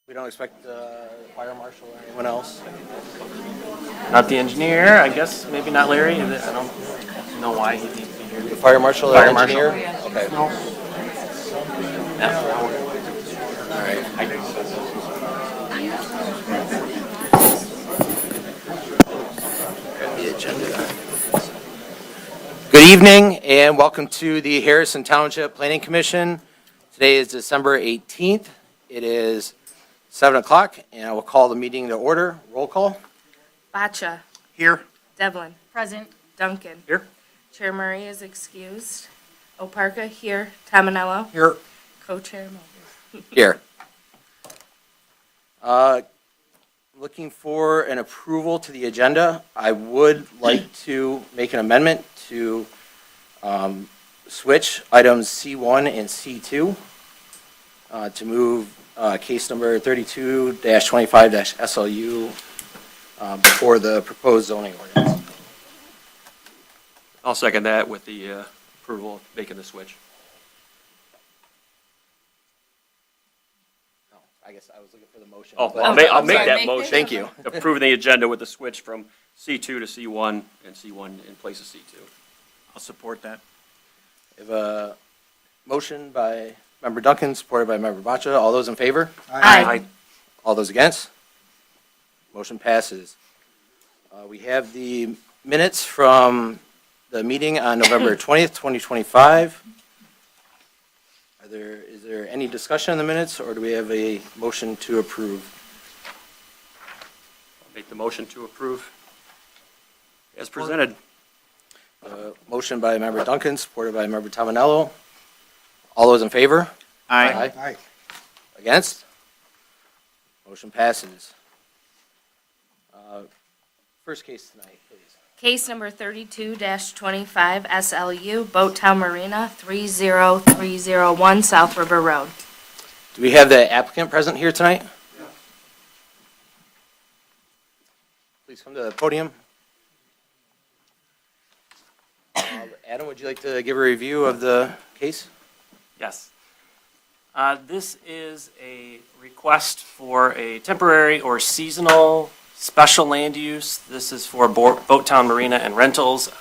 We don't expect the fire marshal or anyone else. Not the engineer, I guess, maybe not Larry. I don't know why he needs to be here. The fire marshal or engineer? Okay. No. All right. The agenda. Good evening and welcome to the Harrison Township Planning Commission. Today is December 18th. It is 7 o'clock and I will call the meeting to order. Roll call. Bacha. Here. Devlin. Present. Duncan. Here. Chair Murray is excused. Oparka here. Tamanello. Here. Co-chair Mulder. Here. Looking for an approval to the agenda. I would like to make an amendment to switch items C1 and C2 to move case number 32-25-SLU before the proposed zoning ordinance. I'll second that with the approval of making the switch. Oh, I guess I was looking for the motion. Oh, but- I'll make that motion. Thank you. Approving the agenda with the switch from C2 to C1 and C1 in place of C2. I'll support that. We have a motion by Member Duncan, supported by Member Bacha. All those in favor? Aye. All those against? Motion passes. We have the minutes from the meeting on November 20th, 2025. Is there any discussion on the minutes, or do we have a motion to approve? I'll make the motion to approve as presented. Motion by Member Duncan, supported by Member Tamanello. All those in favor? Aye. Against? Motion passes. First case tonight, please. Case number 32-25 SLU, Boattown Marina, 30301 South River Road. Do we have the applicant present here tonight? Yeah. Please come to the podium. Adam, would you like to give a review of the case? Yes. This is a request for a temporary or seasonal special land use. This is for Boattown Marina and Rentals.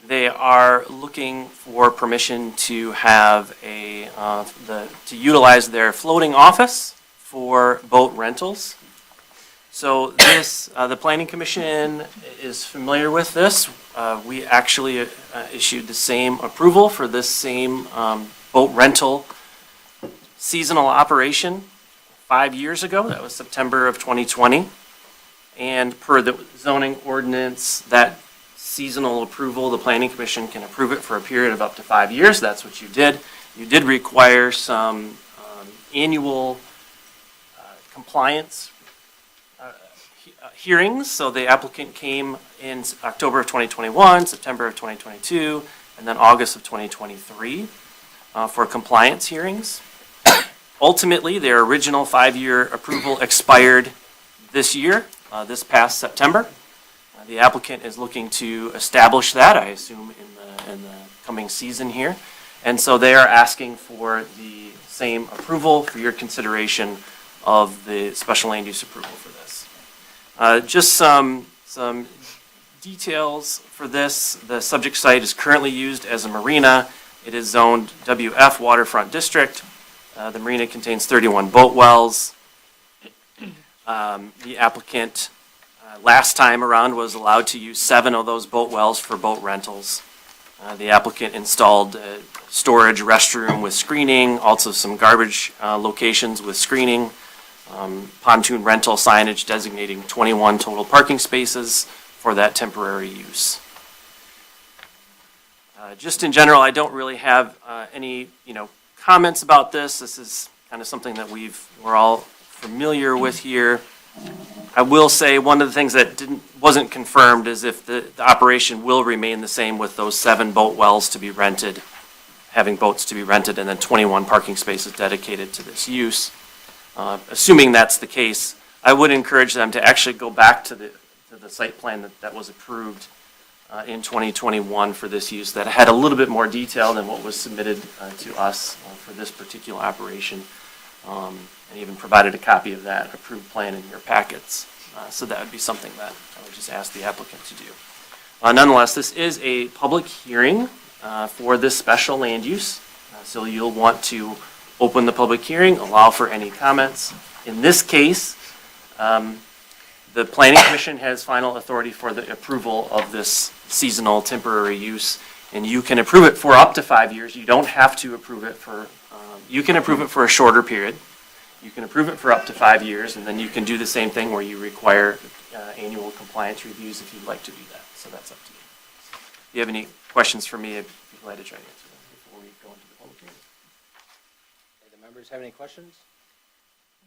They are looking for permission to have to utilize their floating office for boat rentals. So this, the Planning Commission is familiar with this. We actually issued the same approval for this same boat rental seasonal operation 5 years ago. That was September of 2020. And per the zoning ordinance, that seasonal approval, the Planning Commission can approve it for a period of up to 5 years. That's what you did. You did require some annual compliance hearings. So the applicant came in October of 2021, September of 2022, and then August of 2023 for compliance hearings. Ultimately, their original 5-year approval expired this year, this past September. The applicant is looking to establish that, I assume, in the coming season here. And so they are asking for the same approval for your consideration of the special land use approval for this. Just some details for this. The subject site is currently used as a marina. It is zoned WF Waterfront District. The marina contains 31 boat wells. The applicant last time around was allowed to use 7 of those boat wells for boat rentals. The applicant installed a storage restroom with screening, also some garbage locations with screening, pontoon rental signage designating 21 total parking spaces for that temporary use. Just in general, I don't really have any, comments about this. This is kind of something that we're all familiar with here. I will say one of the things that wasn't confirmed is if the operation will remain the same with those 7 boat wells to be rented, having boats to be rented, and then 21 parking spaces dedicated to this use. Assuming that's the case, I would encourage them to actually go back to the site plan that was approved in 2021 for this use that had a little bit more detail than what was submitted to us for this particular operation. and even provided a copy of that approved plan in your packets. So that would be something that I would just ask the applicant to do. Nonetheless, this is a public hearing for this special land use. So you'll want to open the public hearing, allow for any comments. In this case, the Planning Commission has final authority for the approval of this seasonal temporary use, and you can approve it for up to 5 years. You don't have to approve it for, you can approve it for a shorter period. You can approve it for up to 5 years, and then you can do the same thing where you require annual compliance reviews if you'd like to do that. So that's up to you. If you have any questions for me, I'd be glad to try to answer them before we go into the public hearing. Do the members have any questions?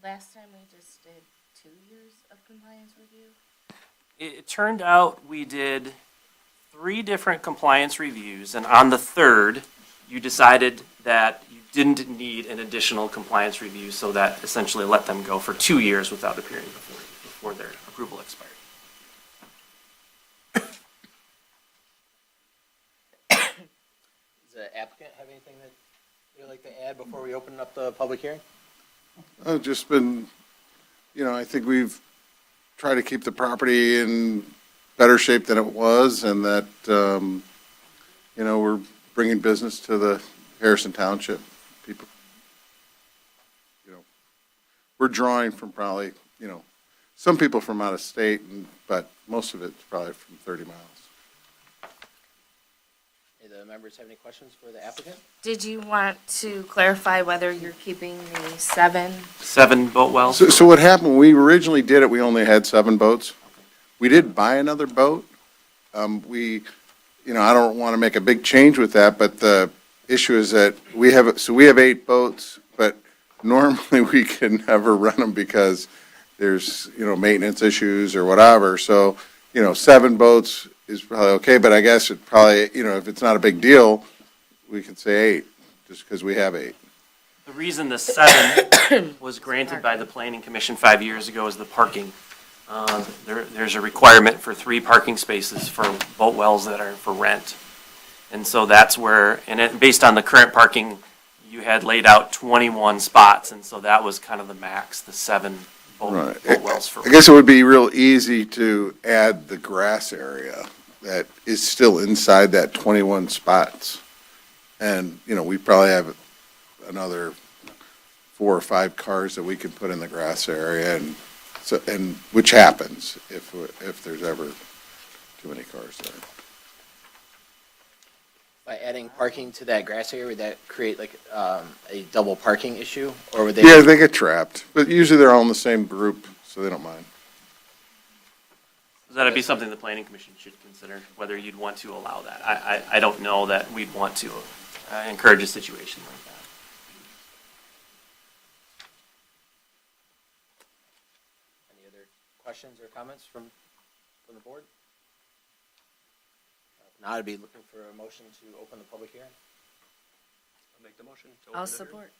Last time we just did 2 years of compliance review. It turned out we did 3 different compliance reviews, and on the third, you decided that you didn't need an additional compliance review, so that essentially let them go for 2 years without appearing before their approval expired. Does the applicant have anything that you'd like to add before we open up the public hearing? I've just been, I think we've tried to keep the property in better shape than it was, and that, we're bringing business to the Harrison Township. People, we're drawing from probably, some people from out of state, but most of it's probably from 30 miles. Do the members have any questions for the applicant? Did you want to clarify whether you're keeping the 7? 7 boat wells? So what happened, when we originally did it, we only had 7 boats. We did buy another boat. I don't want to make a big change with that, but the issue is that we have 8 boats, but normally we can never run them because there's, maintenance issues or whatever. So, 7 boats is probably okay, but I guess it probably, if it's not a big deal, we could say 8, just because we have 8. The reason the 7 was granted by the Planning Commission 5 years ago is the parking. There's a requirement for 3 parking spaces for boat wells that are for rent. And so that's where, based on the current parking, you had laid out 21 spots, and so that was kind of the max, the 7 boat wells for I rent. guess it would be real easy to add the grass area that is still inside that 21 spots. And, we probably have another 4 or 5 cars that we can put in the grass area, and which happens if there's ever too many cars there. By adding parking to that grass area, would that create like a double parking issue, or would they? Yeah, they get trapped, but usually they're all in the same group, so they don't mind. That'd be something the Planning Commission should consider, whether you'd want to allow that. I don't know that we'd want to encourage a situation like that. Any other questions or comments from the board? Now I'd be looking for a motion to open the public hearing. I'll make the motion to open I'll the hearing. support.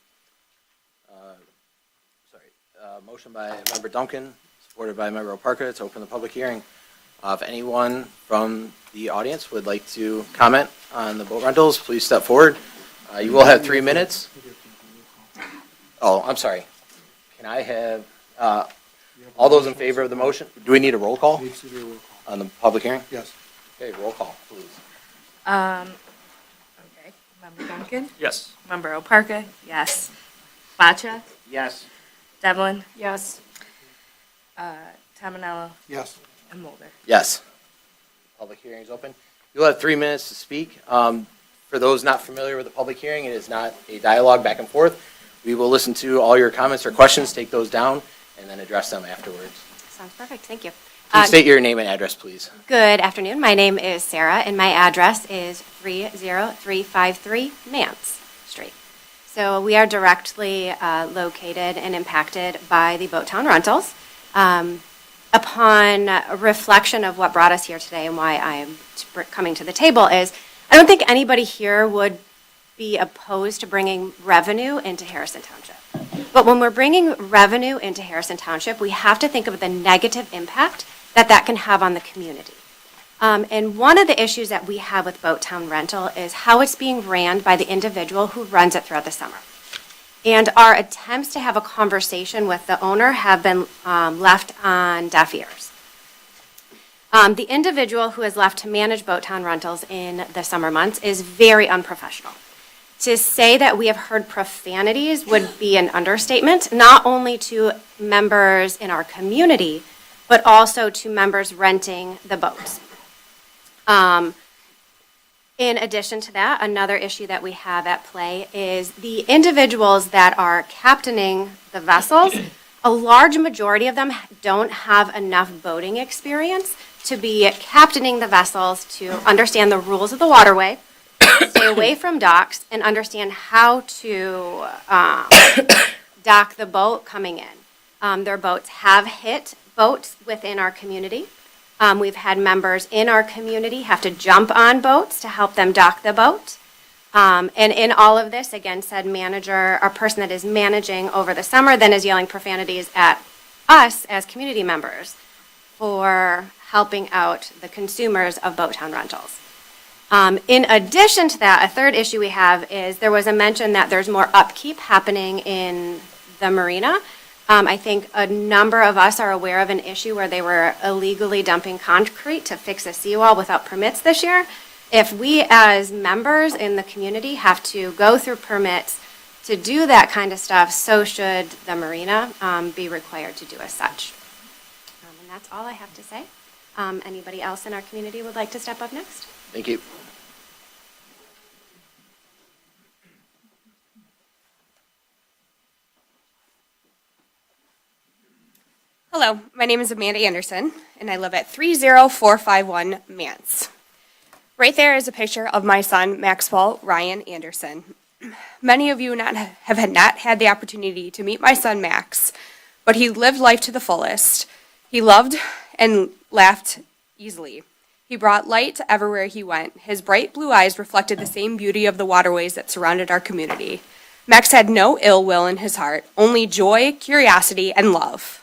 Motion by Member Duncan, supported by Member Oparka, to open the public hearing. If anyone from the audience would like to comment on the boat rentals, please step forward. You will have 3 minutes. Oh, I'm sorry. Can I have, all those in favor of the motion? Do we need a roll call Needs to be a roll call. on the public hearing? Yes. Okay, roll call, please. Okay. Member Duncan? Yes. Member Oparka? Yes. Bacha? Yes. Devlin? Yes. Tominello? Yes. And Mulder? Yes. Public hearing is open. You'll have 3 minutes to speak. For those not familiar with the public hearing, it is not a dialogue back and forth. We will listen to all your comments or questions, take those down, and then address them afterwards. Sounds perfect, thank you. Please state your name and address, please. Good afternoon, my name is Sarah, and my address is 30353 Mance Street. So we are directly located and impacted by the Boat Town rentals. Upon reflection of what brought us here today and why I am coming to the table is, I don't think anybody here would be opposed to bringing revenue into Harrison Township. But when we're bringing revenue into Harrison Township, we have to think of the negative impact that can have on the community. And one of the issues that we have with Boat Town rental is how it's being ran by the individual who runs it throughout the summer. and our attempts to have a conversation with the owner have been left on deaf ears. The individual who is left to manage Boattown Rentals in the summer months is very unprofessional. To say that we have heard profanities would be an understatement, not only to members in our community, but also to members renting the boats. In addition to that, another issue that we have at play is the individuals that are captaining the vessels. A large majority of them don't have enough boating experience to be captaining the vessels to understand the rules of the waterway, stay away from docks, and understand how to dock the boat coming in. Their boats have hit boats within our community. We've had members in our community have to jump on boats to help them dock the boat. And in all of this, again, said manager, our person that is managing over the summer then is yelling profanities at us as community members for helping out the consumers of Boattown Rentals. In addition to that, a third issue we have is there was a mention that there's more upkeep happening in the marina. I think a number of us are aware of an issue where they were illegally dumping concrete to fix a seawall without permits this year. If we as members in the community have to go through permits to do that kind of stuff, so should the marina be required to do as such. And that's all I have to say. Anybody else in our community would like to step up next? Thank you. Hello, my name is Amanda Anderson, and I live at 30451 Mance. Right there is a picture of my son, Maxwell Ryan Anderson. Many of you have not had the opportunity to meet my son, Max, but he lived life to the fullest. He loved and laughed easily. He brought light to everywhere he went. His bright blue eyes reflected the same beauty of the waterways that surrounded our community. Max had no ill will in his heart, only joy, curiosity, and love.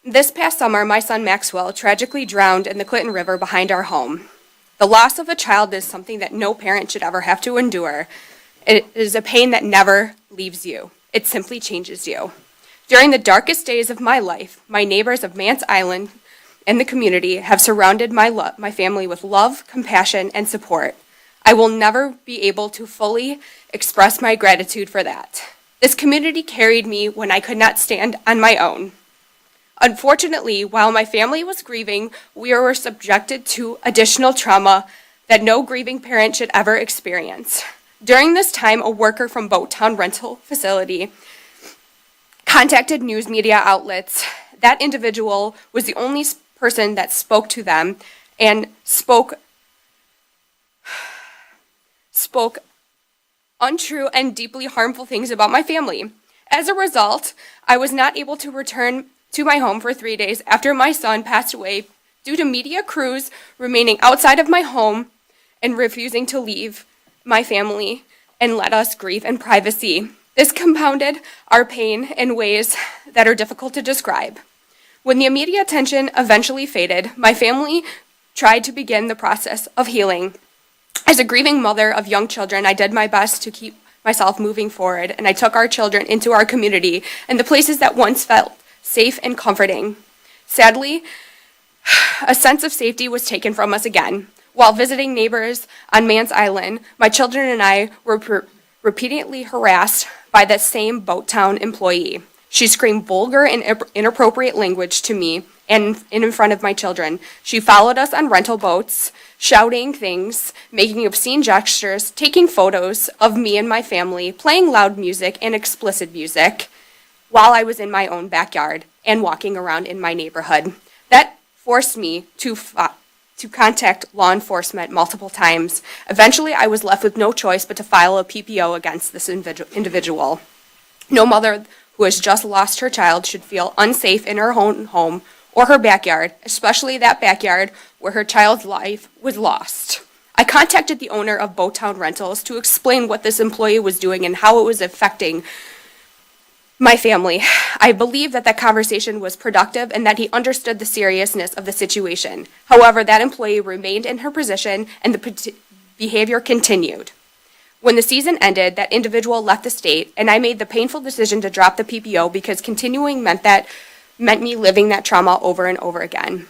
This past summer, my son Maxwell tragically drowned in the Clinton River behind our home. The loss of a child is something that no parent should ever have to endure. It is a pain that never leaves you. It simply changes you. During the darkest days of my life, my neighbors of Mance Island and the community have surrounded my family with love, compassion, and support. I will never be able to fully express my gratitude for that. This community carried me when I could not stand on my own. Unfortunately, while my family was grieving, we were subjected to additional trauma that no grieving parent should ever experience. During this time, a worker from Boattown Rental Facility contacted news media outlets. That individual was the only person that spoke to them and spoke untrue and deeply harmful things about my family. As a result, I was not able to return to my home for 3 days after my son passed away due to media crews remaining outside of my home and refusing to leave my family and let us grieve in privacy. This compounded our pain in ways that are difficult to describe. When the immediate tension eventually faded, my family tried to begin the process of healing. As a grieving mother of young children, I did my best to keep myself moving forward, and I took our children into our community and the places that once felt safe and comforting. Sadly, a sense of safety was taken from us again. While visiting neighbors on Mance Island, my children and I were repeatedly harassed by that same Boattown employee. She screamed vulgar and inappropriate language to me and in front of my children. She followed us on rental boats, shouting things, making obscene gestures, taking photos of me and my family, playing loud music and explicit music, while I was in my own backyard and walking around in my neighborhood. That forced me to contact law enforcement multiple times. Eventually, I was left with no choice but to file a PPO against this individual. No mother who has just lost her child should feel unsafe in her own home or her backyard, especially that backyard where her child's life was lost. I contacted the owner of Boattown Rentals to explain what this employee was doing and how it was affecting my family. I believe that conversation was productive and that he understood the seriousness of the situation. However, that employee remained in her position and the behavior continued. When the season ended, that individual left the state, and I made the painful decision to drop the PPO because continuing meant me living that trauma over and over again.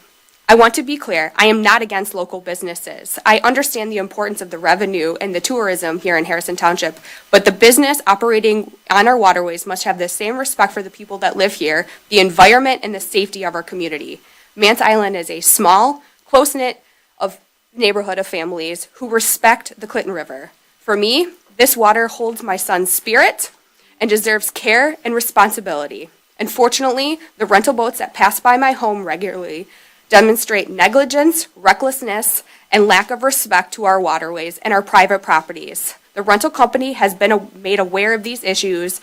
I want to be clear, I am not against local businesses. I understand the importance of the revenue and the tourism here in Harrison Township, but the business operating on our waterways must have the same respect for the people that live here, the environment, and the safety of our community. Mance Island is a small, close-knit neighborhood of families who respect the Clinton River. For me, this water holds my son's spirit and deserves care and responsibility. Unfortunately, the rental boats that pass by my home regularly demonstrate negligence, recklessness, and lack of respect to our waterways and our private properties. The rental company has been made aware of these issues,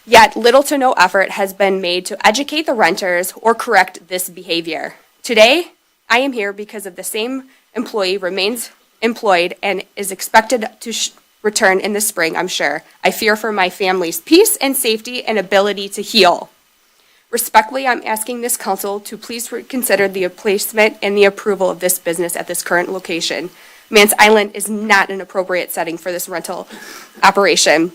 yet little to no effort has been made to educate the renters or correct this behavior. Today, I am here because of the same employee remains employed and is expected to return in the spring, I'm sure. I fear for my family's peace and safety and ability to heal. Respectfully, I'm asking this council to please consider the placement and the approval of this business at this current location. Mance Island is not an appropriate setting for this rental operation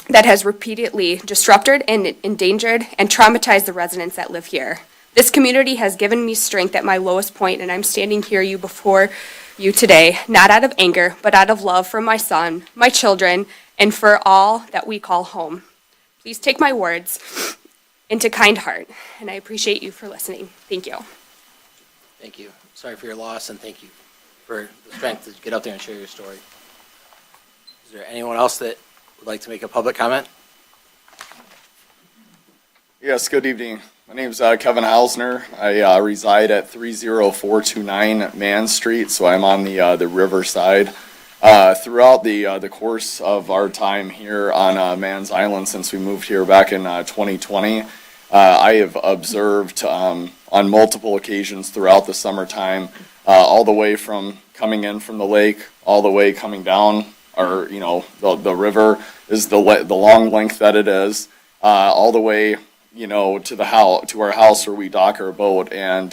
that has repeatedly disrupted and endangered and traumatized the residents that live here. This community has given me strength at my lowest point, and I'm standing here before you today, not out of anger, but out of love for my son, my children, and for all that we call home. Please take my words into kind heart, and I appreciate you for listening. Thank you. Thank you. Sorry for your loss, and thank you for the strength to get out there and share your story. Is there anyone else that would like to make a public comment? Yes, good evening. My name is Kevin Hausner. I reside at 30429 Man Street, so I'm on the river side. Throughout the course of our time here on Mans Island since we moved here back in 2020, I have observed on multiple occasions throughout the summertime, all the way from coming in from the lake, all the way coming down, or the river is the long length that it is, all the way to the house, to our house where we dock our boat, and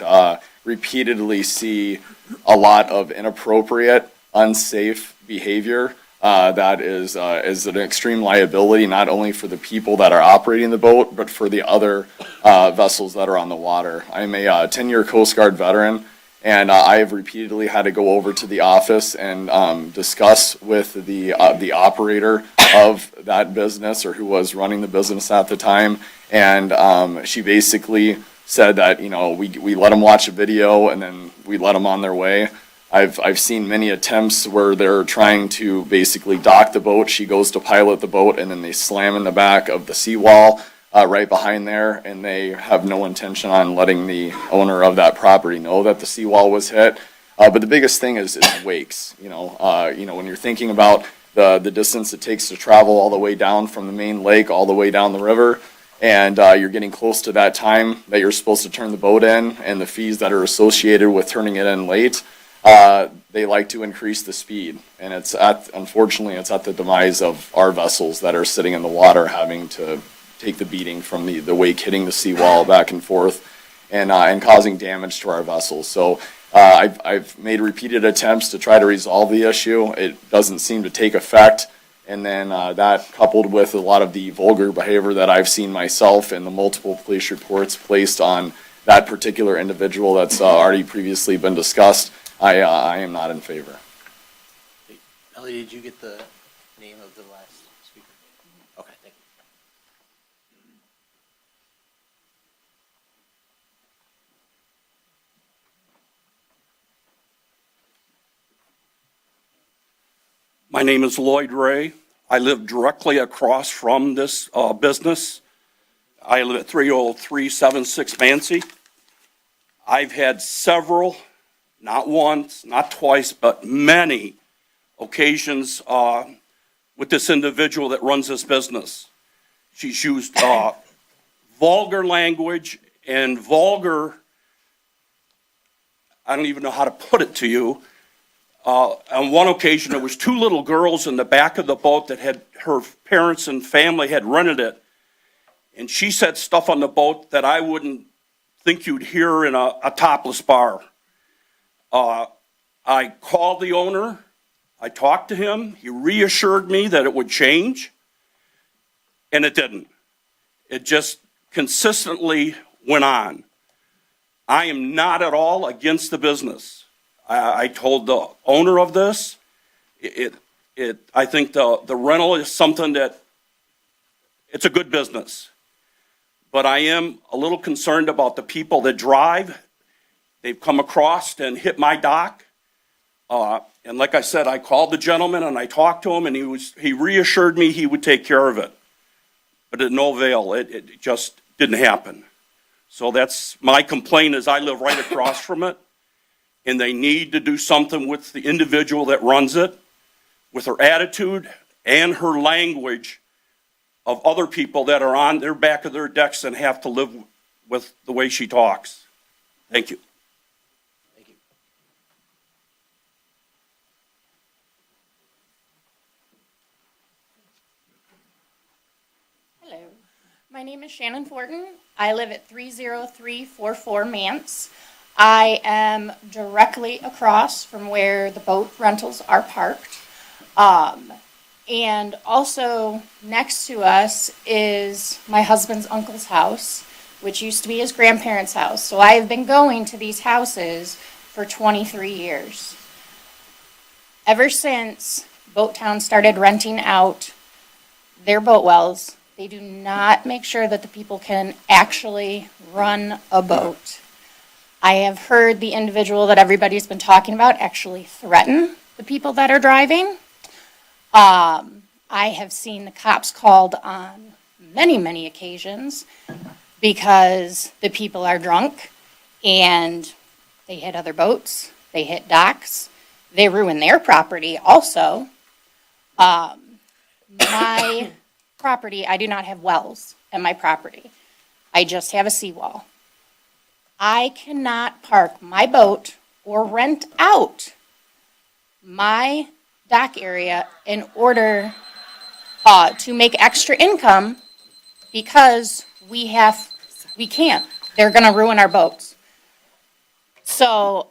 repeatedly see a lot of inappropriate, unsafe behavior that is an extreme liability, not only for the people that are operating the boat, but for the other vessels that are on the water. I'm a 10-year Coast Guard veteran, and I have repeatedly had to go over to the office and discuss with the operator of that business, or who was running the business at the time, and she basically said that we let them watch a video and then we let them on their way. I've seen many attempts where they're trying to basically dock the boat. She goes to pilot the boat, and then they slam in the back of the seawall right behind there, and they have no intention on letting the owner of that property know that the seawall was hit. But the biggest thing is wakes. When you're thinking about the distance it takes to travel all the way down from the main lake all the way down the river, and you're getting close to that time that you're supposed to turn the boat in, and the fees that are associated with turning it in late. They like to increase the speed, and unfortunately it's at the demise of our vessels that are sitting in the water having to take the beating from the wake hitting the seawall back and forth, and causing damage to our vessels. So I've made repeated attempts to try to resolve the issue. It doesn't seem to take effect, and then that coupled with a lot of the vulgar behavior that I've seen myself and the multiple police reports placed on that particular individual that's already previously been discussed, I am not in favor. Ellie, did you get the name of the last speaker? Okay, thank you. My name is Lloyd Ray. I live directly across from this business. I live at 30376 Mancy. I've had several, not once, not twice, but many occasions with this individual that runs this business. She's used vulgar language and vulgar, I don't even know how to put it to you. On one occasion, there was two little girls in the back of the boat that had her parents and family had rented it. And she said stuff on the boat that I wouldn't think you'd hear in a topless bar. I called the owner. I talked to him. He reassured me that it would change, and it didn't. It just consistently went on. I am not at all against the business. I told the owner of this, I think the rental is something that, it's a good business. But I am a little concerned about the people that drive. They've come across and hit my dock. And like I said, I called the gentleman and I talked to him, and he reassured me he would take care of it. But at no avail, it just didn't happen. So that's my complaint, is I live right across from it, and they need to do something with the individual that runs it, with her attitude and her language of other people that are on their back of their decks and have to live with the way she talks. Thank you. Thank you. Hello, my name is Shannon Fortin. I live at 30344 Mance. I am directly across from where the boat rentals are parked. And also next to us is my husband's uncle's house, which used to be his grandparents' house. So I have been going to these houses for 23 years. Ever since Boat Town started renting out their boat wells, they do not make sure that the people can actually run a boat. I have heard the individual that everybody's been talking about actually threaten the people that are driving. I have seen the cops called on many, many occasions because the people are drunk and they hit other boats, they hit docks, they ruin their property also. My property, I do not have wells in my property. I just have a seawall. I cannot park my boat or rent out my dock area in order to make extra income because we can't. They're gonna ruin our boats. So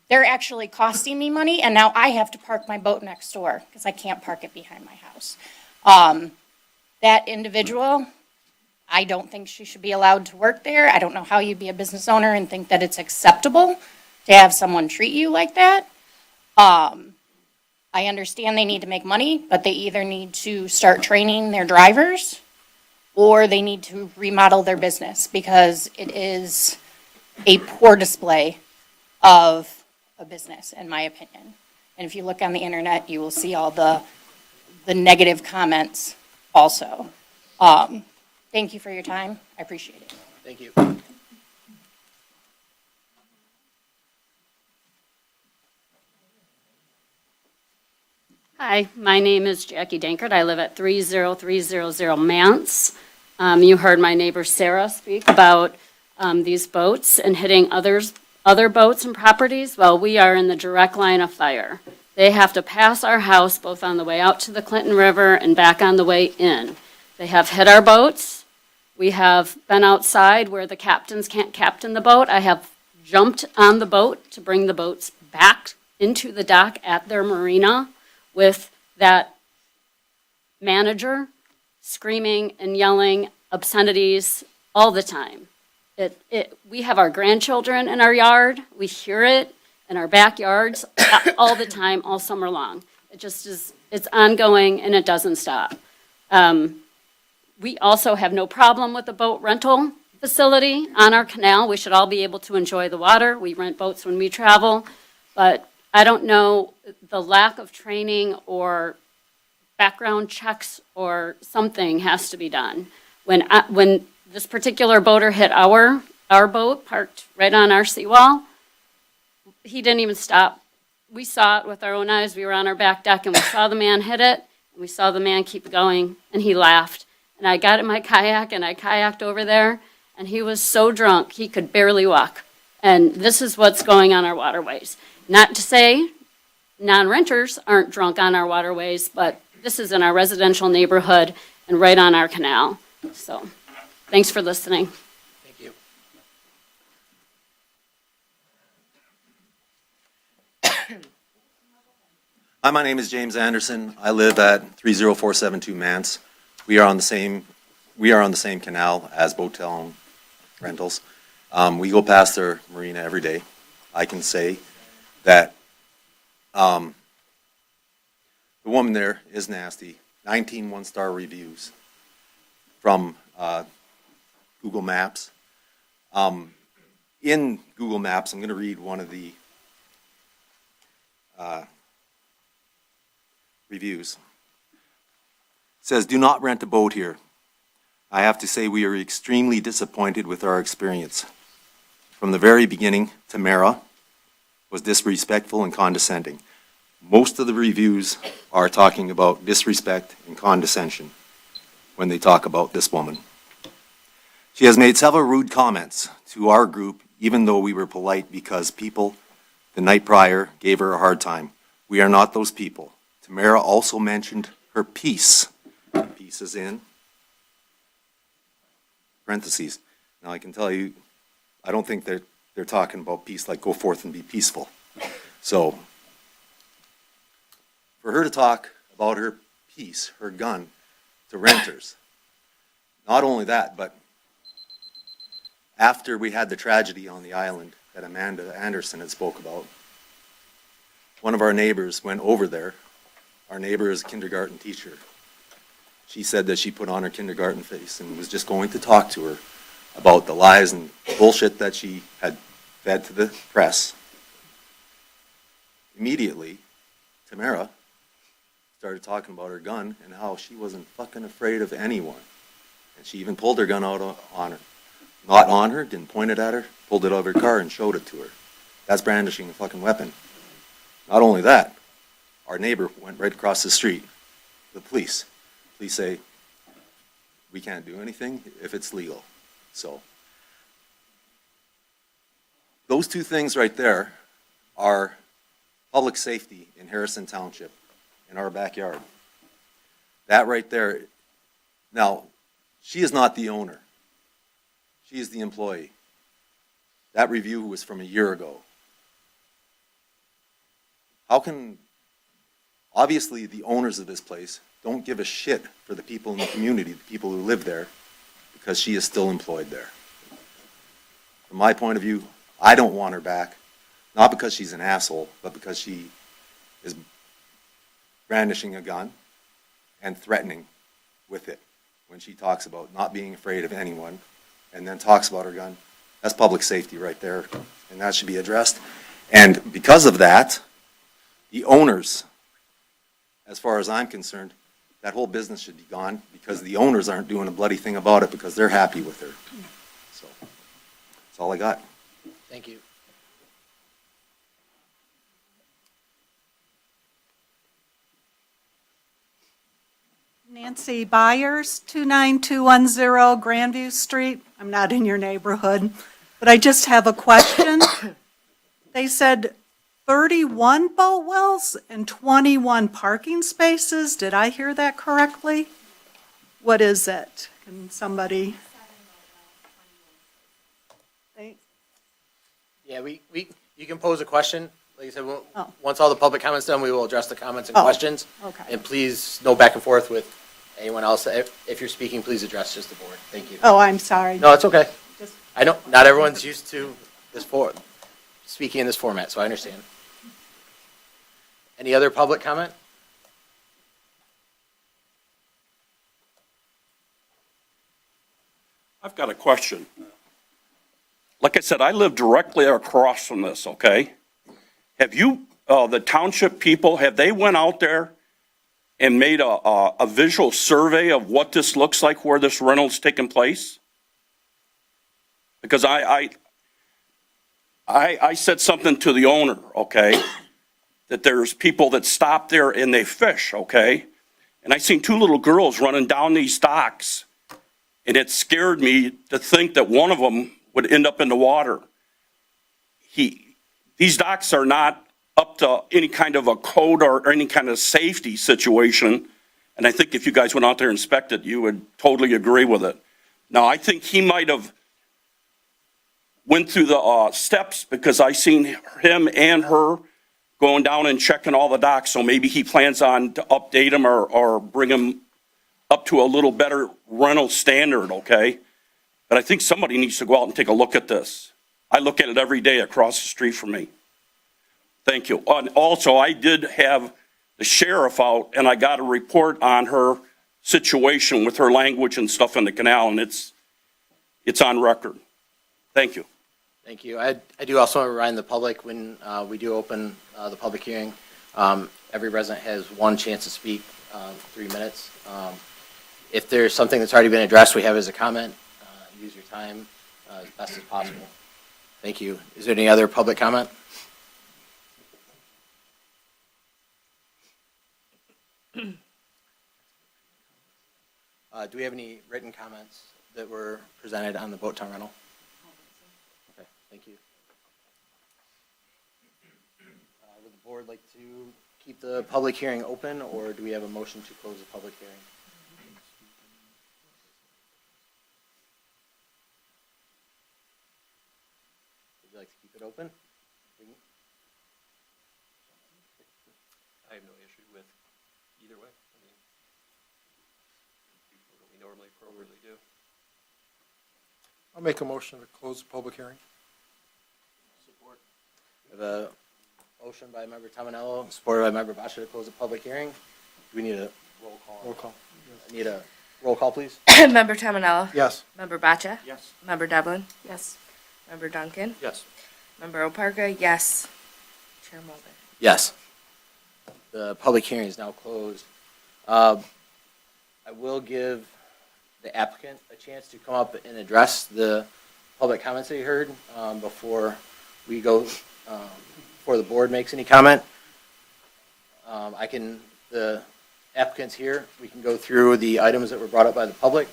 they're actually costing me money, and now I have to park my boat next door because I can't park it behind my house. That individual, I don't think she should be allowed to work there. I don't know how you'd be a business owner and think that it's acceptable to have someone treat you like that. I understand they need to make money, but they either need to start training their drivers or they need to remodel their business because it is a poor display of a business, in my opinion. And if you look on the internet, you will see all the negative comments also. Thank you for your time. I appreciate it. Thank you. Hi, my name is Jackie Dankert. I live at 30300 Mance. You heard my neighbor Sarah speak about these boats and hitting other boats and properties. Well, we are in the direct line of fire. They have to pass our house both on the way out to the Clinton River and back on the way in. They have hit our boats. We have been outside where the captains can't captain the boat. I have jumped on the boat to bring the boats back into the dock at their marina with that manager screaming and yelling obscenities all the time. We have our grandchildren in our yard. We hear it in our backyards all the time, all summer long. It just is, it's ongoing and it doesn't stop. We also have no problem with the boat rental facility on our canal. We should all be able to enjoy the water. We rent boats when we travel, but I don't know, the lack of training or background checks or something has to be done. When this particular boater hit our boat parked right on our seawall, he didn't even stop. We saw it with our own eyes. We were on our back deck and we saw the man hit it, and we saw the man keep going, and he laughed. And I got in my kayak and I kayaked over there, and he was so drunk he could barely walk. And this is what's going on our waterways. Not to say non-renters aren't drunk on our waterways, but this is in our residential neighborhood and right on our canal. So, thanks for listening. Thank you. Hi, my name is James Anderson. I live at 30472 Mance. We are on the same canal as Boattown Rentals. We go past their marina every day. I can say that the woman there is nasty. 19 one-star reviews from Google Maps. In Google Maps, I'm going to read one of the reviews. It says, "Do not rent a boat here. I have to say we are extremely disappointed with our experience. From the very beginning, Tamara was disrespectful and condescending. Most of the reviews are talking about disrespect and condescension when they talk about this woman. She has made several rude comments to our group, even though we were polite because people the night prior gave her a hard time. We are not those people. Tamara also mentioned her peace. Peace is in parentheses. Now I can tell you, I don't think they're talking about peace like go forth and be peaceful. So for her to talk about her peace, her gun, to renters, not only that, but after we had the tragedy on the island that Amanda Anderson had spoke about, one of our neighbors went over there. Our neighbor is a kindergarten teacher. She said that she put on her kindergarten face and was just going to talk to her about the lies and bullshit that she had fed to the press. Immediately, Tamara started talking about her gun and how she wasn't fucking afraid of anyone. And she even pulled her gun out on her. Not on her, didn't point it at her, pulled it out of her car and showed it to her. That's brandishing a fucking weapon. Not only that, our neighbor went right across the street. The police say, we can't do anything if it's legal. So, those two things right there are public safety in Harrison Township, in our backyard. That right there, now, she is not the owner. She is the employee. That review was from a year ago. How can, obviously the owners of this place don't give a shit for the people in the community, the people who live there, because she is still employed there. From my point of view, I don't want her back, not because she's an asshole, but because she is brandishing a gun and threatening with it when she talks about not being afraid of anyone and then talks about her gun. That's public safety right there, and that should be addressed. And because of that, the owners, as far as I'm concerned, that whole business should be gone because the owners aren't doing a bloody thing about it because they're happy with her. So, that's all I got. Thank you. Nancy Byers, 29210 Grandview Street. I'm not in your neighborhood, but I just have a question. They said 31 boat wells and 21 parking spaces. Did I hear that correctly? What is it? Can somebody? Yeah, you can pose a question. Like I said, Oh. once all the public comments done, we will address the comments and Oh, questions. okay. And please, no back and forth with anyone else. If you're speaking, please address just the board. Thank you. Oh, I'm sorry. No, it's okay. Just- I know, not everyone's used to speaking in this format, so I understand. Any other public comment? I've got a question. Like I said, I live directly across from this, okay? Have you, the township people, have they went out there and made a visual survey of what this looks like where this rental's taking place? Because I said something to the owner, okay? That there's people that stop there and they fish, okay? And I seen two little girls running down these docks. And it scared me to think that one of them would end up in the water. These docks are not up to any kind of a code or any kind of safety situation. And I think if you guys went out there and inspected, you would totally agree with it. Now, I think he might have went through the steps because I seen him and her going down and checking all the docks, so maybe he plans on to update them or bring them up to a little better rental standard, okay? But I think somebody needs to go out and take a look at this. I look at it every day across the street from me. Thank you. And also, I did have the sheriff out, and I got a report on her situation with her language and stuff in the canal, and it's on record. Thank you. Thank you. I do also want to remind the public, when we do open the public hearing, every resident has one chance to speak, 3 minutes. If there's something that's already been addressed, we have as a comment, use your time as best as possible. Thank you. Is there any other public comment? Do we have any written comments that were presented on the boat town rental? Okay, thank you. Would the board like to keep the public hearing open, or do we have a motion to close the public hearing? Would you like to keep it open? I have no issue with either way. I mean, what we normally appropriately do. I'll make a motion to close the public hearing. Support. We have a motion by member Tominello, supported by member Basha to close the public hearing. Do we need a roll call? Roll call. I need a roll call, please. Member Tominello? Yes. Member Bacha? Yes. Member Devlin? Yes. Member Duncan? Yes. Member Oparka? Yes. Chair Mulder? Yes. The public hearing is now closed. I will give the applicant a chance to come up and address the public comments that you heard before we go, before the board makes any comment. The applicant's here. We can go through the items that were brought up by the public.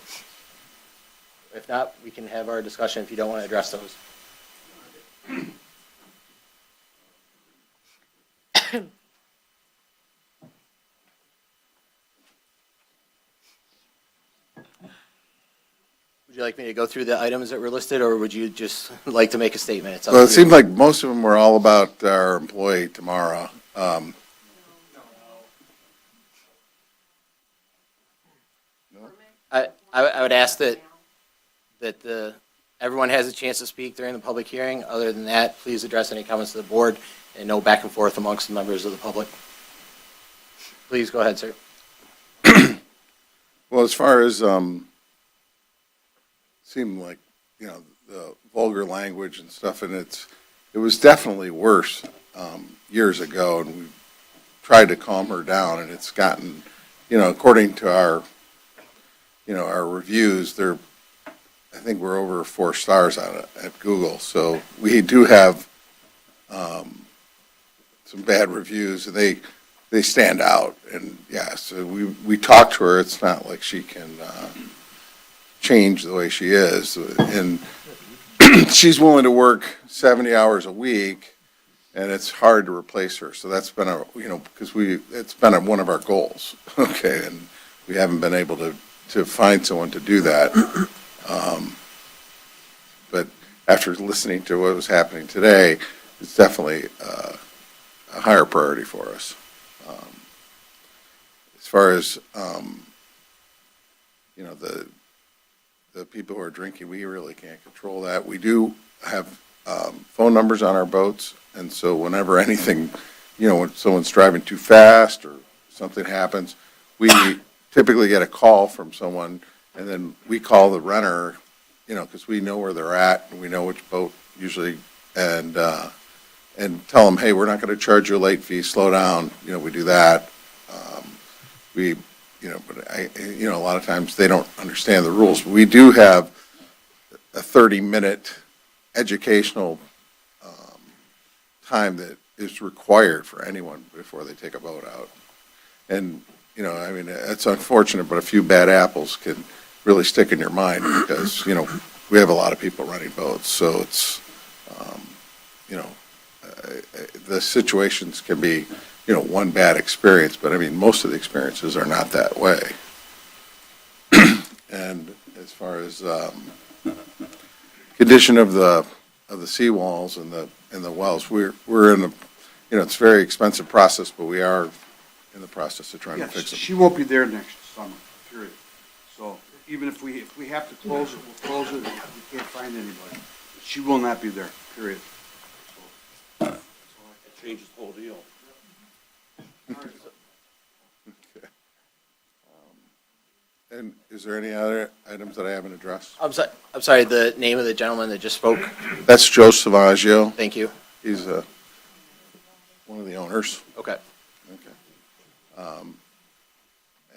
If not, we can have our discussion if you don't want to address those. Would you like me to go through the items that were listed, or would you just like to make a statement? It's up Well, it to you. seemed like most of them were all about our employee tomorrow. I would ask that everyone has a chance to speak during the public hearing. Other than that, please address any comments to the board and no back and forth amongst the members of the public. Please go ahead, sir. Well, as far as, seemed like, the vulgar language and stuff, and it was definitely worse, years ago, and we tried to calm her down, and it's gotten, according to our reviews, I think we're over 4 stars on it at Google, so we do have, some bad reviews, and they stand out, and yeah, so we talked to her. It's not like she can change the way she is, and she's willing to work 70 hours a week, and it's hard to replace her. So that's been because it's been one of our goals, okay, and we haven't been able to find someone to do that. But after listening to what was happening today, it's definitely a higher priority for us. As far as, the people who are drinking, we really can't control that. We do have phone numbers on our boats, and so whenever anything, when someone's driving too fast or something happens, we typically get a call from someone, and then we call the renter, because we know where they're at, and we know which boat usually, and tell them, hey, we're not going to charge you a late fee, slow down, we do that. But a lot of times they don't understand the rules. We do have a 30-minute educational time that is required for anyone before they take a boat out. And, it's unfortunate, but a few bad apples can really stick in your mind because, we have a lot of people running boats. So it's, the situations can be, one bad experience, but most of the experiences are not that way. And as far as condition of the seawalls and the wells, we're in it's a very expensive process, but we are in the process of trying to Yes, fix it. she won't be there next summer, period. So even if we have to close it, we'll close it if we can't find anybody. She will not be there, period. It changes the whole deal. And is there any other items that I haven't addressed? I'm sorry, the name of the gentleman that just spoke? That's Joe Savaggio. Thank you. He's one of the owners. Okay. Okay.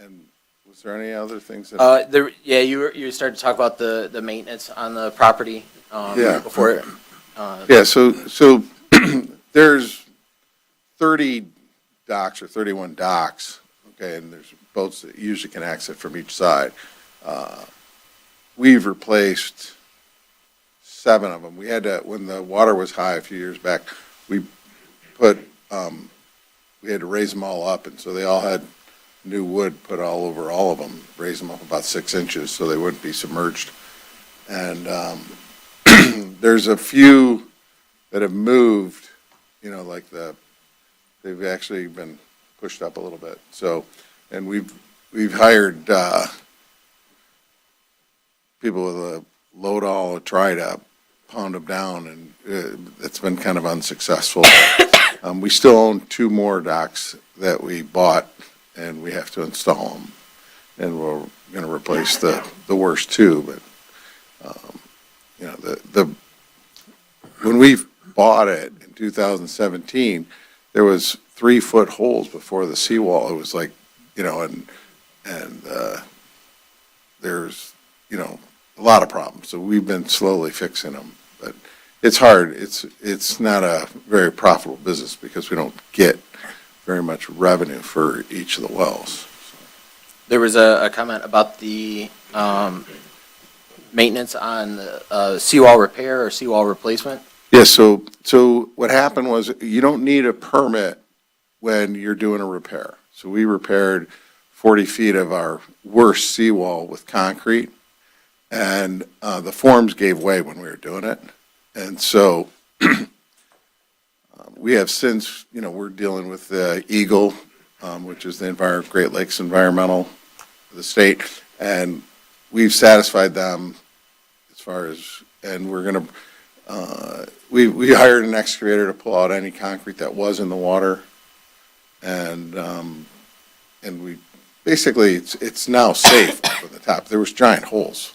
And was there any other things that? Yeah, you started to talk about the maintenance on the property, Yeah. before, Yeah, so there's 30 docks or 31 docks, okay, and there's boats that usually can exit from each side. We've replaced 7 of them. We had to, when the water was high a few years back, we had to raise them all up, and so they all had new wood put all over all of them, raise them up about 6 inches so they wouldn't be submerged. And there's a few that have moved, like they've actually been pushed up a little bit. So, and we've hired people with a load all to try to pound them down, and it's been kind of unsuccessful. We still own 2 more docks that we bought, and we have to install them. And we're going to replace the worst 2, but when we bought it in 2017, there was 3-foot holes before the seawall. It was like, and there's, a lot of problems. So we've been slowly fixing them, but it's hard. It's not a very profitable business because we don't get very much revenue for each of the wells. there was a comment about the maintenance on the seawall repair or seawall replacement. Yes, so what happened was you don't need a permit when you're doing a repair. So we repaired 40 feet of our worst seawall with concrete, and the forms gave way when we were doing it. And so we have since, we're dealing with the Eagle, which is the Great Lakes Environmental of the state, and we've satisfied them as far as, and we're going to, we hired an excavator to pull out any concrete that was in the water, and we, basically, it's now safe up at the top. There was giant holes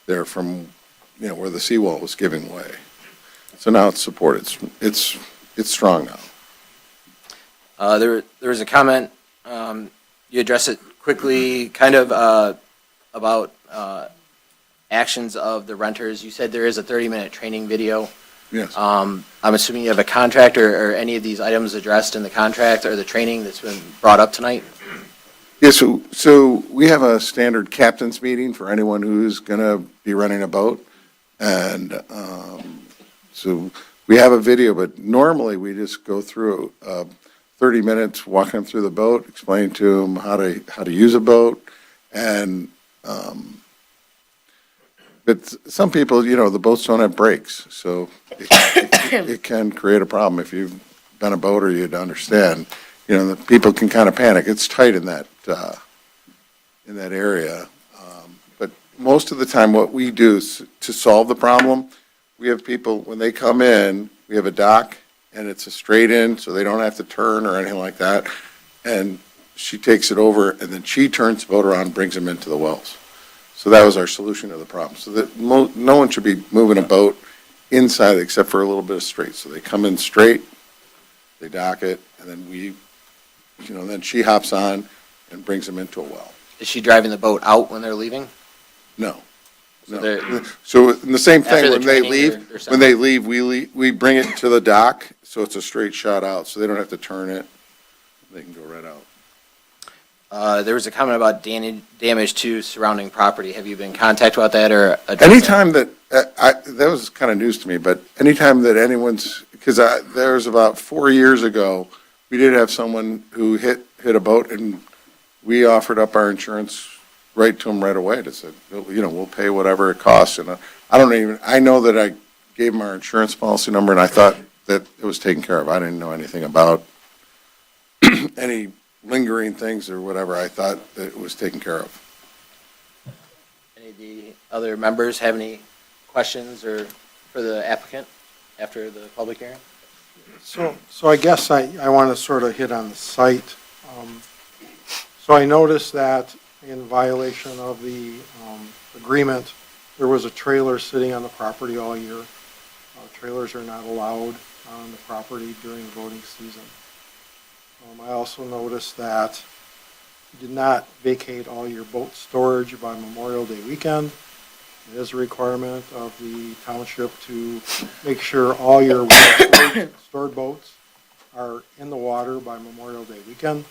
there from, where the seawall was giving way. So now it's supported. It's strong now. There was a comment, you addressed it quickly, kind of about actions of the renters. You said there is a 30-minute training video. Yes. I'm assuming you have a contract or any of these items addressed in the contract or the training that's been brought up tonight? Yeah, so we have a standard captain's meeting for anyone who's going to be running a boat. And so we have a video, but normally we just go through 30 minutes, walking them through the boat, explain to them how to use a boat. And but some people, the boats don't have brakes, so it can create a problem. If you've been a boater, you'd understand. The people can kind of panic. It's tight in that area. But most of the time, what we do is to solve the problem, we have people, when they come in, we have a dock, and it's a straight in, so they don't have to turn or anything like that. And she takes it over, and then she turns the boat around and brings them into the wells. So that was our solution to the problem. So that no one should be moving a boat inside except for a little bit of straight. So they come in straight, they dock it, and then then she hops on and brings them into a well. Is she driving the boat out when they're leaving? No. So they're- No. So the same After thing, the when they training, leave, they're set when they leave, we bring it to the dock, so it's a straight shot out, so they don't have to turn it. They can go right out. There was a comment about damage to surrounding property. Have you been in contact about that or addressed that? Anytime that, that was kind of news to me, but anytime that anyone's, because there was about 4 years ago, we did have someone who hit a boat, and we offered up our insurance right to them right away. To say, we'll pay whatever it costs. And I know that I gave them our insurance policy number, and I thought that it was taken care of. I didn't know anything about any lingering things or whatever. I thought that it was taken care of. Any of the other members have any questions or for the applicant after the public hearing? So I guess I want to sort of hit on the site. So I noticed that in violation of the agreement, there was a trailer sitting on the property all year. Trailers are not allowed on the property during voting season. I also noticed that you did not vacate all your boat storage by Memorial Day weekend. It is a requirement of the township to make sure all your stored boats are in the water by Memorial Day weekend.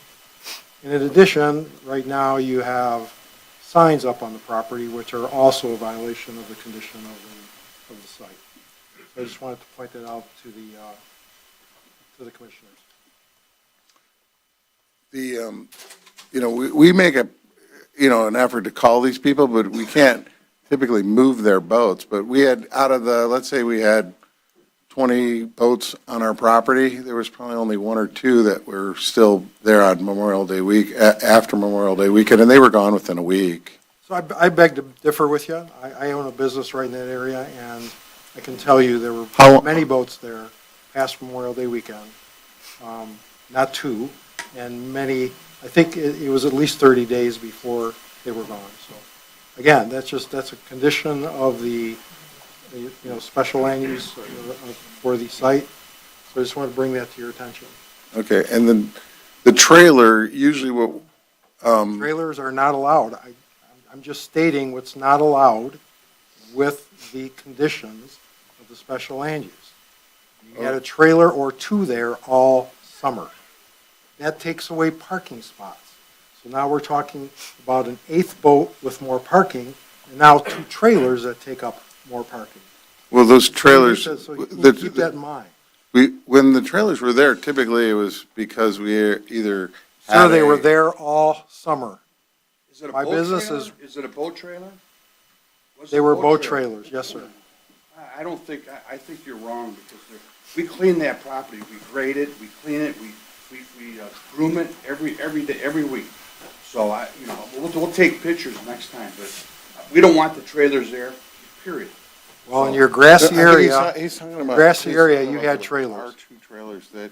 And in addition, right now you have signs up on the property which are also a violation of the condition of the site. So I just wanted to point that out to the commissioners. We make an effort to call these people, but we can't typically move their boats. But we had, let's say we had 20 boats on our property, there was probably only one or two that were still there on Memorial Day week, after Memorial Day weekend, and they were gone within a week. So I beg to differ with you. I own a business right in that area, and I can tell you there were many boats there past Memorial Day weekend, not two, and many, I think it was at least 30 days before they were gone. So again, that's a condition of the special land use for the site. So I just want to bring that to your attention. Okay, and then the trailer, usually what, Trailers are not allowed. I'm just stating what's not allowed with the conditions of the special land use. You had a trailer or two there all summer. That takes away parking spots. So now we're talking about an eighth boat with more parking, and now two trailers that take up more parking. well, those trailers, So you need to keep that in mind. when the trailers were there, typically it was because we either Sir, had they were a- there all summer. Is it a My boat business trailer? is- Is it a boat trailer? Was They it a were boat trailer? trailers, yes, sir. I don't think, I think you're wrong, because we clean that property, we grade it, we clean it, we groom it every day, every week. So we'll take pictures next time, but we don't want the trailers there, period. Well, in your grassy I think area, he's talking about- grassy he's area, talking you about had the trailers. R2 trailers that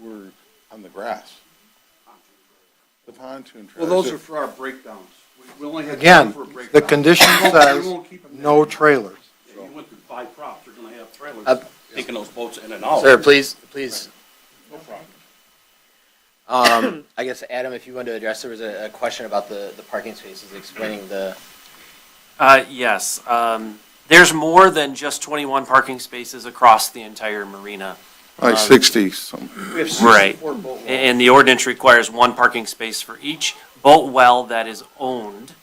were on the grass. The pontoon Well, trailers. those are for our breakdowns. We only have Again, time for a the breakdown. condition We says won't keep them there. no trailers. You went through 5 crops, you're gonna have trailers Uh, taking those boats in and out. Sir, please. No problem. I guess, Adam, if you wanted to address, there was a question about the parking spaces, explaining the, Yes, there's more than just 21 parking spaces across the entire marina. Like 60 something. We have Right. 64 boat wells. And the ordinance requires one parking space for each boat well that is owned,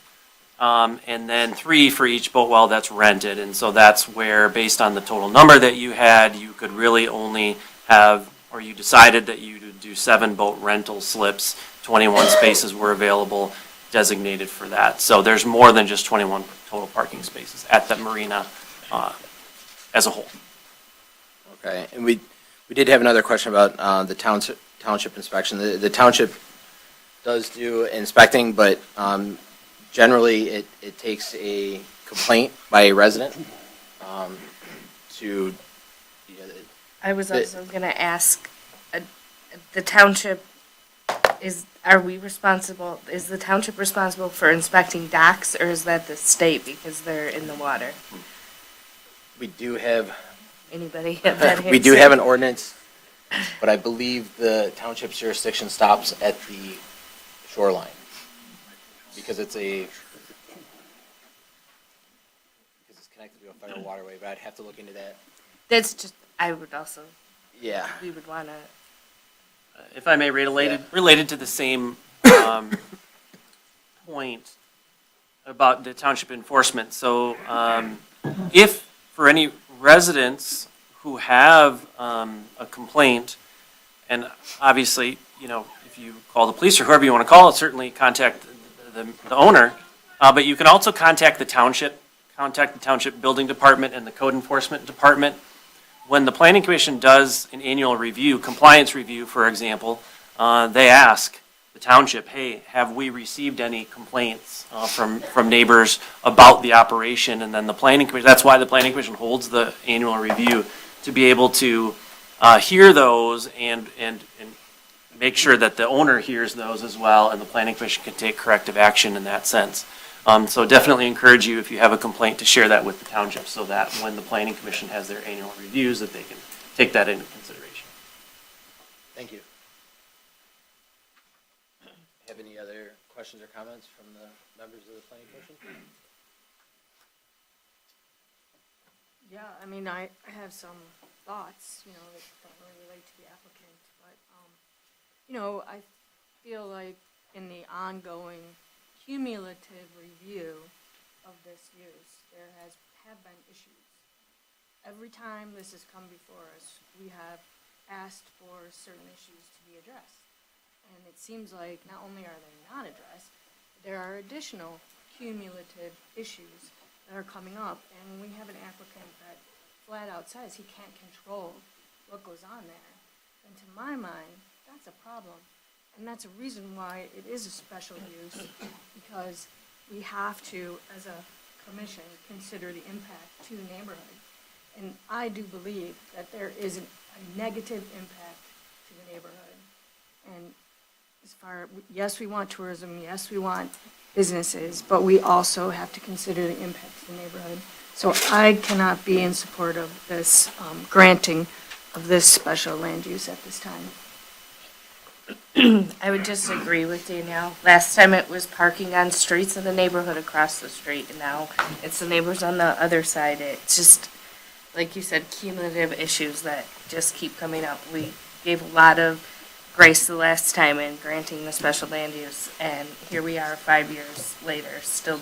and then 3 for each boat well that's rented. And so that's where, based on the total number that you had, you could really only have, or you decided that you would do 7 boat rental slips. 21 spaces were available designated for that. So there's more than just 21 total parking spaces at the marina as a whole. okay, and we did have another question about the township inspection. The township does do inspecting, but generally it takes a complaint by a resident to, I was also going to ask, the township, is the township responsible for inspecting docks, or is that the state because they're in the water? we do have, Anybody have that we do answer? have an ordinance, but I believe the township's jurisdiction stops at the shoreline. Because it's connected to a federal waterway, but I'd have to look into that. That's just, I would also, Yeah. we would want to, If I may, related to the same point about the township enforcement. So if, for any residents who have a complaint, and obviously, if you call the police or whoever you want to call, certainly contact the owner, but you can also contact the township building department and the code enforcement department. when the planning commission does an annual review, compliance review, for example, they ask the township, hey, have we received any complaints from neighbors about the operation? And then the planning commission, that's why the planning commission holds the annual review, to be able to hear those and make sure that the owner hears those as well, and the planning commission can take corrective action in that sense. So definitely encourage you, if you have a complaint, to share that with the township, so that when the planning commission has their annual reviews, that they can take that into consideration. Thank you. Have any other questions or comments from the members of the planning commission? Yeah, I mean, I have some thoughts, that don't really relate to the applicant, but, I feel like in the ongoing cumulative review of this use, there have been issues. Every time this has come before us, we have asked for certain issues to be addressed. And it seems like not only are they not addressed, there are additional cumulative issues that are coming up. And we have an applicant that flat out says he can't control what goes on there. And to my mind, that's a problem. And that's a reason why it is a special use, because we have to, as a commission, consider the impact to the neighborhood. And I do believe that there is a negative impact to the neighborhood. And yes, we want tourism, yes, we want businesses, but we also have to consider the impact to the neighborhood. So I cannot be in support of this granting of this special land use at this time. I would just agree with Danielle. Last time it was parking on streets in the neighborhood across the street, and now it's the neighbors on the other side. It's just, like you said, cumulative issues that just keep coming up. We gave a lot of grace the last time in granting the special land use, and here we are 5 years later, still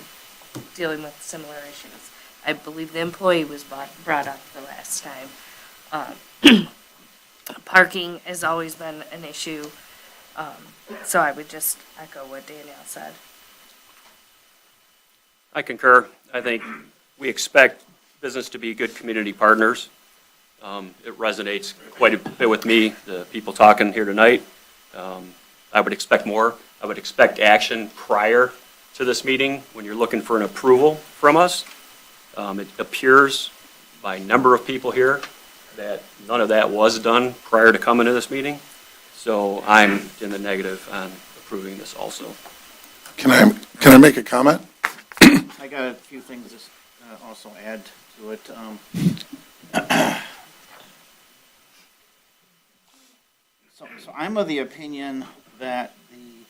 dealing with similar issues. I believe the employee was brought up the last time. Parking has always been an issue. So I would just echo what Danielle said. I concur. I think we expect business to be good community partners. It resonates quite a bit with me, the people talking here tonight. I would expect more. I would expect action prior to this meeting when you're looking for an approval from us. It appears by number of people here that none of that was done prior to coming to this meeting. So I'm in the negative on approving this also. Can I make a comment? I got a few things to also add to it. So I'm of the opinion that the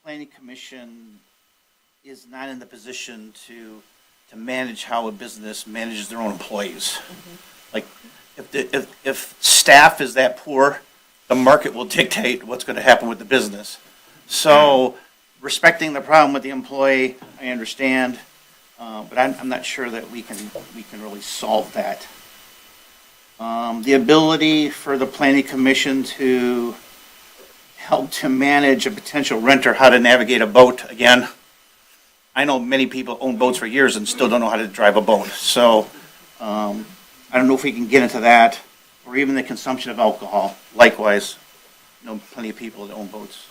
planning commission is not in the position to manage how a business manages their own employees. Like, if staff is that poor, the market will dictate what's going to happen with the business. So respecting the problem with the employee, I understand, but I'm not sure that we can really solve that. The ability for the planning commission to help to manage a potential renter, how to navigate a boat, again, I know many people own boats for years and still don't know how to drive a boat. So I don't know if we can get into that, or even the consumption of alcohol. Likewise, I know plenty of people that own boats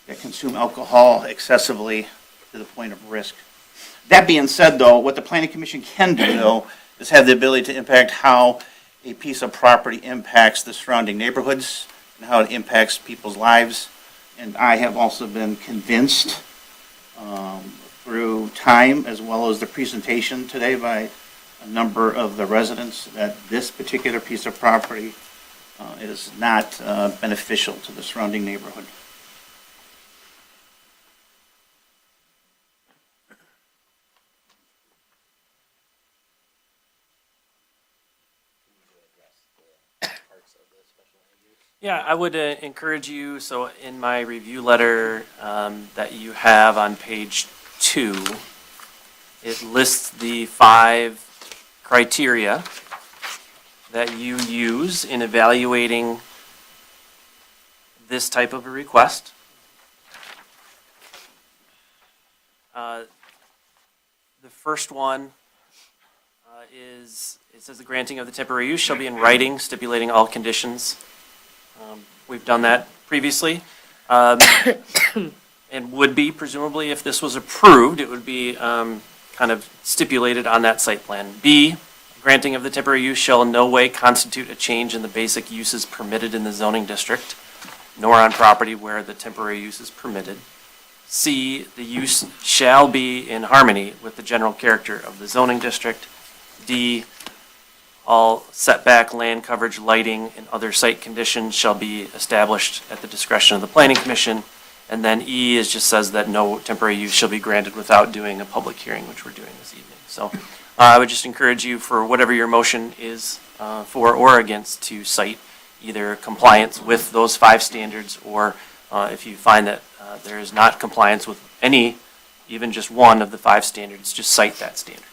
that consume alcohol excessively to the point of risk. That being said, though, what the planning commission can do, though, is have the ability to impact how a piece of property impacts the surrounding neighborhoods and how it impacts people's lives. And I have also been convinced through time, as well as the presentation today by a number of the residents, that this particular piece of property is not beneficial to the surrounding neighborhood. Yeah, I would encourage you, so in my review letter that you have on page 2, it lists the 5 criteria that you use in evaluating this type of a request. The first one it says the granting of the temporary use shall be in writing stipulating all conditions. We've done that previously. And would be presumably, if this was approved, it would be kind of stipulated on that site plan. B, granting of the temporary use shall in no way constitute a change in the basic uses permitted in the zoning district, nor on property where the temporary use is permitted. C, the use shall be in harmony with the general character of the zoning district. D, all setback, land coverage, lighting, and other site conditions shall be established at the discretion of the planning commission. And then E just says that no temporary use shall be granted without doing a public hearing, which we're doing this evening. So I would just encourage you, for whatever your motion is for or against, to cite either compliance with those 5 standards, or if you find that there is not compliance with any, even just one of the 5 standards, just cite that standard.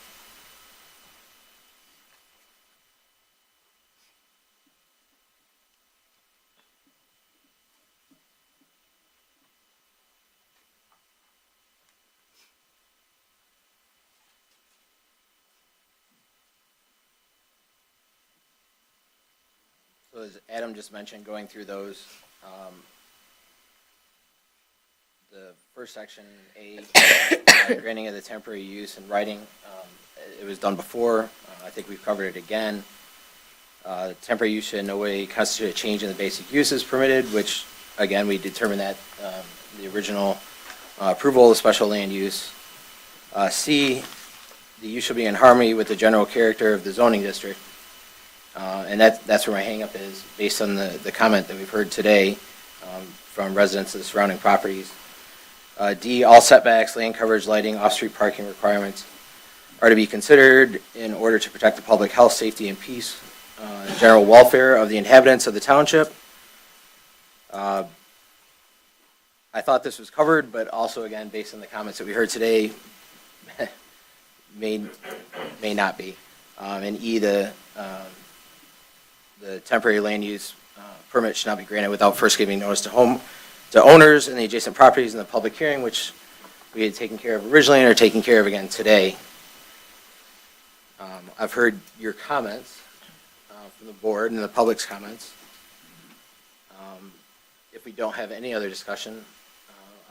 So as Adam just mentioned, going through those, the first section, A, granting of the temporary use in writing, it was done before. I think we've covered it again. Temporary use should in no way constitute a change in the basic uses permitted, which, again, we determined that the original approval of the special land use. C, the use shall be in harmony with the general character of the zoning district. And that's where my hangup is, based on the comment that we've heard today from residents of the surrounding properties. D, all setbacks, land coverage, lighting, off-street parking requirements are to be considered in order to protect the public health, safety, and peace, and general welfare of the inhabitants of the township. I thought this was covered, but also, again, based on the comments that we heard today, may not be. And E, the temporary land use permit should not be granted without first giving notice to owners in the adjacent properties in the public hearing, which we had taken care of originally and are taking care of again today. I've heard your comments from the board and the public's comments. If we don't have any other discussion,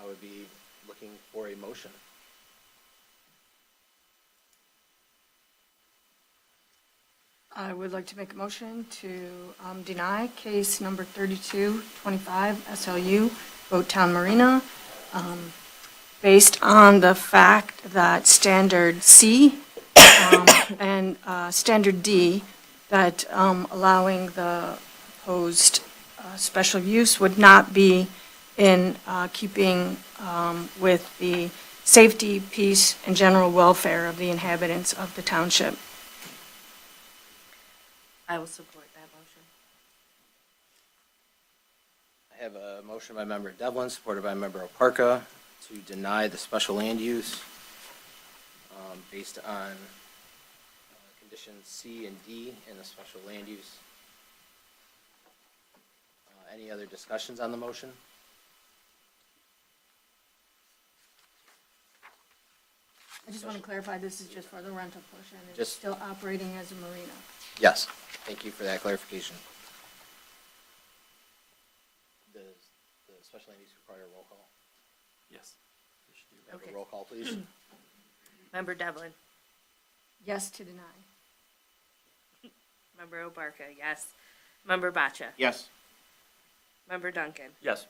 I would be looking for a motion. I would like to make a motion to deny case number 3225 SLU, Boat Town Marina, based on the fact that standard C and standard D, that allowing the proposed special use would not be in keeping with the safety, peace, and general welfare of the inhabitants of the township. I will support that motion. I have a motion by member Devlin, supported by member Oparka, to deny the special land use based on conditions C and D in the special land use. Any other discussions on the motion? I just want to clarify, this is just for the rental portion. It's Just- still operating as a marina. Yes, thank you for that clarification. Does the special land use require a roll call? Yes. Have Okay. a roll call, please. Member Devlin, Yes to deny. Member Obarka, yes. Member Baccia, Yes. Member Duncan, Yes.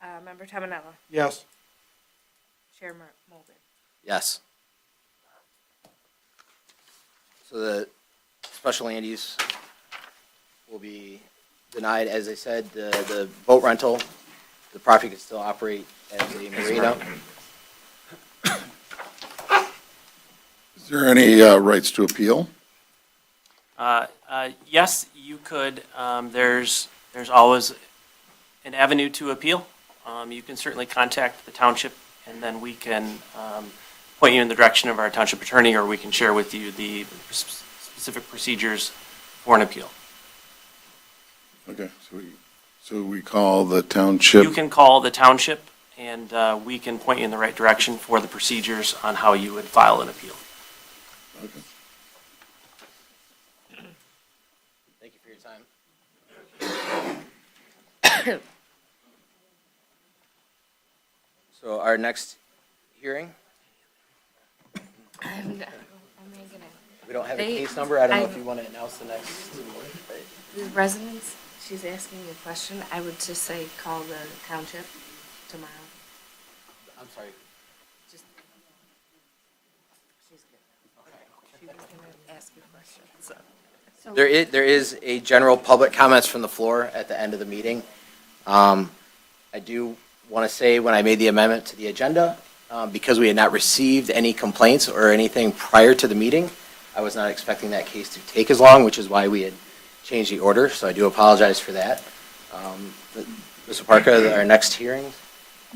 Member Tamanella, Yes. Chair Mulder. Yes. So the special land use will be denied. As I said, the boat rental, the property can still operate as a marina. Is there any rights to appeal? Yes, you could. There's always an avenue to appeal. You can certainly contact the township, and then we can point you in the direction of our township attorney, or we can share with you the specific procedures for an appeal. Okay, so we call the township. You can call the township, and we can point you in the right direction for the procedures on how you would file an appeal. Okay. So our next hearing, we don't have a case number. I don't know if you want to announce the next. The residents, she's asking you a question. I would just say call the township tomorrow. I'm sorry. Just, she's good. She was gonna ask you a question, so. There is a general public comments from the floor at the end of the meeting. I do want to say when I made the amendment to the agenda, because we had not received any complaints or anything prior to the meeting, I was not expecting that case to take as long, which is why we had changed the order, so I do apologize for that. Mr. Parker, our next hearing?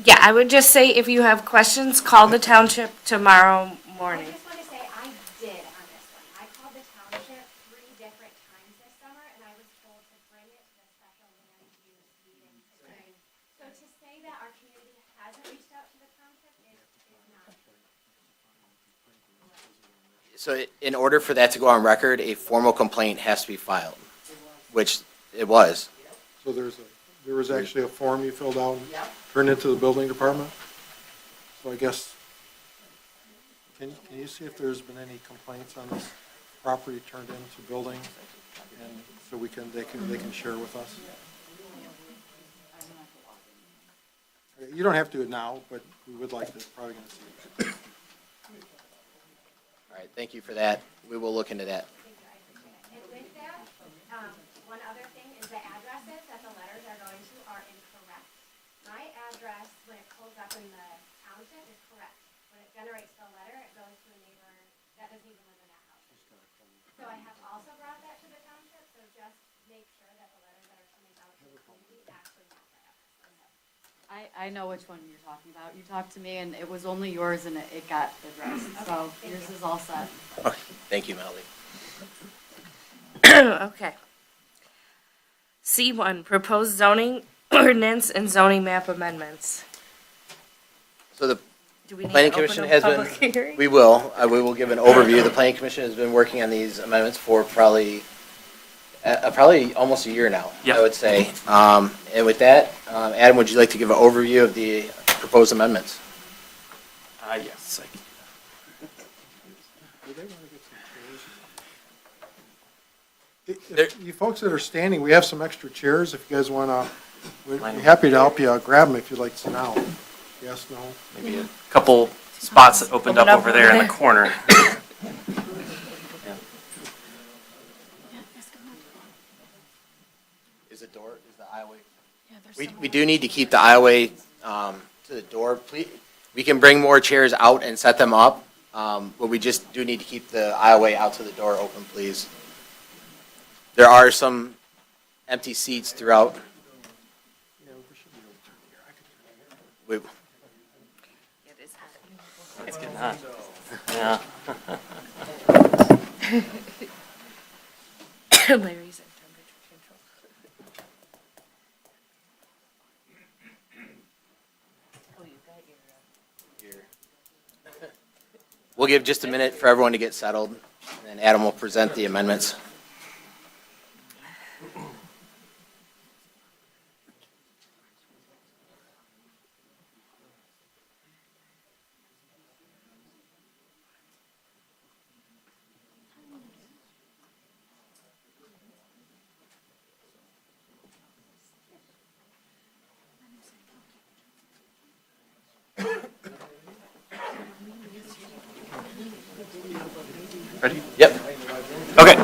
Yeah, I would just say if you have questions, call the township tomorrow I morning. just want to say, I did on this one. I called the township 3 different times this summer, and I was told to bring it to the special land use meeting today. So to say that our community hasn't reached out to the township is not. So in order for that to go on record, a formal complaint has to be filed, which it was. So there was actually a form you filled out and turned into the building department? So I guess, can you see if there's been any complaints on this property turned into building? And so they can share with us? You don't have to do it now, but we would like to, probably going to see it. All right, thank you for that. We will look into that. And with that, one other thing is the addresses that the letters are going to are incorrect. My address, when it pulls up in the township, is correct. When it generates the letter, it goes to a neighbor that doesn't even live in that house. So I have also brought that to the township, so just make sure that the letters that are coming out to the community actually match my address. I know which one you're talking about. You talked to me and it was only yours and it got addressed, so yours is all set. Okay, thank you, Melody. Okay. C1, proposed zoning ordinance and zoning map amendments. So the Do we need Planning to open Commission a has public been, hearing? we will give an overview. The Planning Commission has been working on these amendments for probably almost a year now, Yeah. I would say. And with that, Adam, would you like to give an overview of the proposed amendments? Yes. You folks that are standing, we have some extra chairs if you guys want to, we'd be happy to help you grab them if you'd like to sit down. Yes, no? Maybe a couple spots that opened up over there in the corner. Is the aisleway? We do need to keep the aisleway to the door. Please, we can bring more chairs out and set them up, but we just do need to keep the aisleway out to the door open, please. There are some empty seats throughout. We- It is hot. It's getting hot. Yeah. Larry's at temperature control. Oh, you got your, We'll give just a minute for everyone to get settled, and then Adam will present the amendments. Ready? Yep. Okay.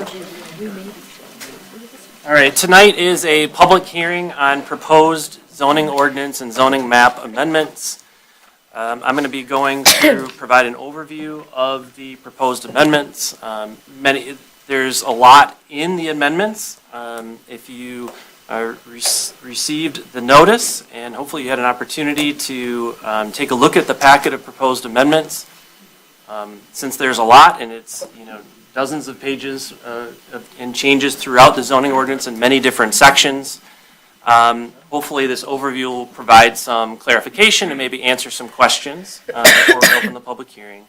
All right, tonight is a public hearing on proposed zoning ordinance and zoning map amendments. I'm going to be going to provide an overview of the proposed amendments. There's a lot in the amendments. If you received the notice, and hopefully you had an opportunity to take a look at the packet of proposed amendments. Since there's a lot, and it's, dozens of pages and changes throughout the zoning ordinance in many different sections, hopefully this overview will provide some clarification and maybe answer some questions before we open the public hearing.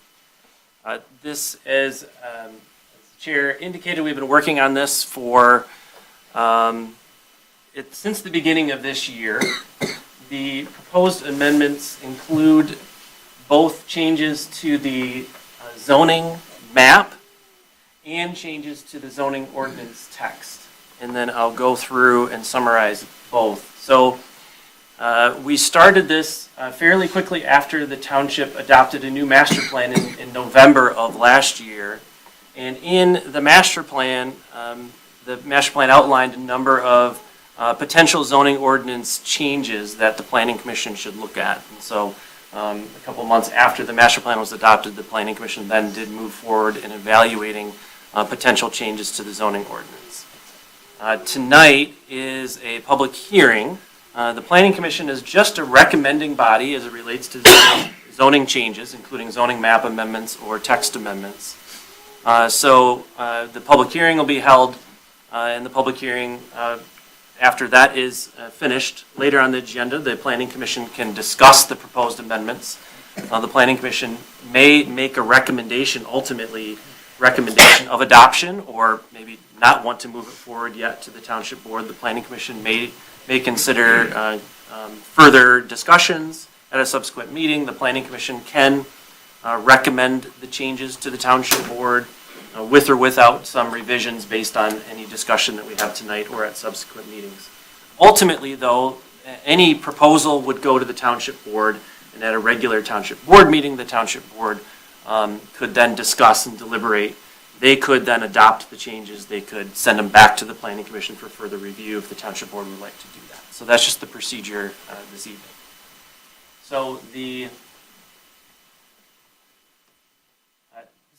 This, as the Chair indicated, we've been working on this for, since the beginning of this year. The proposed amendments include both changes to the zoning map and changes to the zoning ordinance text. And then I'll go through and summarize both. So we started this fairly quickly after the township adopted a new master plan in November of last year. And in the master plan outlined a number of potential zoning ordinance changes that the planning commission should look at. And so a couple months after the master plan was adopted, the planning commission then did move forward in evaluating potential changes to the zoning ordinance. Tonight is a public hearing. The planning commission is just a recommending body as it relates to zoning changes, including zoning map amendments or text amendments. So the public hearing will be held, and the public hearing, after that is finished, later on the agenda, the planning commission can discuss the proposed amendments. The planning commission may make a recommendation, ultimately recommendation of adoption, or maybe not want to move it forward yet to the township board. The planning commission may consider further discussions at a subsequent meeting. The planning commission can recommend the changes to the township board with or without some revisions based on any discussion that we have tonight or at subsequent meetings. Ultimately, though, any proposal would go to the township board, and at a regular township board meeting, the township board could then discuss and deliberate. They could then adopt the changes. They could send them back to the planning commission for further review if the township board would like to do that. So that's just the procedure this evening. So the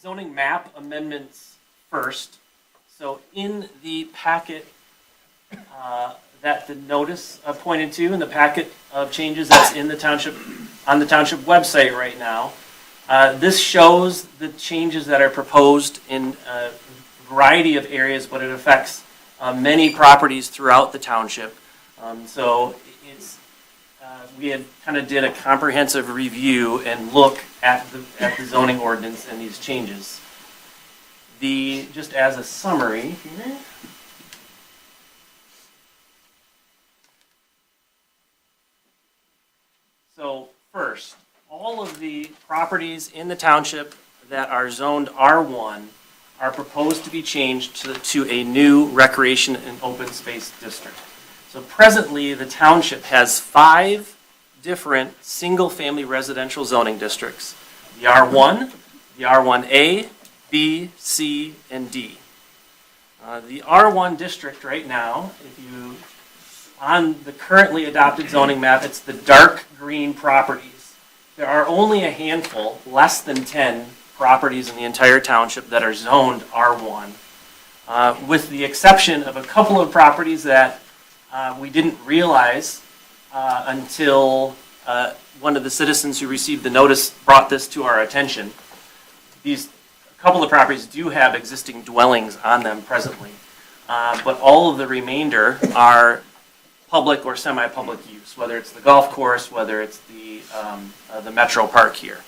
zoning map amendments first. So in the packet that the notice pointed to, in the packet of changes that's in the township, on the township website right now, this shows the changes that are proposed in a variety of areas, but it affects many properties throughout the township. So it's, we had kind of did a comprehensive review and look at the zoning ordinance and these changes. Just as a summary here. So first, all of the properties in the township that are zoned R1 are proposed to be changed to a new recreation and open space district. So presently, the township has 5 different single-family residential zoning districts. The R1, the R1A, B, C, and D. The R1 district right now, on the currently adopted zoning map, it's the dark green properties. There are only a handful, less than 10 properties in the entire township that are zoned R1, with the exception of a couple of properties that we didn't realize until one of the citizens who received the notice brought this to our attention. A couple of properties do have existing dwellings on them presently, but all of the remainder are public or semi-public use, whether it's the golf course, whether it's the Metro Park here.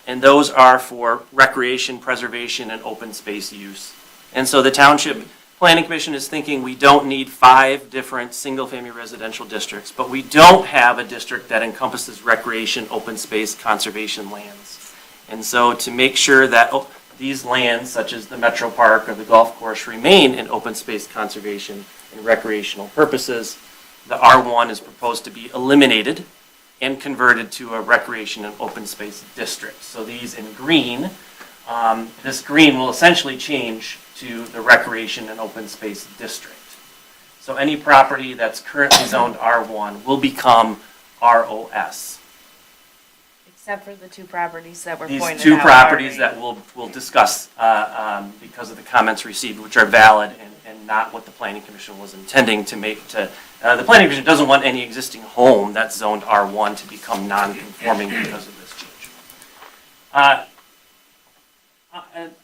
And those are for recreation, preservation, and open space use. And so the Township Planning Commission is thinking we don't need 5 different single-family residential districts, but we don't have a district that encompasses recreation, open space, conservation lands. And so to make sure that these lands, such as the Metro Park or the golf course, remain in open space conservation and recreational purposes, the R1 is proposed to be eliminated and converted to a recreation and open space district. So these in green, this green will essentially change to the recreation and open space district. So any property that's currently zoned R1 will become ROS. Except for the 2 properties that were pointed out. These 2 properties that we'll discuss because of the comments received, which are valid and not what the Planning Commission was intending to make. The Planning Commission doesn't want any existing home that's zoned R1 to become non-conforming because of this change.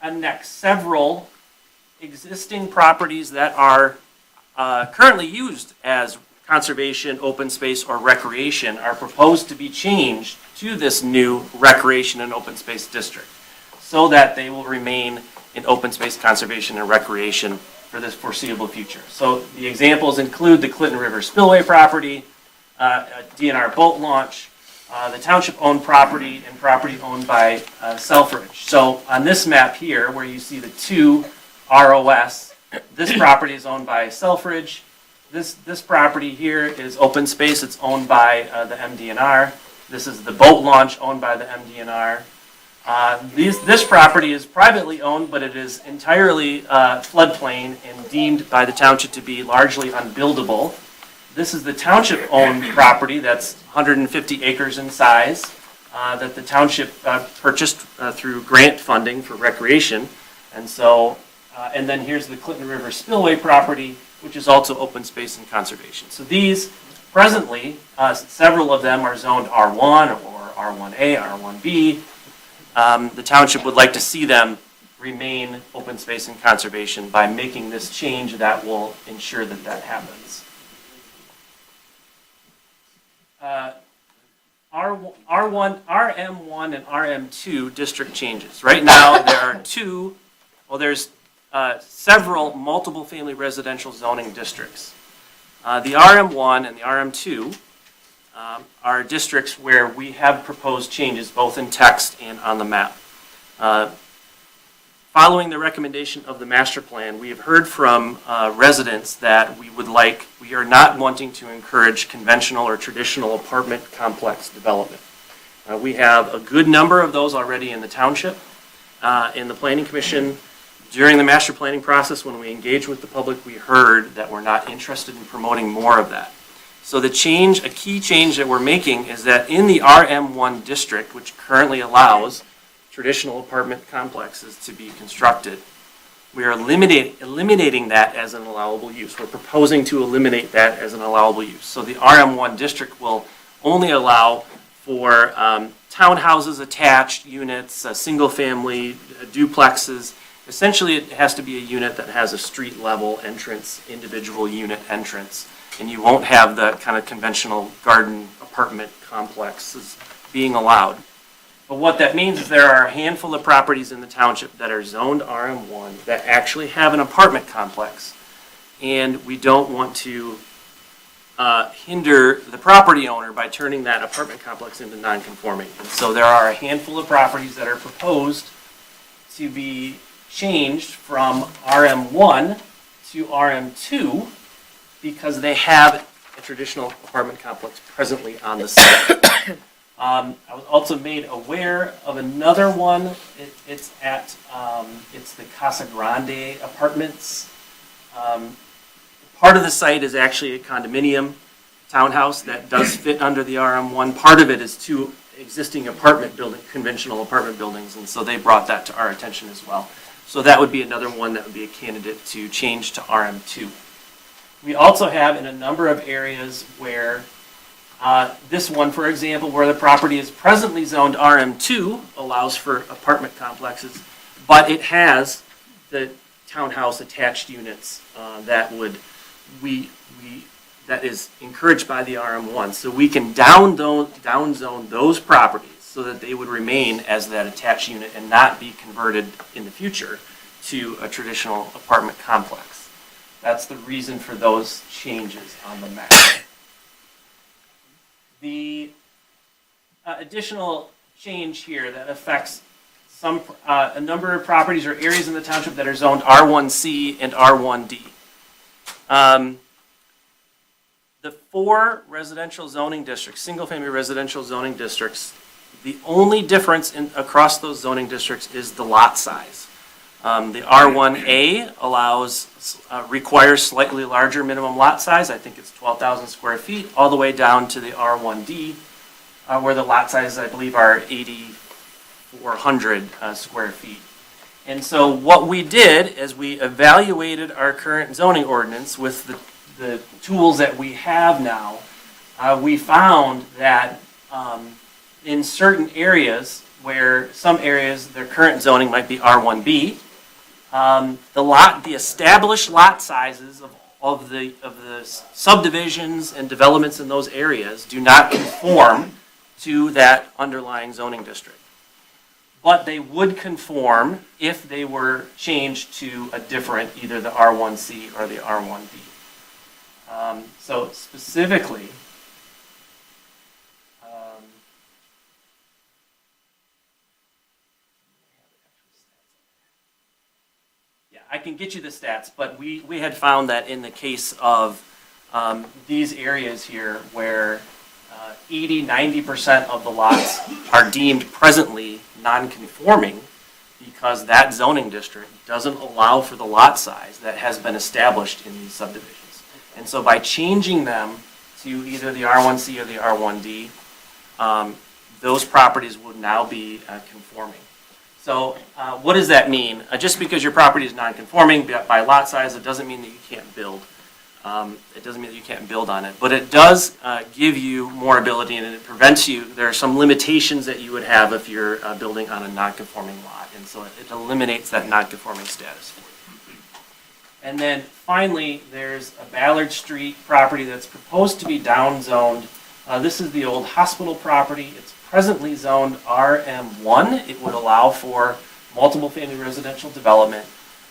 And next, several existing properties that are currently used as conservation, open space, or recreation are proposed to be changed to this new recreation and open space district so that they will remain in open space conservation and recreation for this foreseeable future. So the examples include the Clinton River Spillway property, a DNR boat launch, the township-owned property, and property owned by Selfridge. So on this map here, where you see the two ROS, this property is owned by Selfridge. This property here is open space. It's owned by the MDNR. This is the boat launch owned by the MDNR. This property is privately owned, but it is entirely floodplain and deemed by the township to be largely unbuildable. This is the township-owned property that's 150 acres in size that the township purchased through grant funding for recreation. And so, and then here's the Clinton River Spillway property, which is also open space and conservation. So these, presently, several of them are zoned R1 or R1A, R1B. The township would like to see them remain open space and conservation by making this change that will ensure that that happens. RM1 and RM2 district changes. Right now, there are there's several multiple family residential zoning districts. The RM1 and the RM2 are districts where we have proposed changes both in text and on the map. Following the recommendation of the master plan, we have heard from residents that we are not wanting to encourage conventional or traditional apartment complex development. We have a good number of those already in the township. In the planning commission, during the master planning process, when we engaged with the public, we heard that we're not interested in promoting more of that. So a key change that we're making is that in the RM1 district, which currently allows traditional apartment complexes to be constructed, we are eliminating that as an allowable use. We're proposing to eliminate that as an allowable use. So the RM1 district will only allow for townhouses, attached units, single-family duplexes. Essentially, it has to be a unit that has a street-level entrance, individual unit entrance, and you won't have the kind of conventional garden apartment complexes being allowed. But what that means is there are a handful of properties in the township that are zoned RM1 that actually have an apartment complex, and we don't want to hinder the property owner by turning that apartment complex into non-conforming. And so there are a handful of properties that are proposed to be changed from RM1 to RM2 because they have a traditional apartment complex presently on the site. I was also made aware of another one. It's the Casa Grande Apartments. Part of the site is actually a condominium townhouse that does fit under the RM1. Part of it is two existing conventional apartment buildings, and so they brought that to our attention as well. So that would be another one that would be a candidate to change to RM2. We also have in a number of areas where this one, for example, where the property is presently zoned RM2, allows for apartment complexes, but it has the townhouse attached units that is encouraged by the RM1. So we can downzone those properties so that they would remain as that attached unit and not be converted in the future to a traditional apartment complex. That's the reason for those changes on the map. The additional change here that affects a number of properties or areas in the township that are zoned R1C and R1D. The 4 residential zoning districts, single-family residential zoning districts, the only difference across those zoning districts is the lot size. The R1A requires slightly larger minimum lot size. I think it's 12,000 square feet, all the way down to the R1D, where the lot sizes, I believe, are 8,400 square feet. And so what we did is we evaluated our current zoning ordinance with the tools that we have now. We found that in certain areas, where some areas, their current zoning might be R1B, the established lot sizes of the subdivisions and developments in those areas do not conform to that underlying zoning district. But they would conform if they were changed to a different, either the R1C or the R1D. So specifically, I can get you the stats, but we had found that in the case of these areas here where 80-90% of the lots are deemed presently non-conforming because that zoning district doesn't allow for the lot size that has been established in these subdivisions. And so by changing them to either the R1C or the R1D, those properties would now be conforming. So what does that mean? Just because your property is non-conforming by lot size, it doesn't mean that you can't build. It doesn't mean that you can't build on it, but it does give you more ability, and it prevents you. There are some limitations that you would have if you're building on a non-conforming lot, and so it eliminates that non-conforming status for you. And then finally, there's a Ballard Street property that's proposed to be downzoned. This is the old hospital property. It's presently zoned RM1. It would allow for multiple family residential development.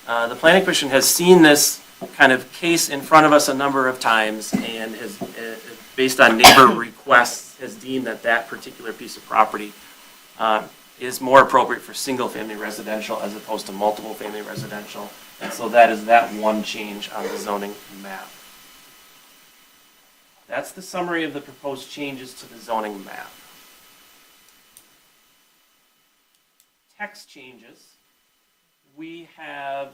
The Planning Commission has seen this kind of case in front of us a number of times and has, based on neighbor requests, has deemed that that particular piece of property is more appropriate for single-family residential as opposed to multiple family residential. And so that is that one change on the zoning map. That's the summary of the proposed changes to the zoning map. Text changes. We have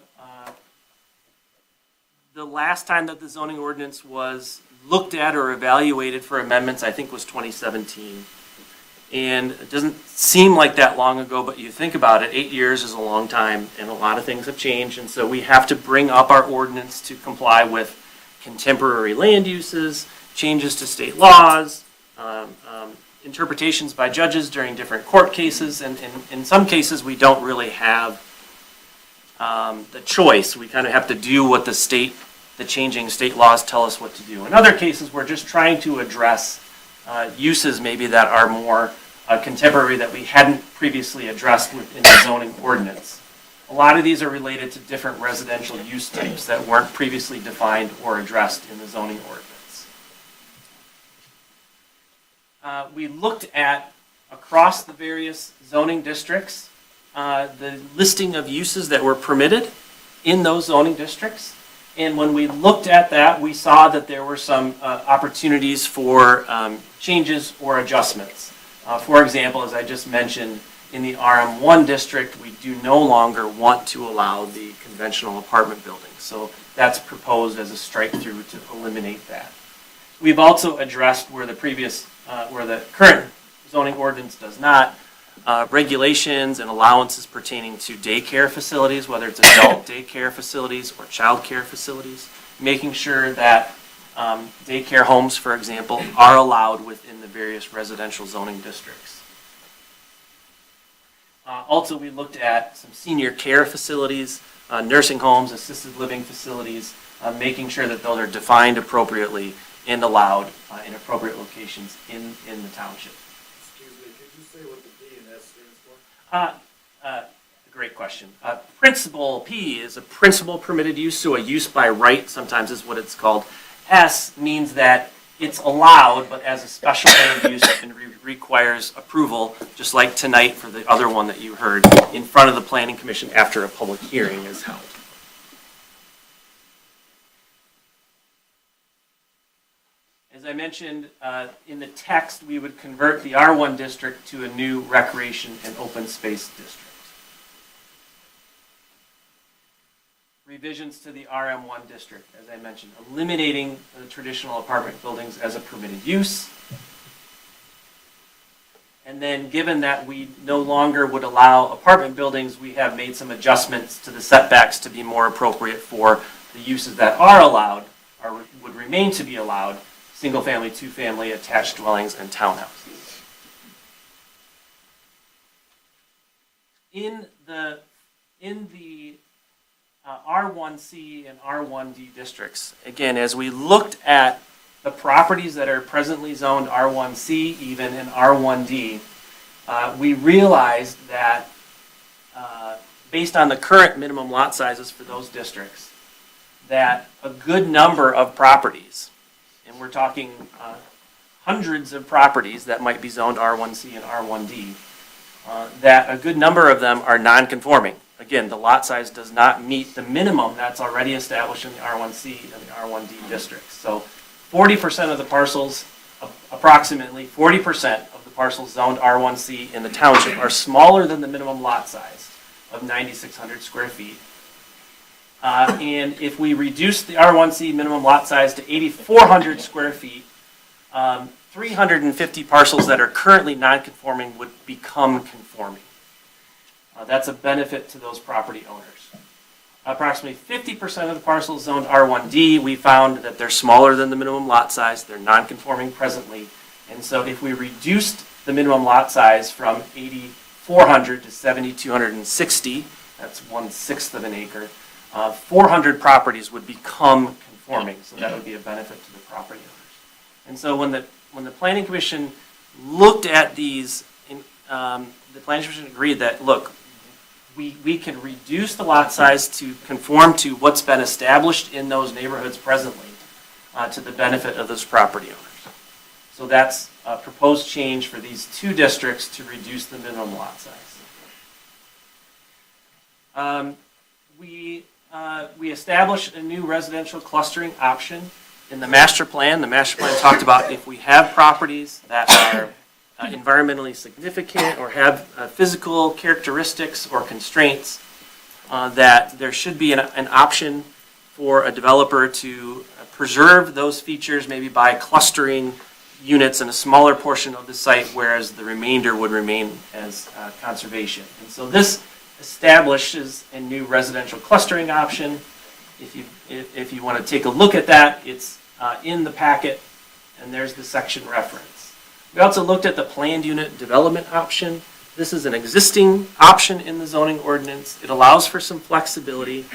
the last time that the zoning ordinance was looked at or evaluated for amendments, I think, was 2017. And it doesn't seem like that long ago, but you think about it, 8 years is a long time, and a lot of things have changed. And so we have to bring up our ordinance to comply with contemporary land uses, changes to state laws, interpretations by judges during different court cases. And in some cases, we don't really have the choice. We kind of have to do what the changing state laws tell us what to do. In other cases, we're just trying to address uses maybe that are more contemporary that we hadn't previously addressed within the zoning ordinance. A lot of these are related to different residential use types that weren't previously defined or addressed in the zoning ordinance. We looked at, across the various zoning districts, the listing of uses that were permitted in those zoning districts. And when we looked at that, we saw that there were some opportunities for changes or adjustments. For example, as I just mentioned, in the RM1 district, we do no longer want to allow the conventional apartment buildings. So that's proposed as a strike through to eliminate that. We've also addressed where the current zoning ordinance does not, regulations and allowances pertaining to daycare facilities, whether it's adult daycare facilities or child care facilities, making sure that daycare homes, for example, are allowed within the various residential zoning districts. Also, we looked at some senior care facilities, nursing homes, assisted living facilities, making sure that those are defined appropriately and allowed in appropriate locations in the township. Excuse me, could you say what the P and S stands for? Great question. Principal P is a principal permitted use, so a use by right sometimes is what it's called. S means that it's allowed, but as a special land use and requires approval, just like tonight for the other one that you heard, in front of the Planning Commission after a public hearing is held. As I mentioned, in the text, we would convert the R1 district to a new recreation and open space district. Revisions to the RM1 district, as I mentioned, eliminating the traditional apartment buildings as a permitted use. And then given that we no longer would allow apartment buildings, we have made some adjustments to the setbacks to be more appropriate for the uses that are allowed, or would remain to be allowed, single-family, two-family, attached dwellings, and townhouses. In the R1C and R1D districts, again, as we looked at the properties that are presently zoned R1C, even in R1D, we realized that based on the current minimum lot sizes for those districts, that a good number of properties, and we're talking hundreds of properties that might be zoned R1C and R1D, that a good number of them are non-conforming. again, the lot size does not meet the minimum that's already established in the R1C and the R1D districts. So 40% of the parcels, approximately 40% of the parcels zoned R1C in the township are smaller than the minimum lot size of 9,600 square feet. And if we reduce the R1C minimum lot size to 8,400 square feet, 350 parcels that are currently non-conforming would become conforming. That's a benefit to those property owners. Approximately 50% of the parcels zoned R1D, we found that they're smaller than the minimum lot size. They're non-conforming presently. And so if we reduced the minimum lot size from 8,400 to 7,260, that's 1/6 of an acre, 400 properties would become conforming. So that would be a benefit to the property owners. And so when the Planning Commission looked at these, the Planning Commission agreed that, look, we can reduce the lot size to conform to what's been established in those neighborhoods presently to the benefit of those property owners. So that's a proposed change for these two districts to reduce the minimum lot size. We established a new residential clustering option in the master plan. The master plan talked about if we have properties that are environmentally significant or have physical characteristics or constraints, that there should be an option for a developer to preserve those features, maybe by clustering units in a smaller portion of the site, whereas the remainder would remain as conservation. And so this establishes a new residential clustering option. If you want to take a look at that, it's in the packet, and there's the section reference. We also looked at the planned unit development option. This is an existing option in the zoning ordinance. It allows for some flexibility.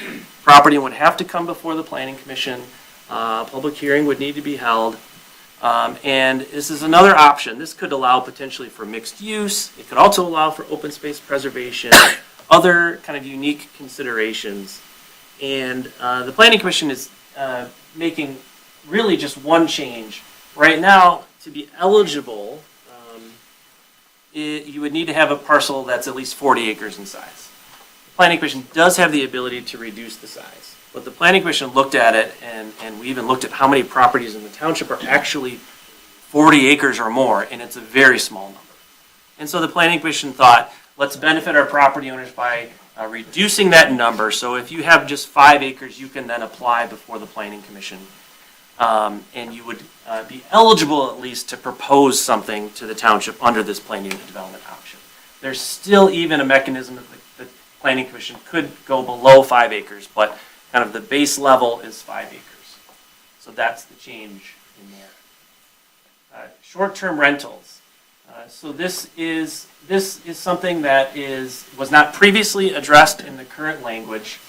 Property would have to come before the Planning Commission. Public hearing would need to be held. And this is another option. This could allow potentially for mixed use. It could also allow for open space preservation, other kind of unique considerations. And the Planning Commission is making really just one change. Right now, to be eligible, you would need to have a parcel that's at least 40 acres in size. The Planning Commission does have the ability to reduce the size, but the Planning Commission looked at it, and we even looked at how many properties in the township are actually 40 acres or more, and it's a very small number. And so the Planning Commission thought, let's benefit our property owners by reducing that number. So if you have just 5 acres, you can then apply before the Planning Commission. And you would be eligible at least to propose something to the township under this planned unit development option. There's still even a mechanism that the Planning Commission could go below 5 acres, but kind of the base level is 5 acres. So that's the change in there. Short-term rentals. So this is something that was not previously addressed in the current language.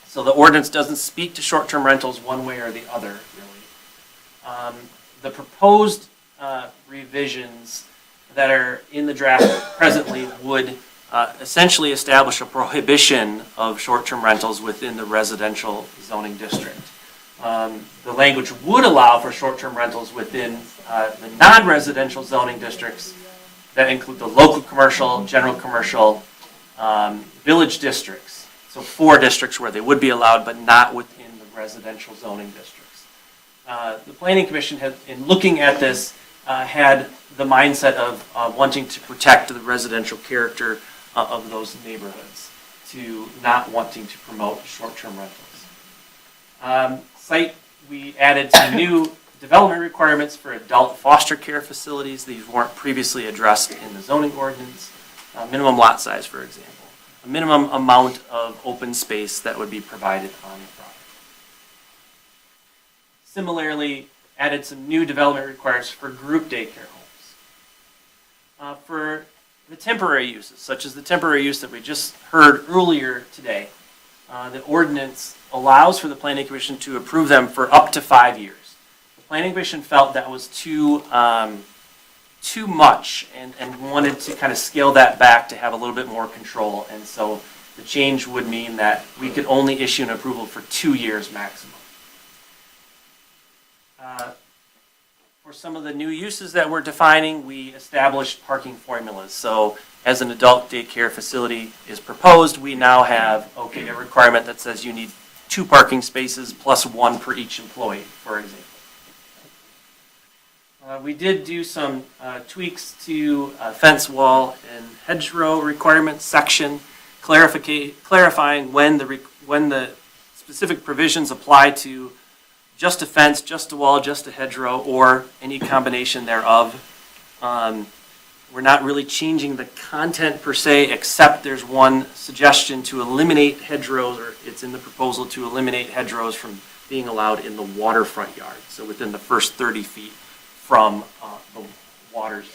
So the ordinance doesn't speak to short-term rentals one way or the other, really. The proposed revisions that are in the draft presently would essentially establish a prohibition of short-term rentals within the residential zoning district. The language would allow for short-term rentals within the non-residential zoning districts that include the local commercial, general commercial, village districts. So 4 districts where they would be allowed, but not within the residential zoning districts. The Planning Commission, in looking at this, had the mindset of wanting to protect the residential character of those neighborhoods, to not wanting to promote short-term rentals. We added some new development requirements for adult foster care facilities. These weren't previously addressed in the zoning ordinance. Minimum lot size, for example. A minimum amount of open space that would be provided on the property. Similarly, added some new development requirements for group daycare homes. For the temporary uses, such as the temporary use that we just heard earlier today, the ordinance allows for the Planning Commission to approve them for up to 5 years. The Planning Commission felt that was too much and wanted to kind of scale that back to have a little bit more control. And so the change would mean that we could only issue an approval for 2 years maximum. For some of the new uses that we're defining, we established parking formulas. So as an adult daycare facility is proposed, we now have, okay, a requirement that says you need 2 parking spaces plus 1 per each employee, for example. We did do some tweaks to fence wall and hedgerow requirements section, clarifying when the specific provisions apply to just a fence, just a wall, just a hedgerow, or any combination thereof. We're not really changing the content per se, except there's one suggestion to eliminate hedgerows, or it's in the proposal to eliminate hedgerows from being allowed in the waterfront yard, so within the first 30 feet from the water's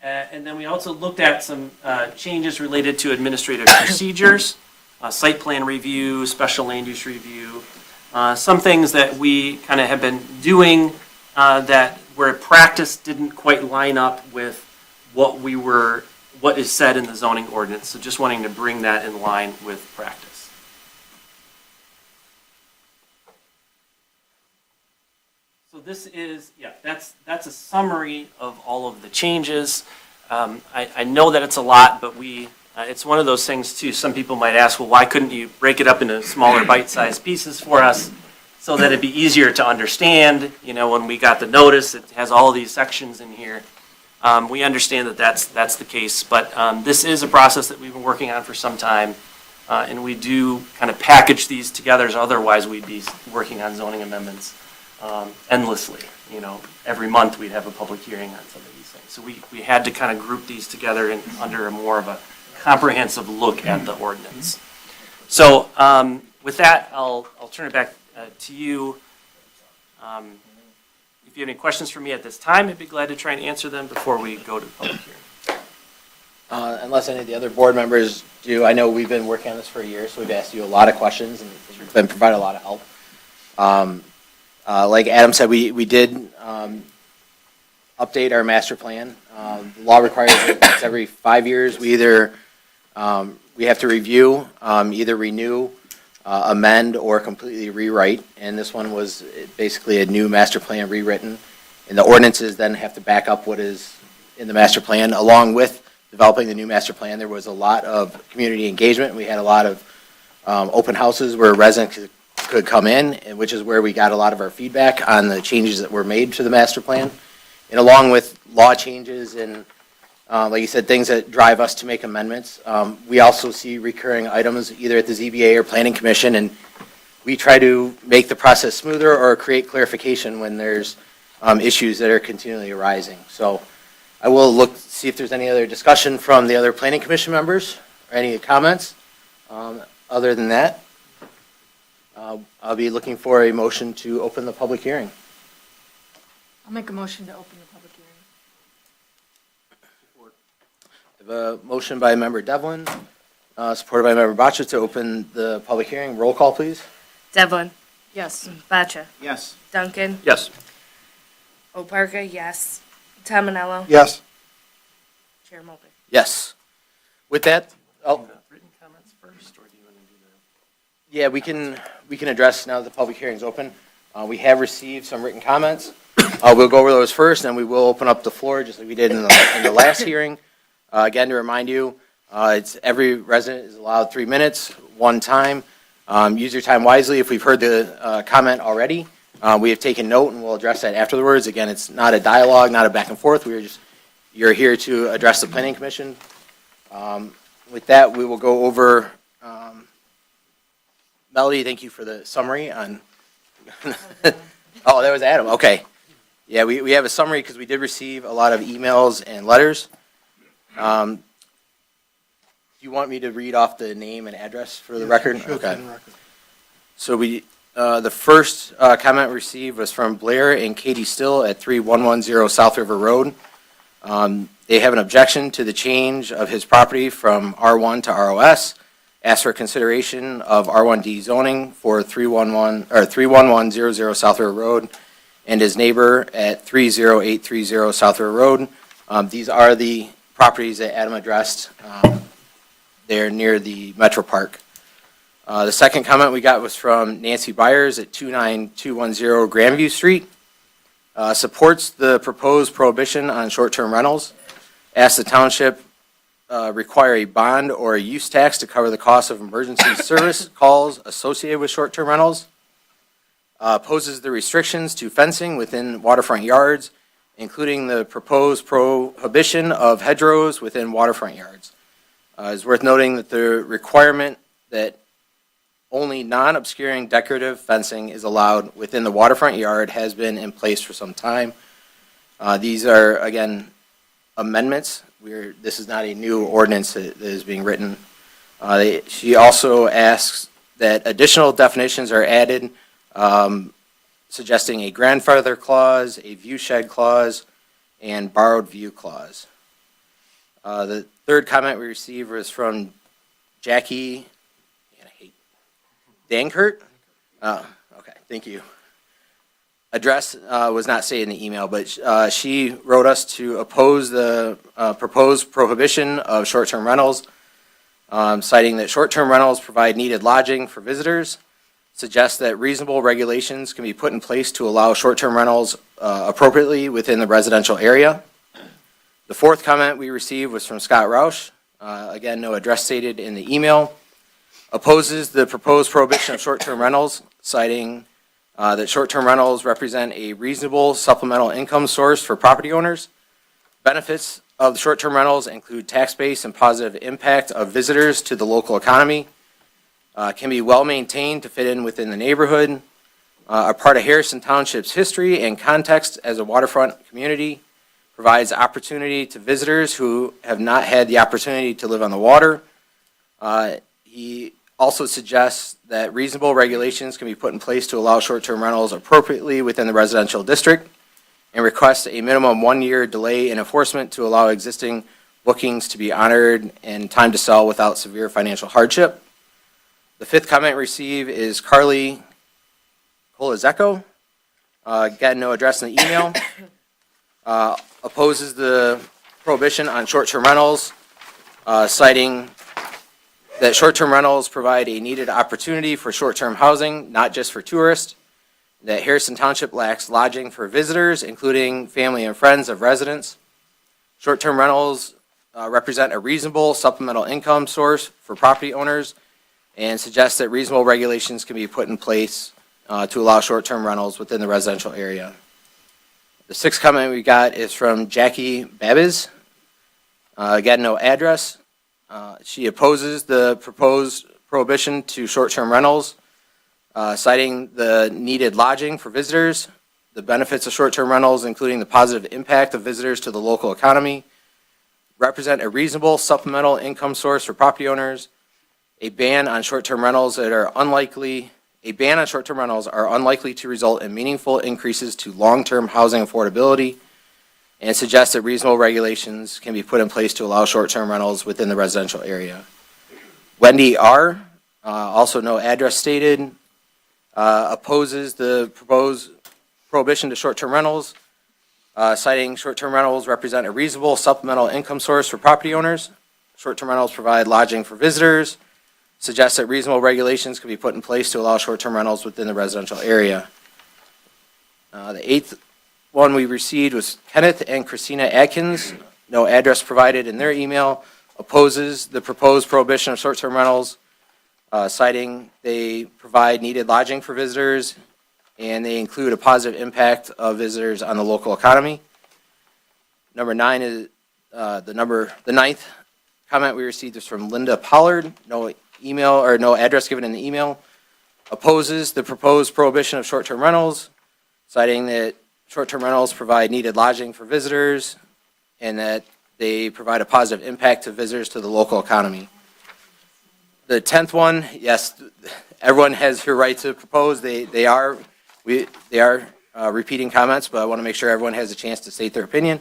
edge. And then we also looked at some changes related to administrative procedures, site plan review, special land use review, some things that we kind of have been doing that where practice didn't quite line up with what is said in the zoning ordinance. So just wanting to bring that in line with practice. So this is, that's a summary of all of the changes. I know that it's a lot, but it's one of those things too. Some people might ask, well, why couldn't you break it up into smaller bite-sized pieces for us so that it'd be easier to understand? You know, when we got the notice, it has all these sections in here. We understand that that's the case, but this is a process that we've been working on for some time, and we do kind of package these together, so otherwise we'd be working on zoning amendments endlessly. You know, every month we'd have a public hearing on some of these things. So we had to kind of group these together under a more of a comprehensive look at the ordinance. So with that, I'll turn it back to you. If you have any questions for me at this time, I'd be glad to try and answer them before we go to the public hearing. Unless any of the other board members do, I know we've been working on this for a year, so we've asked you a lot of questions and we've been provided a lot of help. Like Adam said, we did update our master plan. The law requires that it's every 5 years. We have to review, either renew, amend, or completely rewrite. And this one was basically a new master plan rewritten. And the ordinances then have to back up what is in the master plan. Along with developing the new master plan, there was a lot of community engagement. We had a lot of open houses where residents could come in, which is where we got a lot of our feedback on the changes that were made to the master plan. And along with law changes and, like you said, things that drive us to make amendments, we also see recurring items either at the ZBA or Planning Commission, and we try to make the process smoother or create clarification when there's issues that are continually arising. So I will look to see if there's any other discussion from the other Planning Commission members or any comments. Other than that, I'll be looking for a motion to open the public hearing. I'll make a motion to open the public hearing. I have a motion by member Devlin, supported by member Baccia to open the public hearing. Roll call, please. Devlin, Yes. Baccia, Yes. Duncan, Yes. Oparka, yes. Tominello, Yes. Chair Mulder. Yes. With that, Written comments first, or do you want to do that? yeah, we can address now that the public hearing's open. We have received some written comments. We'll go over those first, and we will open up the floor just like we did in the last hearing. Again, to remind you, it's every resident is allowed 3 minutes, one time. Use your time wisely. If we've heard the comment already, we have taken note, and we'll address that afterwards. Again, it's not a dialogue, not a back and forth. You're here to address the Planning Commission. With that, we will go over. Melody, thank you for the summary on. Oh, that was Adam. Okay. Yeah, we have a summary because we did receive a lot of emails and letters. Do you want me to read off the name and address for the record? Okay. So the first comment received was from Blair and Katie Still at 3110 South River Road. They have an objection to the change of his property from R1 to ROS. Ask for consideration of R1D zoning for 31100 South River Road and his neighbor at 30830 South River Road. These are the properties that Adam addressed. They're near the Metro Park. The second comment we got was from Nancy Byers at 29210 Grandview Street. Supports the proposed prohibition on short-term rentals. asks the township require a bond or a use tax to cover the cost of emergency service calls associated with short-term rentals. Poses the restrictions to fencing within waterfront yards, including the proposed prohibition of hedgerows within waterfront yards. It's worth noting that the requirement that only non-obscuring decorative fencing is allowed within the waterfront yard has been in place for some time. These are, again, amendments. This is not a new ordinance that is being written. She also asks that additional definitions are added, suggesting a grandfather clause, a view shed clause, and borrowed view clause. The third comment we received was from Jackie Dankert. Okay, thank you. Address was not stated in the email, but she wrote us to oppose the proposed prohibition of short-term rentals, citing that short-term rentals provide needed lodging for visitors, suggests that reasonable regulations can be put in place to allow short-term rentals appropriately within the residential area. The fourth comment we received was from Scott Roush. Again, no address stated in the email. Opposes the proposed prohibition of short-term rentals, citing that short-term rentals represent a reasonable supplemental income source for property owners. Benefits of the short-term rentals include tax base and positive impact of visitors to the local economy, can be well-maintained to fit in within the neighborhood, are part of Harrison Township's history and context as a waterfront community, provides opportunity to visitors who have not had the opportunity to live on the water. He also suggests that reasonable regulations can be put in place to allow short-term rentals appropriately within the residential district, and requests a minimum 1-year delay in enforcement to allow existing bookings to be honored and time to sell without severe financial hardship. The fifth comment received is Carly Colazecco. Again, no address in the email. Opposes the prohibition on short-term rentals, citing that short-term rentals provide a needed opportunity for short-term housing, not just for tourists, that Harrison Township lacks lodging for visitors, including family and friends of residents. Short-term rentals represent a reasonable supplemental income source for property owners, and suggests that reasonable regulations can be put in place to allow short-term rentals within the residential area. The sixth comment we got is from Jackie Babbiz. Again, no address. She opposes the proposed prohibition to short-term rentals, citing the needed lodging for visitors, the benefits of short-term rentals, including the positive impact of visitors to the local economy, represent a reasonable supplemental income source for property owners. A ban on short-term rentals are unlikely to result in meaningful increases to long-term housing affordability, and suggests that reasonable regulations can be put in place to allow short-term rentals within the residential area. Wendy R., also no address stated, opposes the proposed prohibition to short-term rentals, citing short-term rentals represent a reasonable supplemental income source for property owners. Short-term rentals provide lodging for visitors, suggests that reasonable regulations can be put in place to allow short-term rentals within the residential area. The eighth one we received was Kenneth and Christina Atkins, no address provided in their email, opposes the proposed prohibition of short-term rentals, citing they provide needed lodging for visitors, and they include a positive impact of visitors on the local economy. Number 9 is the ninth comment we received is from Linda Pollard, no email or no address given in the email, opposes the proposed prohibition of short-term rentals, citing that short-term rentals provide needed lodging for visitors and that they provide a positive impact to visitors to the local economy. The 10th one, yes, everyone has your right to propose. They are repeating comments, but I want to make sure everyone has a chance to state their opinion.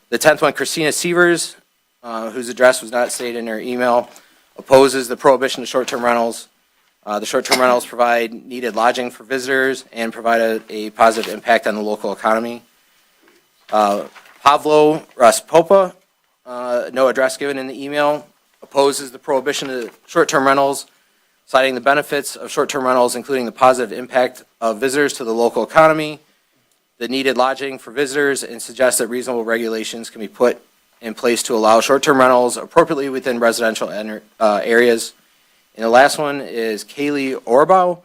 The 10th one, Christina Sievers, whose address was not stated in her email, opposes the prohibition of short-term rentals. The short-term rentals provide needed lodging for visitors and provide a positive impact on the local economy. Pavlo Raspopa, no address given in the email, opposes the prohibition of short-term rentals, citing the benefits of short-term rentals, including the positive impact of visitors to the local economy, the needed lodging for visitors, and suggests that reasonable regulations can be put in place to allow short-term rentals appropriately within residential areas. And the last one is Kaylee Orbow.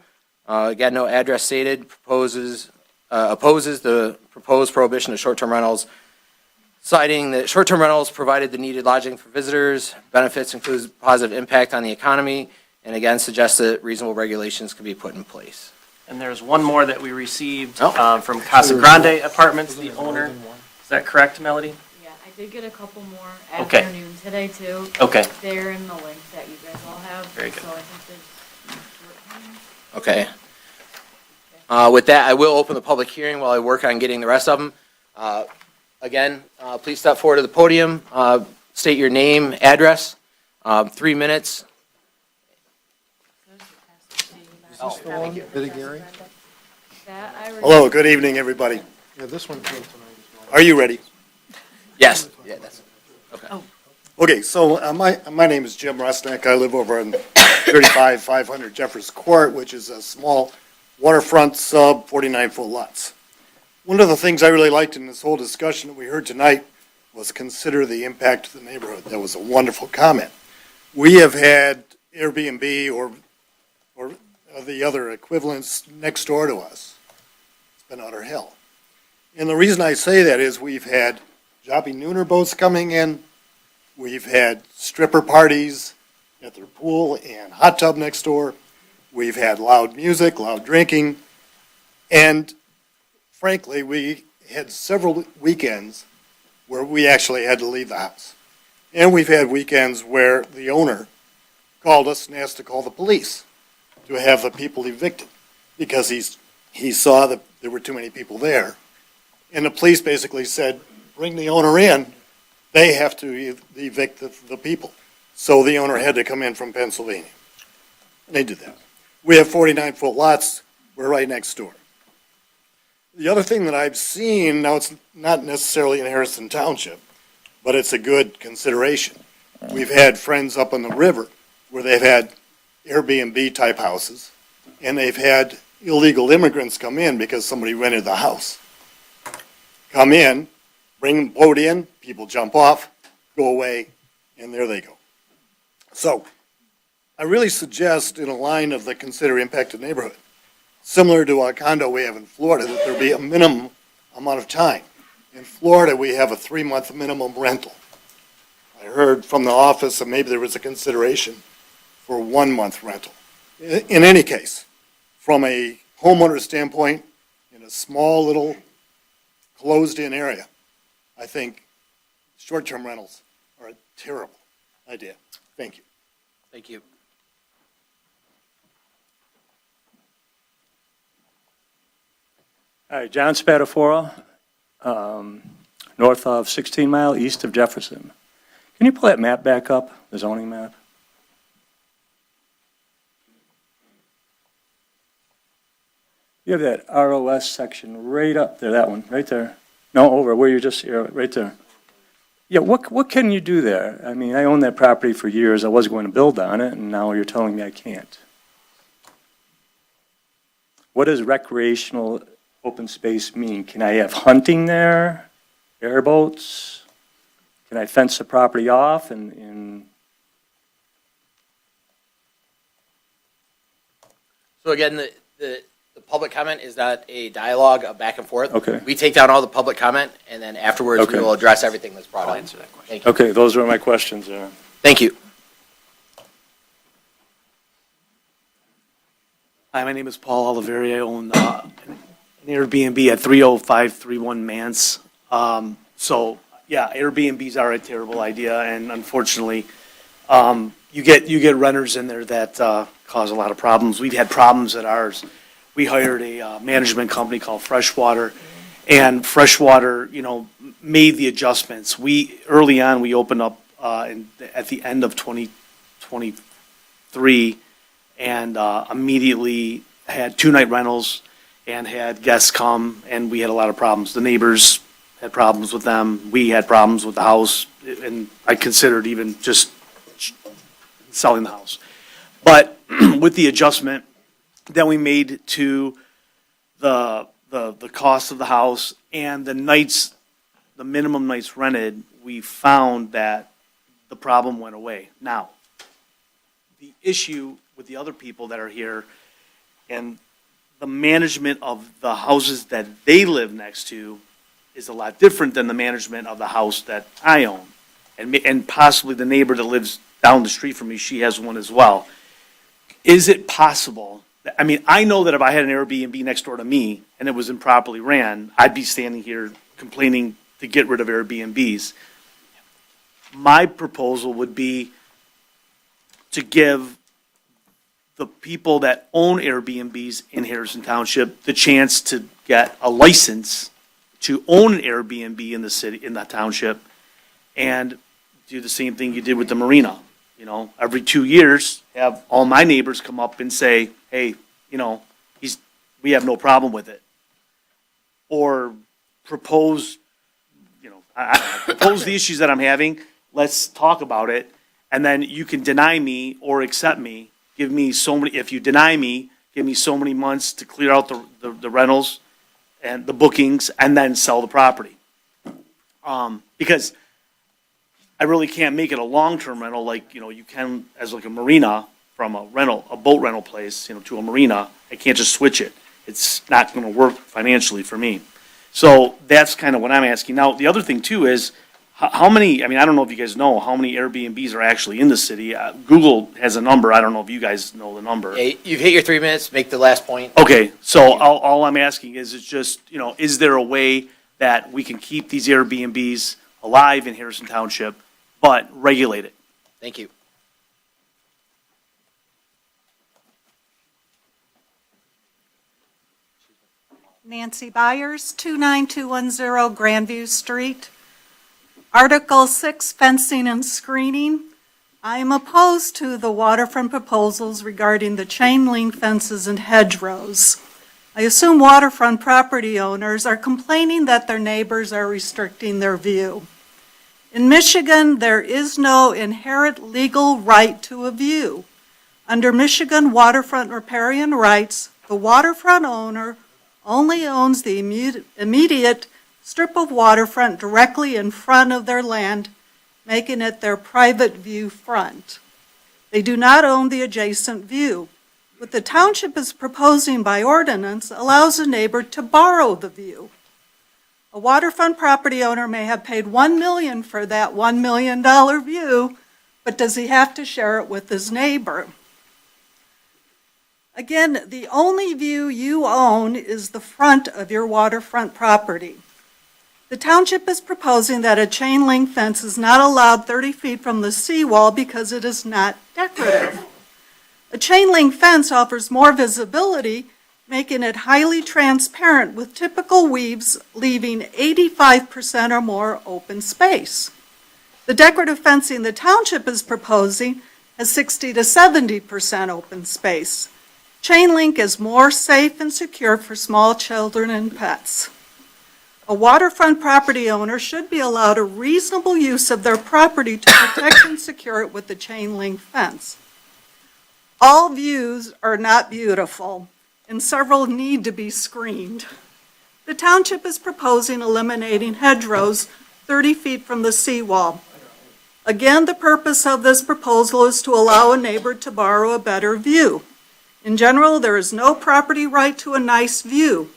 Again, no address stated, opposes the proposed prohibition of short-term rentals, citing that short-term rentals provided the needed lodging for visitors, benefits includes positive impact on the economy, and again, suggests that reasonable regulations can be put in place. And there's one more that we received Oh. from Casa Grande Apartments, the owner. Is that correct, Melody? Yeah, I did get a couple more Okay. afternoon today too. Okay. They're in the link that you guys all have. Very good. So I think there's. Okay. With that, I will open the public hearing while I work on getting the rest of them. Again, please step forward to the podium, state your name, address, 3 minutes. Gary? Hello, good evening, everybody. Yeah, this one came tonight as well. Are you ready? Yes. Yeah, that's okay. Okay, so my name is Jim Rusnak. I live over on 35,500 Jeffers Court, which is a small waterfront sub 49-foot lots. One of the things I really liked in this whole discussion that we heard tonight was consider the impact to the neighborhood. That was a wonderful comment. We have had Airbnb or the other equivalents next door to us. It's been utter hell. And the reason I say that is we've had Joppy Nooner boats coming in. We've had stripper parties at their pool and hot tub next door. We've had loud music, loud drinking. And frankly, we had several weekends where we actually had to leave the house. And we've had weekends where the owner called us and asked to call the police to have the people evicted because he saw that there were too many people there. And the police basically said, bring the owner in. They have to evict the people. So the owner had to come in from Pennsylvania. And they did that. We have 49-foot lots. We're right next door. The other thing that I've seen, now it's not necessarily in Harrison Township, but it's a good consideration. We've had friends up on the river where they've had Airbnb type houses, and they've had illegal immigrants come in because somebody rented the house. Come in, bring the boat in, people jump off, go away, and there they go. So I really suggest in a line of the consider impact of neighborhood, similar to a condo we have in Florida, that there be a minimum amount of time. In Florida, we have a 3-month minimum rental. I heard from the office that maybe there was a consideration for a 1-month rental. In any case, from a homeowner standpoint, in a small little closed-in area, I think short-term rentals are a terrible idea. Thank you. Thank you. All right, John Spadafora, north of 16 Mile, east of Jefferson. Can you pull that map back up, the zoning map? You have that ROS section right up there, that one, right there. No, over where you're just, right there. Yeah, what can you do there? I mean, I owned that property for years. I was going to build on it, and now you're telling me I can't. What does recreational open space mean? Can I have hunting there, airboats? Can I fence the property off and So again, the public comment is not a dialogue, a back and forth. Okay. We take down all the public comment, and then afterwards, we Okay. will address everything that's brought up. I'll answer that question. Thank you. Okay, those were my questions there. Thank you. Hi, my name is Paul Oliveri. I own an Airbnb at 30531 Mance. So, yeah, Airbnbs are a terrible idea, and unfortunately, you get renters in there that cause a lot of problems. We've had problems at ours. We hired a management company called Freshwater, and Freshwater, made the adjustments. Early on, we opened up at the end of 2023, and immediately had 2-night rentals and had guests come, and we had a lot of problems. The neighbors had problems with them. We had problems with the house, and I considered even just selling the house. But with the adjustment that we made to the cost of the house and the nights the minimum nights rented, we found that the problem went away. Now, the issue with the other people that are here and the management of the houses that they live next to is a lot different than the management of the house that I own. And possibly the neighbor that lives down the street from me, she has one as well. Is it possible? I mean, I know that if I had an Airbnb next door to me and it was improperly ran, I'd be standing here complaining to get rid of Airbnbs. My proposal would be to give the people that own Airbnbs in Harrison Township the chance to get a license to own an Airbnb in the city, in the township, and do the same thing you did with the marina. You know, every 2 years, have all my neighbors come up and say, hey, you know, we have no problem with it. Or propose, you know, I propose the issues that I'm having, let's talk about it, and then you can deny me or accept me. Give me so many, if you deny me, give me so many months to clear out the rentals and the bookings, and then sell the property. Because I really can't make it a long-term rental like, you know, you can as like a marina from a boat rental place, you know, to a marina. I can't just switch it. It's not going to work financially for me. So that's kind of what I'm asking. Now, the other thing too is how many, I mean, I don't know if you guys know how many Airbnbs are actually in the city. Google has a number. I don't know if you guys know the number. Hey, you've hit your 3 minutes, make the last point. Okay, so all I'm asking is, it's just, you know, is there a way that we can keep these Airbnbs alive in Harrison Township, but regulate it? Thank you. Nancy Byers, 29210 Grandview Street. Article 6, fencing and screening. I am opposed to the waterfront proposals regarding the chain link fences and hedgerows. I assume waterfront property owners are complaining that their neighbors are restricting their view. In Michigan, there is no inherent legal right to a view. Under Michigan waterfront riparian rights, the waterfront owner only owns the immediate strip of waterfront directly in front of their land, making it their private view front. They do not own the adjacent view. What the township is proposing by ordinance allows a neighbor to borrow the view. A waterfront property owner may have paid $1 million for that $1 million view, but does he have to share it with his neighbor? Again, the only view you own is the front of your waterfront property. The township is proposing that a chain link fence is not allowed 30 feet from the seawall because it is not decorative. A chain link fence offers more visibility, making it highly transparent with typical weaves leaving 85% or more open space. The decorative fencing the township is proposing has 60 to 70% open space. Chain link is more safe and secure for small children and pets. A waterfront property owner should be allowed a reasonable use of their property to protect and secure it with the chain link fence. All views are not beautiful, and several need to be screened. The township is proposing eliminating hedgerows 30 feet from the seawall. Again, the purpose of this proposal is to allow a neighbor to borrow a better view. In general, there is no property right to a nice view.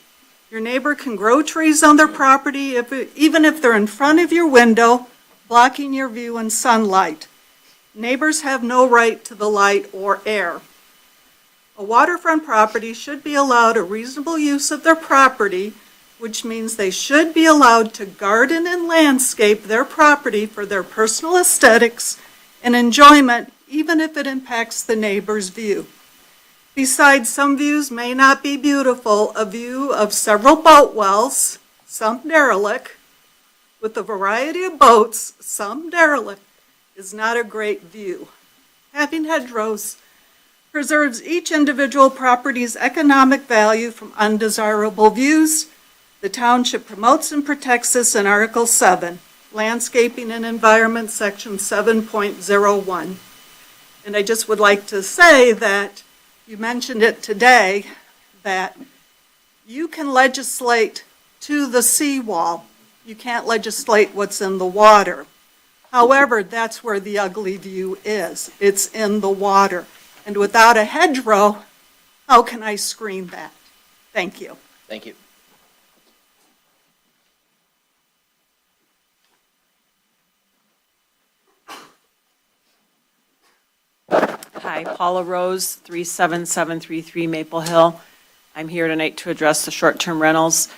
Your neighbor can grow trees on their property even if they're in front of your window, blocking your view and sunlight. Neighbors have no right to the light or air. A waterfront property should be allowed a reasonable use of their property, which means they should be allowed to garden and landscape their property for their personal aesthetics and enjoyment, even if it impacts the neighbor's view. Besides, some views may not be beautiful. A view of several boat wells, some derelict, with a variety of boats, some derelict, is not a great view. Having hedgerows preserves each individual property's economic value from undesirable views. The township promotes and protects this in Article 7, Landscaping and Environment, Section 7.01. And I just would like to say that you mentioned it today, that you can legislate to the seawall. You can't legislate what's in the water. However, that's where the ugly view is. It's in the water. And without a hedgerow, how can I screen that? Thank you. Thank you. Hi, Paula Rose, 37733 Maple Hill. I'm here tonight to address the short-term rentals.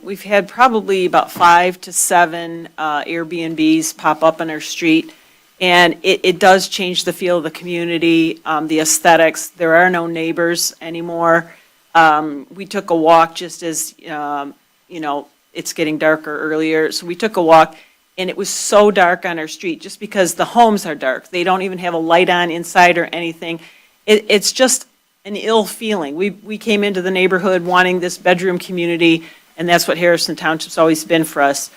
We've had probably about 5 to 7 Airbnbs pop up on our street, and it does change the feel of the community, the aesthetics. There are no neighbors anymore. We took a walk just as, it's getting darker earlier, so we took a walk, and it was so dark on our street, just because the homes are dark. They don't even have a light on inside or anything. It's just an ill feeling. We came into the neighborhood wanting this bedroom community, and that's what Harrison Township's always been for us.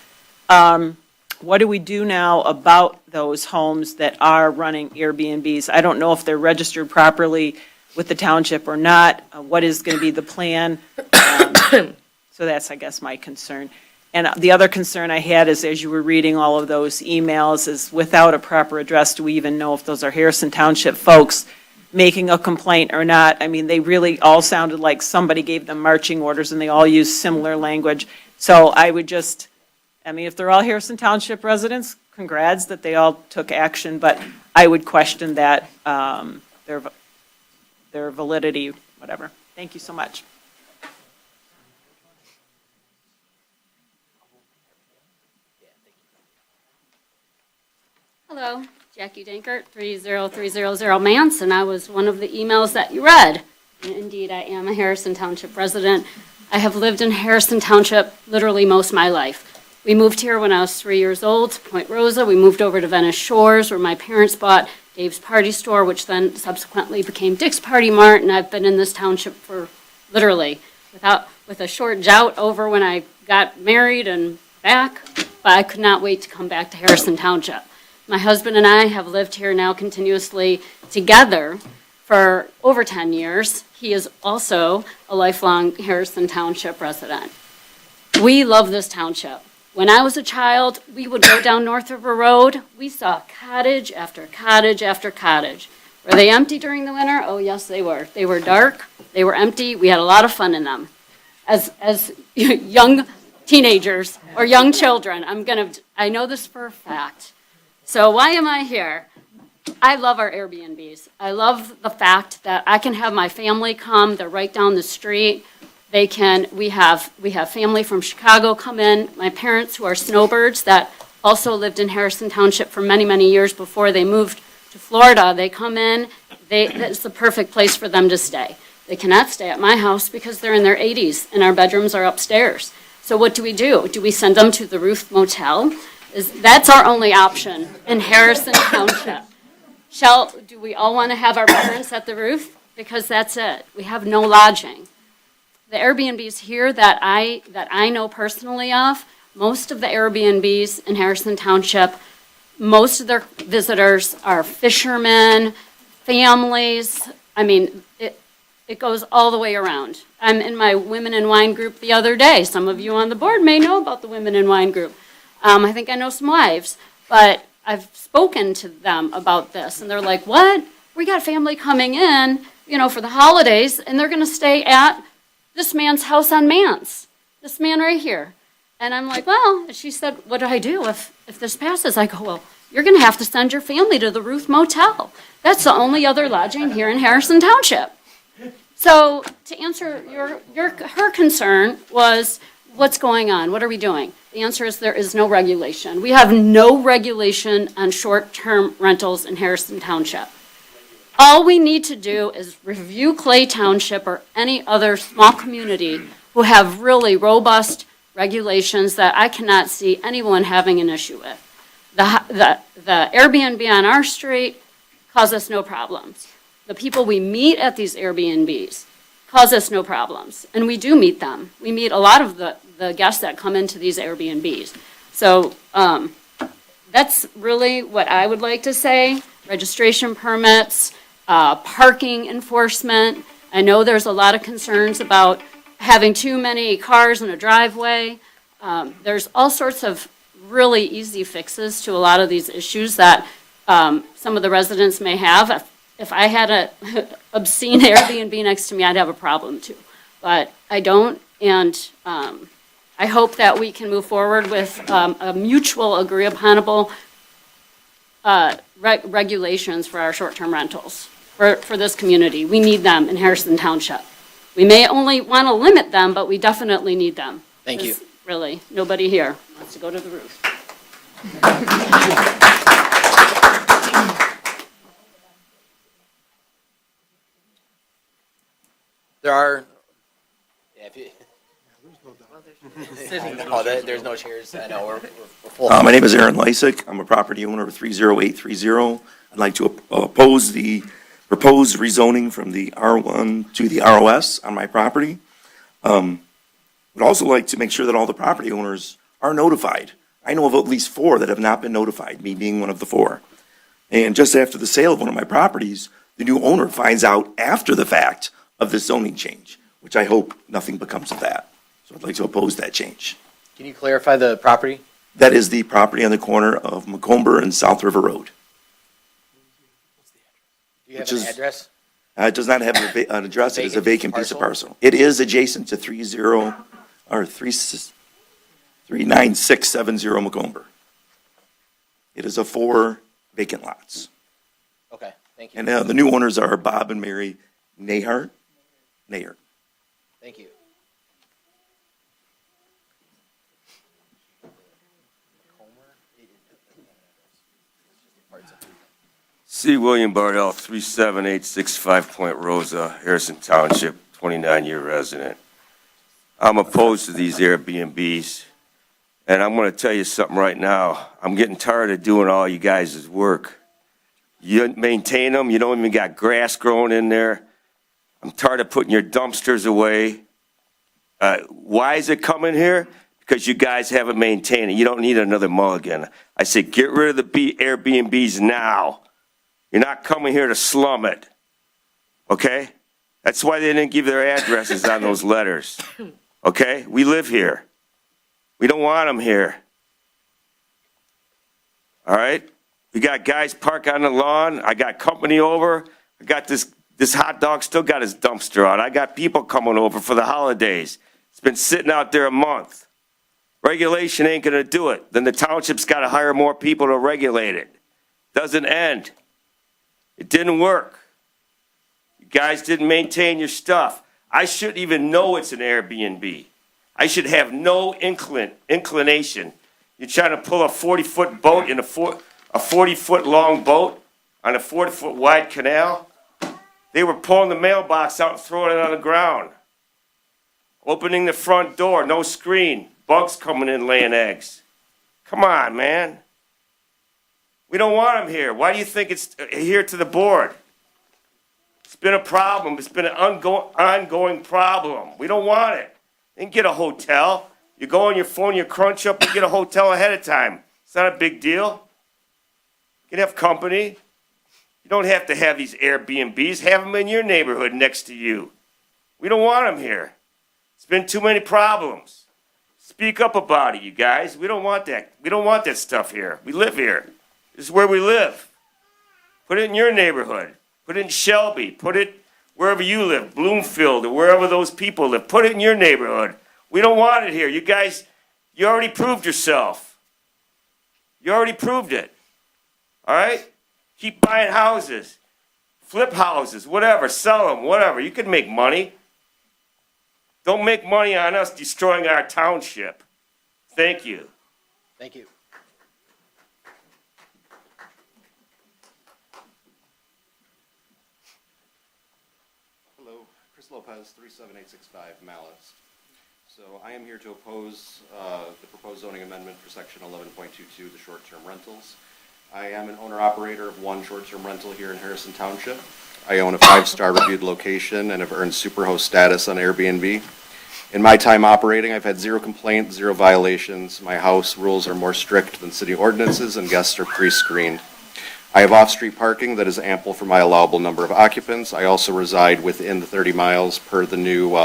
What do we do now about those homes that are running Airbnbs? I don't know if they're registered properly with the township or not. What is going to be the plan? So that's, I guess, my concern. And the other concern I had is, as you were reading all of those emails, is without a proper address, do we even know if those are Harrison Township folks making a complaint or not? I mean, they really all sounded like somebody gave them marching orders, and they all used similar language. So I would just, if they're all Harrison Township residents, congrats that they all took action, but I would question that, their validity, whatever. Thank you so much. Hello, Jackie Dankert, 30300 Mance, and I was one of the emails that you read. And indeed, I am a Harrison Township resident. I have lived in Harrison Township literally most of my life. We moved here when I was 3 years old to Point Rosa. We moved over to Venice Shores, where my parents bought Dave's Party Store, which then subsequently became Dick's Party Mart, and I've been in this township for literally, with a short jout over when I got married and back, but I could not wait to come back to Harrison Township. My husband and I have lived here now continuously together for over 10 years. He is also a lifelong Harrison Township resident. We love this township. When I was a child, we would go down North River Road. We saw cottage after cottage after cottage. Were they empty during the winter? Oh, yes, they were. They were dark. They were empty. We had a lot of fun in them. As young teenagers or young children, I know this for a fact. So why am I here? I love our Airbnbs. I love the fact that I can have my family come. They're right down the street. We have family from Chicago come in. My parents, who are snowbirds, that also lived in Harrison Township for many, many years before they moved to Florida. They come in. That's the perfect place for them to stay. They cannot stay at my house because they're in their 80s and our bedrooms are upstairs. So what do? Do we send them to the Roof Motel? That's our only option in Harrison Township. Do we all want to have our parents at the roof? Because that's it. We have no lodging. The Airbnbs here that I know personally of, most of the Airbnbs in Harrison Township, most of their visitors are fishermen, families. It goes all the way around. I'm in my Women in Wine group the other day. Some of you on the board may know about the Women in Wine group. I think I know some wives, but I've spoken to them about this, and they're like, what? We got family coming in, for the holidays, and they're going to stay at this man's house on Mance, this man right here. And I'm like, well, and she said, what do I do if this passes? I go, well, you're going to have to send your family to the Ruth Motel. That's the only other lodging here in Harrison Township. So to answer her concern was, what's going on? What are we doing? The answer is there is no regulation. We have no regulation on short-term rentals in Harrison Township. All we need to do is review Clay Township or any other small community who have really robust regulations that I cannot see anyone having an issue with. The Airbnb on our street cause us no problems. The people we meet at these Airbnbs cause us no problems, and we do meet them. We meet a lot of the guests that come into these Airbnbs. So that's really what I would like to say. Registration permits, parking enforcement. I know there's a lot of concerns about having too many cars in a driveway. There's all sorts of really easy fixes to a lot of these issues that some of the residents may have. If I had a obscene Airbnb next to me, I'd have a problem too. But I don't, and I hope that we can move forward with a mutual agreeable regulations for our short-term rentals for this community. We need them in Harrison Township. We may only want to limit them, but we definitely need them. Thank you. 'Cause really, nobody here wants to go to the roof. There are, yeah, if you. No, there's no chairs. I know, we're full. My name is Aaron Lysick. I'm a property owner of 30830. I'd like to oppose the proposed rezoning from the R1 to the ROS on my property. Would also like to make sure that all the property owners are notified. I know of at least 4 that have not been notified, me being one of the 4. And just after the sale of one of my properties, the new owner finds out after the fact of the zoning change, which I hope nothing becomes of that. So I'd like to oppose that change. Can you clarify the property? That is the property on the corner of Macomber and South River Road. Do you have Which an is- address? It does not have an address. It is a vacant piece of parcel. It is adjacent to 39670 Macomber. It is a 4 vacant lots. Okay, thank you. And the new owners are Bob and Mary Nahart. Thank you. C. William Bardell, 37865 Point Rosa, Harrison Township, 29-year resident. I'm opposed to these Airbnbs, and I'm going to tell you something right now. I'm getting tired of doing all you guys' work. You maintain them, you don't even got grass growing in there. I'm tired of putting your dumpsters away. Why is it coming here? Because you guys haven't maintained it. You don't need another mulligan. I say get rid of the Airbnbs now. You're not coming here to slum it, okay? That's why they didn't give their addresses on those letters, okay? We live here. We don't want them here, all right? We got guys park on the lawn. I got company over. I got this hot dog still got his dumpster on. I got people coming over for the holidays. It's been sitting out there a month. Regulation ain't gonna do it. Then the township's gotta hire more people to regulate it. Doesn't end. It didn't work. You guys didn't maintain your stuff. I shouldn't even know it's an Airbnb. I should have no inclination. You're trying to pull a 40-foot boat in a 40-foot long boat on a 40-foot wide canal. They were pulling the mailbox out and throwing it on the ground. Opening the front door, no screen. Bugs coming in laying eggs. Come on, man. We don't want them here. Why do you think it's here to the board? It's been a problem. It's been an ongoing problem. We don't want it. And get a hotel. You go on your phone, you crunch up, and get a hotel ahead of time. It's not a big deal. You can have company. You don't have to have these Airbnbs. Have them in your neighborhood next to you. We don't want them here. It's been too many problems. Speak up about it, you guys. We don't want that. We don't want that stuff here. We live here. This is where we live. Put it in your neighborhood. Put it in Shelby. Put it wherever you live, Bloomfield, or wherever those people live. Put it in your neighborhood. We don't want it here. You guys, you already proved yourself. You already proved it. All right? Keep buying houses. Flip houses, whatever. Sell them, whatever. You can make money. Don't make money on us destroying our township. Thank you. Thank you. Hello, Chris Lopez, 37865 Malice. So I am here to oppose the proposed zoning amendment for section 11.22, the short-term rentals. I am an owner-operator of one short-term rental here in Harrison Township. I own a 5-star reviewed location and have earned superhost status on Airbnb. In my time operating, I've had 0 complaints, 0 violations. My house rules are more strict than city ordinances, and guests are pre-screened. I have off-street parking that is ample for my allowable number of occupants. I also reside within the 30 miles per the new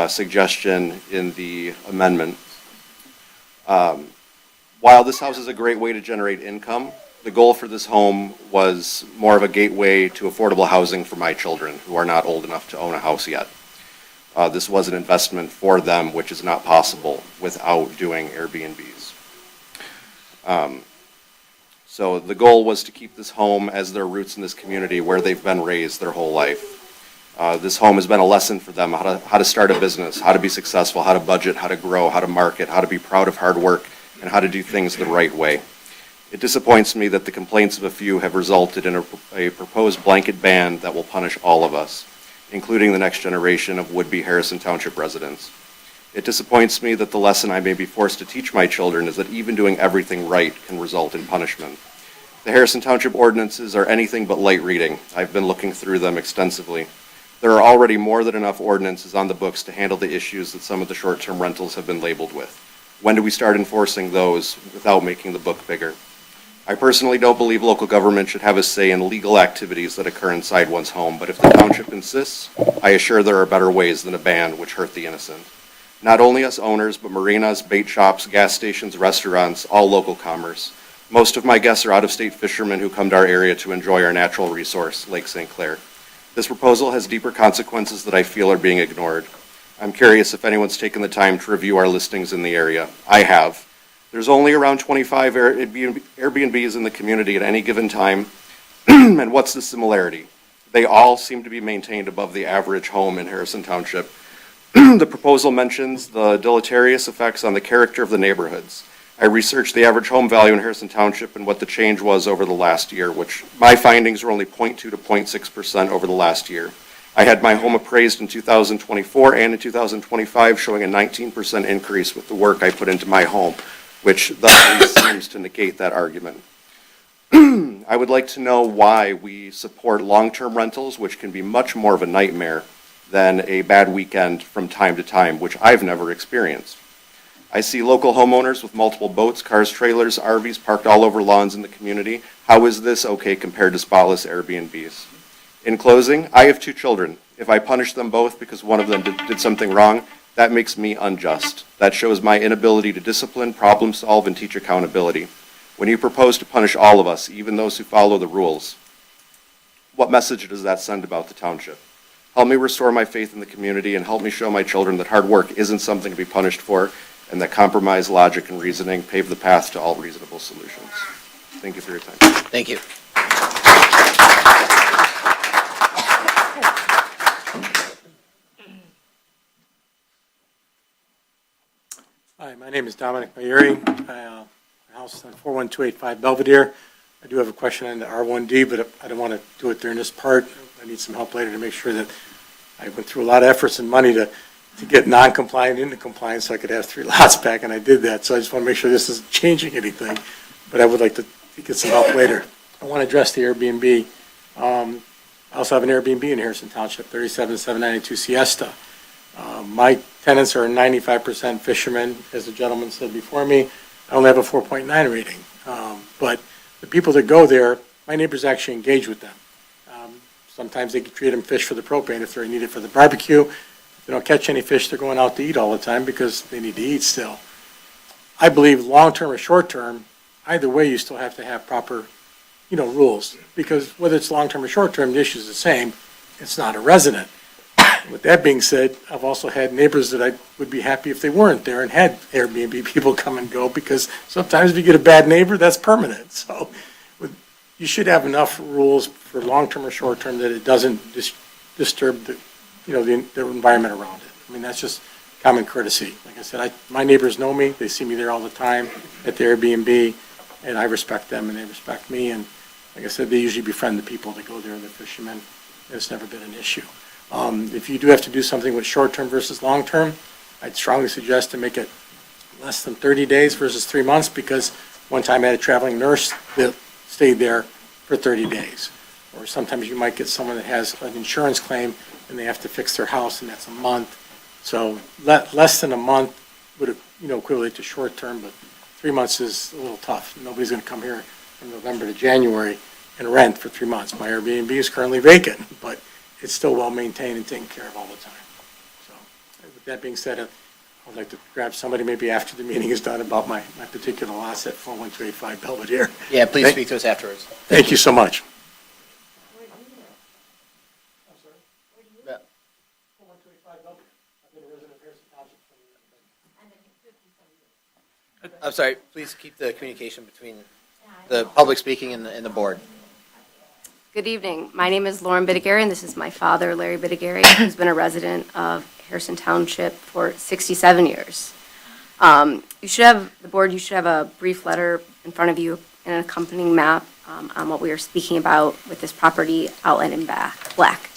suggestion in the amendment. While this house is a great way to generate income, the goal for this home was more of a gateway to affordable housing for my children who are not old enough to own a house yet. This was an investment for them, which is not possible without doing Airbnbs. So the goal was to keep this home as their roots in this community where they've been raised their whole life. This home has been a lesson for them, how to start a business, how to be successful, how to budget, how to grow, how to market, how to be proud of hard work, and how to do things the right way. It disappoints me that the complaints of a few have resulted in a proposed blanket ban that will punish all of us, including the next generation of would-be Harrison Township residents. It disappoints me that the lesson I may be forced to teach my children is that even doing everything right can result in punishment. The Harrison Township ordinances are anything but light reading. I've been looking through them extensively. There are already more than enough ordinances on the books to handle the issues that some of the short-term rentals have been labeled with. When do we start enforcing those without making the book bigger? I personally don't believe local government should have a say in legal activities that occur inside one's home, but if the township insists, I assure there are better ways than a ban which hurt the innocent. Not only us owners, but marinas, bait shops, gas stations, restaurants, all local commerce. Most of my guests are out-of-state fishermen who come to our area to enjoy our natural resource, Lake St. Clair. This proposal has deeper consequences that I feel are being ignored. I'm curious if anyone's taken the time to review our listings in the area. I have. There's only around 25 Airbnbs in the community at any given time, and what's the similarity? They all seem to be maintained above the average home in Harrison Township. The proposal mentions the deleterious effects on the character of the neighborhoods. I researched the average home value in Harrison Township and what the change was over the last year, which my findings were only 0.2 to 0.6% over the last year. I had my home appraised in 2024 and in 2025, showing a 19% increase with the work I put into my home, which thus seems to negate that argument. I would like to know why we support long-term rentals, which can be much more of a nightmare than a bad weekend from time to time, which I've never experienced. I see local homeowners with multiple boats, cars, trailers, RVs parked all over lawns in the community. How is this okay compared to spotless Airbnbs? In closing, I have 2 children. If I punish them both because one of them did something wrong, that makes me unjust. That shows my inability to discipline, problem solve, and teach accountability. When you propose to punish all of us, even those who follow the rules, what message does that send about the township? Help me restore my faith in the community and help me show my children that hard work isn't something to be punished for and that compromise, logic, and reasoning pave the path to all reasonable solutions. Thank you for your time. Thank you. Hi, my name is Dominic Mayuri. House is on 41285 Belvedere. I do have a question on the R1D, but I don't want to do it during this part. I need some help later to make sure that I went through a lot of efforts and money to get non-compliant into compliance so I could have 3 lots back, and I did that. So I just want to make sure this isn't changing anything, but I would like to get some help later. I want to address the Airbnb. I also have an Airbnb in Harrison Township, 37792 Siesta. My tenants are 95% fishermen, as the gentleman said before me. I only have a 4.9 rating. But the people that go there, my neighbors actually engage with them. Sometimes they treat them fish for the propane if they're needed for the barbecue. If they don't catch any fish, they're going out to eat all the time because they need to eat still. I believe long-term or short-term, either way, you still have to have proper, rules. Because whether it's long-term or short-term, the issue is the same. It's not a resident. With that being said, I've also had neighbors that I would be happy if they weren't there and had Airbnb people come and go, because sometimes if you get a bad neighbor, that's permanent. So you should have enough rules for long-term or short-term that it doesn't disturb the environment around it. I mean, that's just common courtesy. Like I said, my neighbors know me. They see me there all the time at the Airbnb, and I respect them and they respect me. And like I said, they usually befriend the people that go there, the fishermen. It's never been an issue. If you do have to do something with short-term versus long-term, I'd strongly suggest to make it less than 30 days versus 3 months, because one time I had a traveling nurse that stayed there for 30 days. Or sometimes you might get someone that has an insurance claim and they have to fix their house, and that's a month. So less than a month would equivalent to short-term, but 3 months is a little tough. Nobody's going to come here from November to January and rent for 3 months. My Airbnb is currently vacant, but it's still well-maintained and taken care of all the time. So with that being said, I'd like to grab somebody maybe after the meeting is done about my particular lots at 41285 Belvedere. Yeah, please Thank- speak to us afterwards. Thank you so much. I'm sorry, please keep the communication between the public speaking and the board. Good evening. My name is Lauren Bidigary, and this is my father, Larry Bidigary, who's been a resident of Harrison Township for 67 years. You should have, the board, you should have a brief letter in front of you and an accompanying map on what we are speaking about with this property outlined in black.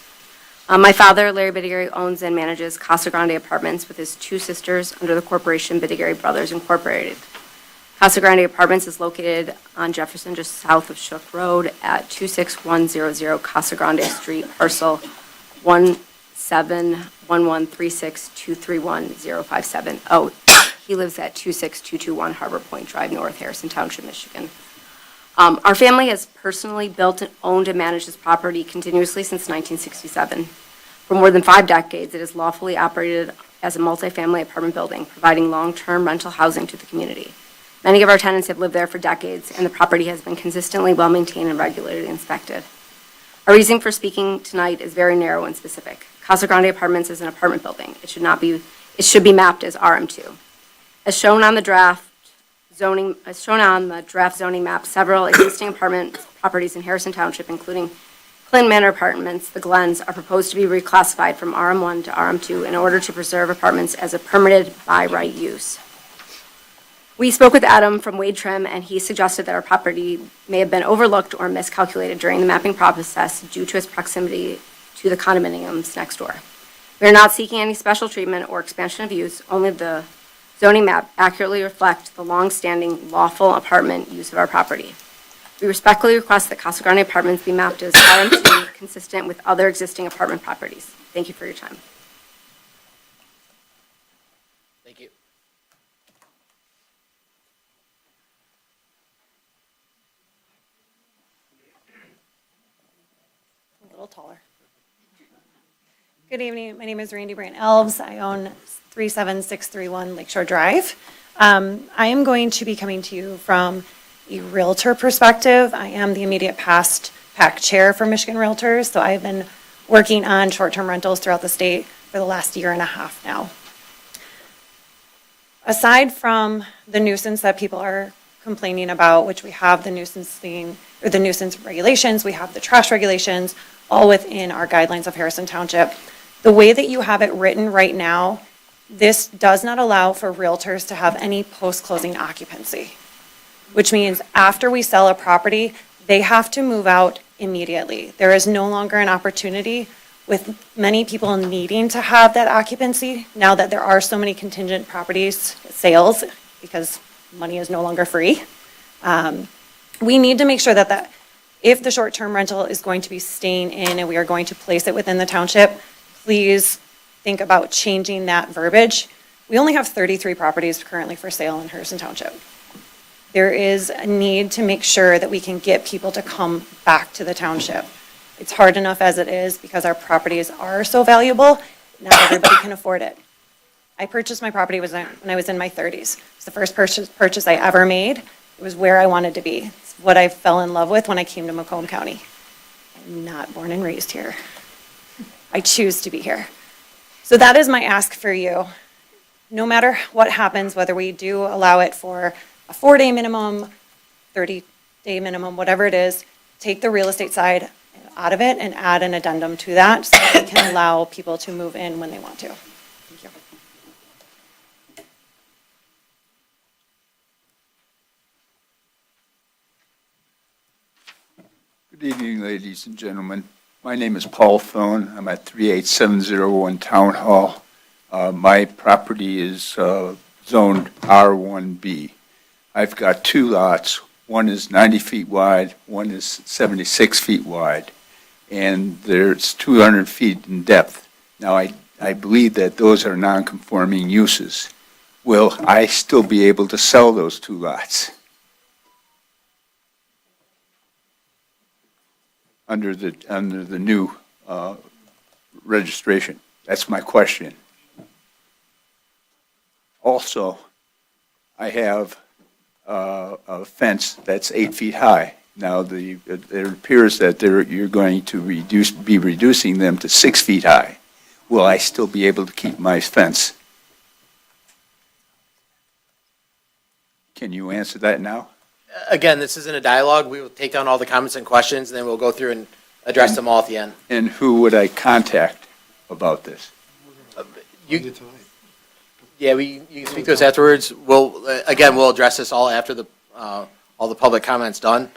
My father, Larry Bidigary, owns and manages Casa Grande Apartments with his two sisters under the corporation Bidigary Brothers Incorporated. Casa Grande Apartments is located on Jefferson, just south of Shook Road at 26100 Casa Grande Street, parcel 1711362310057. Oh, he lives at 26221 Harbor Point Drive, North Harrison Township, Michigan. Our family has personally built, and owned, and managed this property continuously since 1967. For more than 5 decades, it is lawfully operated as a multifamily apartment building, providing long-term rental housing to the community. Many of our tenants have lived there for decades, and the property has been consistently well-maintained and regularly inspected. Our reason for speaking tonight is very narrow and specific. Casa Grande Apartments is an apartment building. It should be mapped as RM2. As shown on the draft zoning map, several existing apartment properties in Harrison Township, including Clinton Manor Apartments, the Glens, are proposed to be reclassified from RM1 to RM2 in order to preserve apartments as a permitted by right use. We spoke with Adam from Wade Trim, and he suggested that our property may have been overlooked or miscalculated during the mapping process due to its proximity to the condominiums next door. We are not seeking any special treatment or expansion of use, only the zoning map accurately reflect the long-standing lawful apartment use of our property. We respectfully request that Casa Grande Apartments be mapped as RM2, consistent with other existing apartment properties. Thank you for your time. Thank you. A little taller. Good evening. My name is Randy Brant Elves. I own 37631 Lakeshore Drive. I am going to be coming to you from a realtor perspective. I am the immediate past PAC chair for Michigan Realtors, so I've been working on short-term rentals throughout the state for the last year and a half now. Aside from the nuisance that people are complaining about, which we have the nuisance thing, or the nuisance regulations, we have the trash regulations, all within our guidelines of Harrison Township. The way that you have it written right now, this does not allow for realtors to have any post-closing occupancy, which means after we sell a property, they have to move out immediately. There is no longer an opportunity with many people needing to have that occupancy now that there are so many contingent properties sales because money is no longer free. We need to make sure that if the short-term rental is going to be staying in and we are going to place it within the township, please think about changing that verbiage. We only have 33 properties currently for sale in Harrison Township. There is a need to make sure that we can get people to come back to the township. It's hard enough as it is because our properties are so valuable. Not everybody can afford it. I purchased my property when I was in my 30s. It's the first purchase I ever made. It was where I wanted to be. It's what I fell in love with when I came to Macomb County. I'm not born and raised here. I choose to be here. So that is my ask for you. No matter what happens, whether we do allow it for a 4-day minimum, 30-day minimum, whatever it is, take the real estate side out of it and add an addendum to that so that we can allow people to move in when they want to. Thank you. Good evening, ladies and gentlemen. My name is Paul Thone. I'm at 38701 Town Hall. My property is zoned R1B. I've got 2 lots. One is 90 feet wide, one is 76 feet wide, and there's 200 feet in depth. Now, I believe that those are non-conforming uses. Will I still be able to sell those 2 lots? Under the new registration? That's my question. Also, I have a fence that's 8 feet high. Now, it appears that you're going to be reducing them to 6 feet high. Will I still be able to keep my fence? Can you answer that now? Again, this isn't a dialogue. We will take down all the comments and questions, and then we'll go through and address them all at the end. And who would I contact about this? You can speak to us afterwards. We'll address this all after all the public comments done.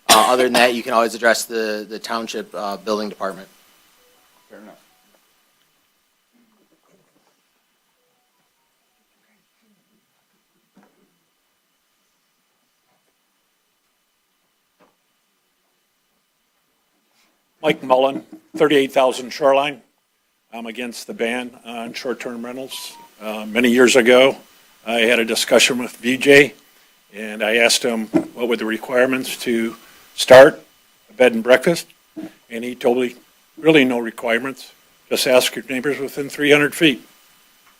Other than that, you can always address the township building department. Fair enough. Mike Mullen, 38,000 Shoreline. I'm against the ban on short-term rentals. Many years ago, I had a discussion with VJ, and I asked him what were the requirements to start a bed and breakfast, and he told me, really no requirements. Just ask your neighbors within 300 feet.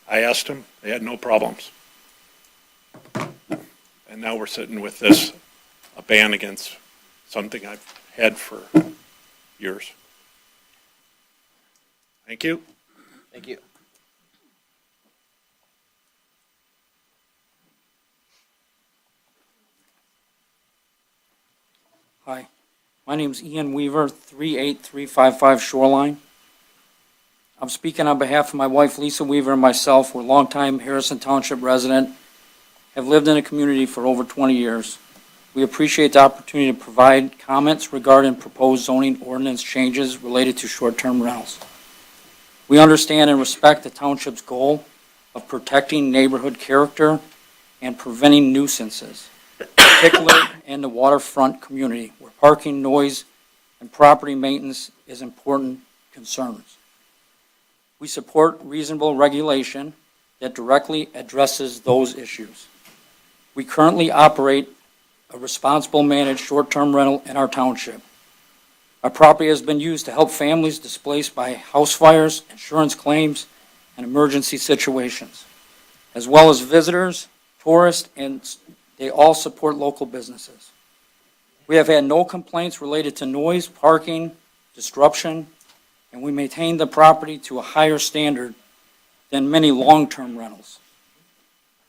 I asked them, they had no problems. And now we're sitting with this, a ban against something I've had for years. Thank you. Thank you. Hi, my name's Ian Weaver, 38355 Shoreline. I'm speaking on behalf of my wife Lisa Weaver and myself. We're longtime Harrison Township resident, have lived in the community for over 20 years. We appreciate the opportunity to provide comments regarding proposed zoning ordinance changes related to short-term rentals. We understand and respect the township's goal of protecting neighborhood character and preventing nuisances, particularly in the waterfront community where parking, noise, and property maintenance is important concerns. We support reasonable regulation that directly addresses those issues. We currently operate a responsible managed short-term rental in our township. Our property has been used to help families displaced by house fires, insurance claims, and emergency situations, as well as visitors, tourists, and they all support local businesses. We have had no complaints related to noise, parking, disruption, and we maintain the property to a higher standard than many long-term rentals.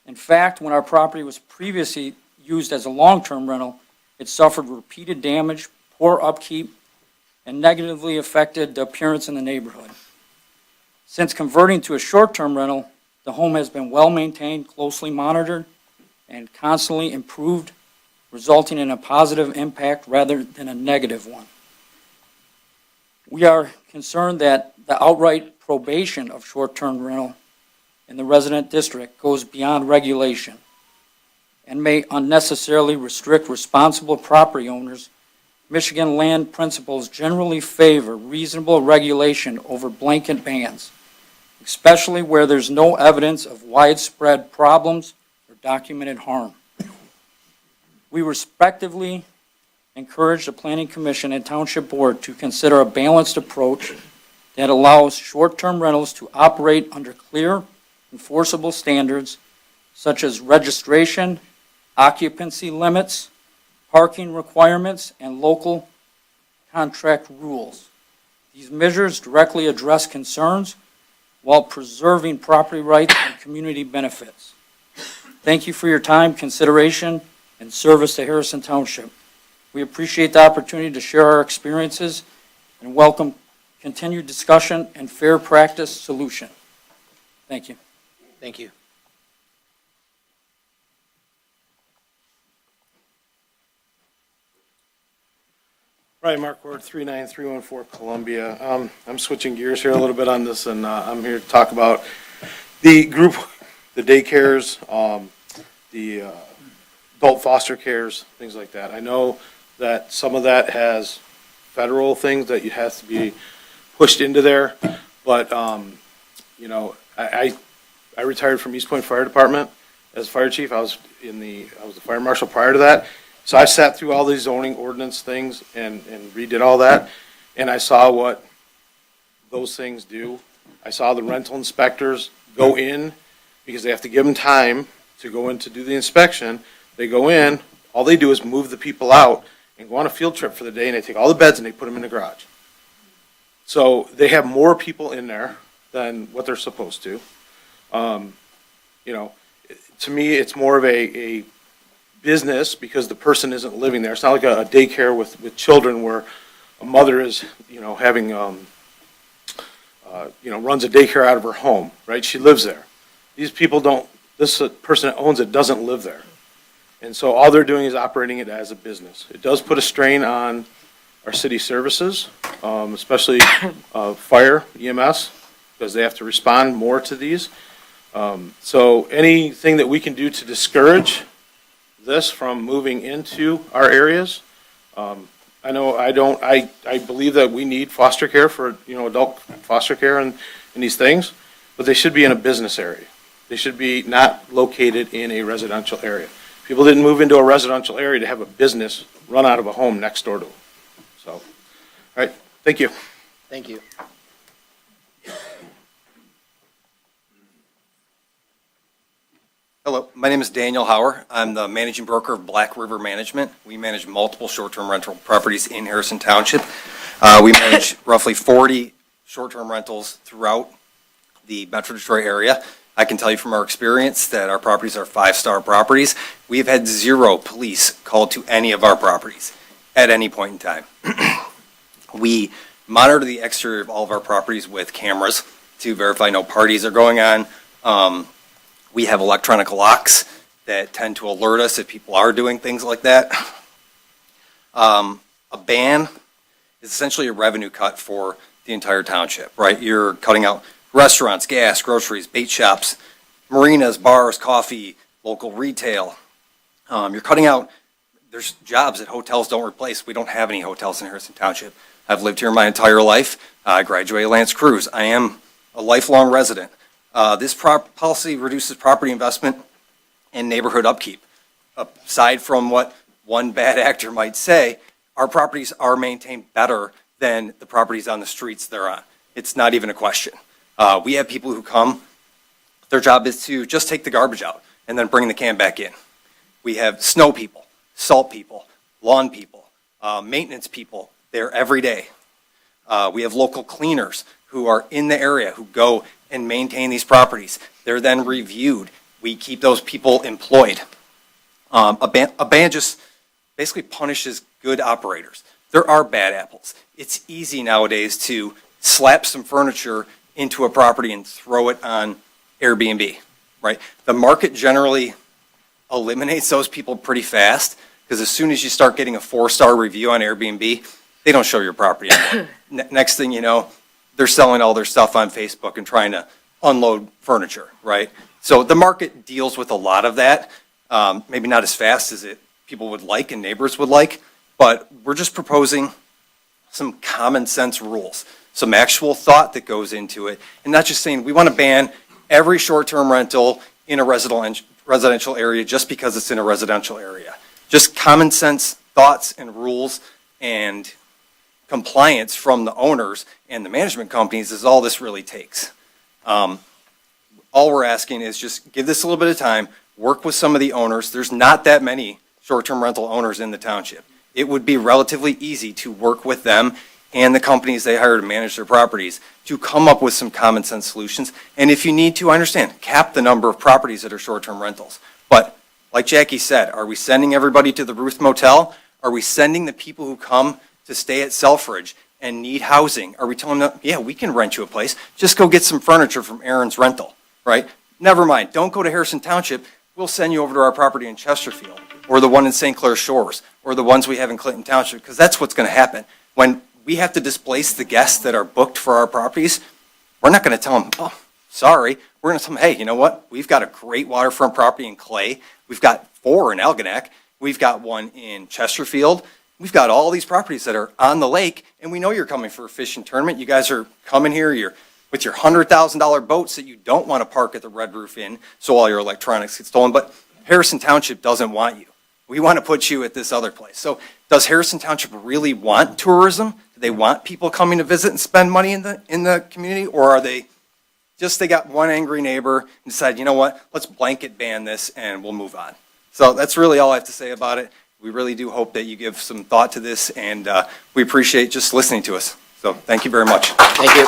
In fact, when our property was previously used as a long-term rental, it suffered repeated damage, poor upkeep, and negatively affected the appearance in the neighborhood. Since converting to a short-term rental, the home has been well-maintained, closely monitored, and constantly improved, resulting in a positive impact rather than a negative one. We are concerned that the outright prohibition of short-term rental in the resident district goes beyond regulation and may unnecessarily restrict responsible property owners. Michigan land principles generally favor reasonable regulation over blanket bans, especially where there's no evidence of widespread problems or documented harm. We respectively encourage the Planning Commission and Township Board to consider a balanced approach that allows short-term rentals to operate under clear, enforceable standards such as registration, occupancy limits, parking requirements, and local contract rules. These measures directly address concerns while preserving property rights and community benefits. Thank you for your time, consideration, and service to Harrison Township. We appreciate the opportunity to share our experiences and welcome continued discussion and fair practice solution. Thank you. Thank you. Right, Mark Ward, 39314 Columbia. I'm switching gears here a little bit on this, and I'm here to talk about the group, the daycares, the adult foster cares, things like that. I know that some of that has federal things that you have to be pushed into there, but, you know, I retired from East Point Fire Department as fire chief. I was the fire marshal prior to that. So I sat through all these zoning ordinance things and redid all that, and I saw what those things do. I saw the rental inspectors go in because they have to give them time to go in to do the inspection. They go in, all they do is move the people out and go on a field trip for the day, and they take all the beds and they put them in the garage. So they have more people in there than what they're supposed to. You know, to me, it's more of a business because the person isn't living there. It's not like a daycare with children where a mother is, you know, having, runs a daycare out of her home, right? She lives there. These people don't, this person that owns it doesn't live there. And so all they're doing is operating it as a business. It does put a strain on our city services, especially fire, EMS, because they have to respond more to these. So anything that we can do to discourage this from moving into our areas, I believe that we need foster care for, adult foster care and these things, but they should be in a business area. They should be not located in a residential area. People didn't move into a residential area to have a business run out of a home next door to them. So, all right, thank you. Thank you. Hello, my name is Daniel Hauer. I'm the managing broker of Black River Management. We manage multiple short-term rental properties in Harrison Township. We manage roughly 40 short-term rentals throughout the Metro Detroit area. I can tell you from our experience that our properties are five-star properties. We have had 0 police called to any of our properties at any point in time. We monitor the exterior of all of our properties with cameras to verify no parties are going on. We have electronic locks that tend to alert us if people are doing things like that. A ban is essentially a revenue cut for the entire township, right? You're cutting out restaurants, gas, groceries, bait shops, marinas, bars, coffee, local retail. You're cutting out, there's jobs that hotels don't replace. We don't have any hotels in Harrison Township. I've lived here my entire life. I graduated Lance Cruz. I am a lifelong resident. This policy reduces property investment and neighborhood upkeep. Aside from what one bad actor might say, our properties are maintained better than the properties on the streets they're on. It's not even a question. We have people who come, their job is to just take the garbage out and then bring the can back in. We have snow people, salt people, lawn people, maintenance people there every day. We have local cleaners who are in the area who go and maintain these properties. They're then reviewed. We keep those people employed. A ban just basically punishes good operators. There are bad apples. It's easy nowadays to slap some furniture into a property and throw it on Airbnb, right? The market generally eliminates those people pretty fast because as soon as you start getting a 4-star review on Airbnb, they don't show your property anymore. Next thing you know, they're selling all their stuff on Facebook and trying to unload furniture, right? So the market deals with a lot of that, maybe not as fast as people would like and neighbors would like, but we're just proposing some common sense rules, some actual thought that goes into it, and not just saying we want to ban every short-term rental in a residential area just because it's in a residential area. Just common sense thoughts and rules and compliance from the owners and the management companies is all this really takes. All we're asking is just give this a little bit of time, work with some of the owners. There's not that many short-term rental owners in the township. It would be relatively easy to work with them and the companies they hire to manage their properties to come up with some common sense solutions. And if you need to, I understand, cap the number of properties that are short-term rentals. But like Jackie said, are we sending everybody to the Ruth Motel? Are we sending the people who come to stay at Selfridge and need housing? Are we telling them, yeah, we can rent you a place. Just go get some furniture from Aaron's Rental, right? Never mind. Don't go to Harrison Township. We'll send you over to our property in Chesterfield or the one in St. Clair Shores or the ones we have in Clinton Township, because that's what's going to happen. When we have to displace the guests that are booked for our properties, we're not going to tell them, oh, sorry. We're going to tell them, hey, you know what? We've got a great waterfront property in Clay. We've got 4 in Algonac. We've got 1 in Chesterfield. We've got all these properties that are on the lake, and we know you're coming for a fishing tournament. You guys are coming here, you're with your $100,000 boats that you don't want to park at the Red Roof Inn, so all your electronics get stolen. But Harrison Township doesn't want you. We want to put you at this other place. So does Harrison Township really want tourism? Do they want people coming to visit and spend money in the community, or are they Just they got one angry neighbor and decided, you know what, let's blanket ban this and we'll move on. So that's really all I have to say about it. We really do hope that you give some thought to this, and we appreciate just listening to us. So thank you very much. Thank you.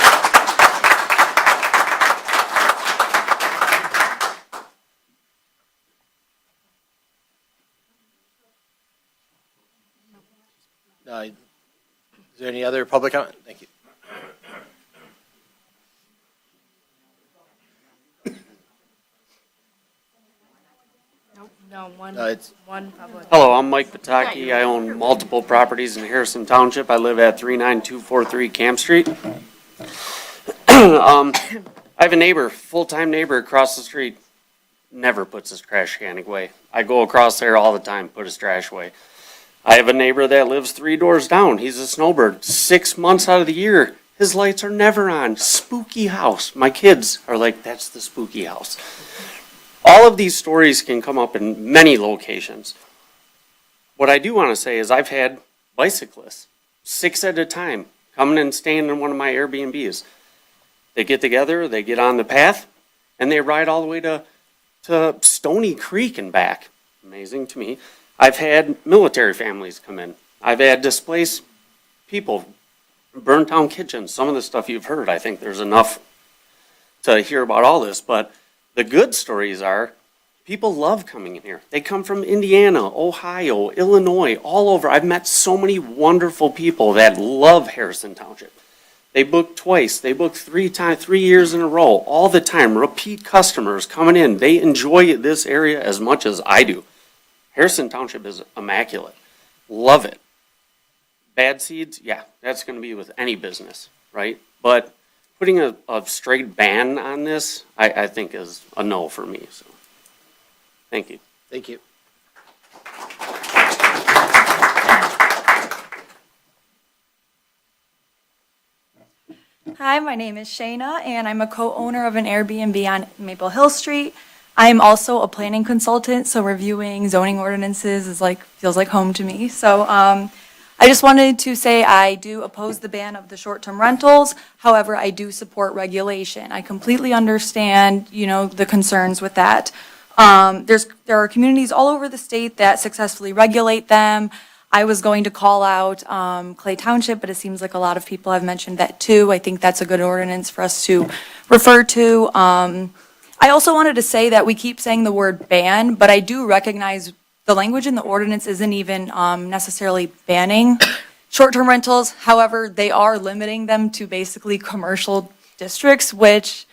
Is there any other public comment? Thank you. No, one, it's- one public. Hello, I'm Mike Pataki. I own multiple properties in Harrison Township. I live at 39243 Camp Street. I have a neighbor, full-time neighbor across the street, never puts his trash can away. I go across there all the time, put his trash away. I have a neighbor that lives 3 doors down. He's a snowbird. 6 months out of the year, his lights are never on. Spooky house. My kids are like, that's the spooky house. All of these stories can come up in many locations. What I do want to say is I've had bicyclists, 6 at a time, coming and staying in one of my Airbnbs. They get together, they get on the path, and they ride all the way to Stony Creek and back. Amazing to me. I've had military families come in. I've had displaced people, burn down kitchens, some of the stuff you've heard. I think there's enough to hear about all this, but the good stories are people love coming in here. They come from Indiana, Ohio, Illinois, all over. I've met so many wonderful people that love Harrison Township. They book twice, they book 3 years in a row, all the time. Repeat customers coming in. They enjoy this area as much as I do. Harrison Township is immaculate. Love it. Bad seeds, yeah, that's going to be with any business, right? But putting a straight ban on this, I think is a no for me. So, thank you. Thank you. Hi, my name is Shayna, and I'm a co-owner of an Airbnb on Maple Hill Street. I'm also a planning consultant, so reviewing zoning ordinances is feels like home to me. So I just wanted to say I do oppose the ban of the short-term rentals. However, I do support regulation. I completely understand, the concerns with that. There are communities all over the state that successfully regulate them. I was going to call out Clay Township, but it seems like a lot of people have mentioned that too. I think that's a good ordinance for us to refer to. I also wanted to say that we keep saying the word ban, but I do recognize the language in the ordinance isn't even necessarily banning short-term rentals. However, they are limiting them to basically commercial districts, which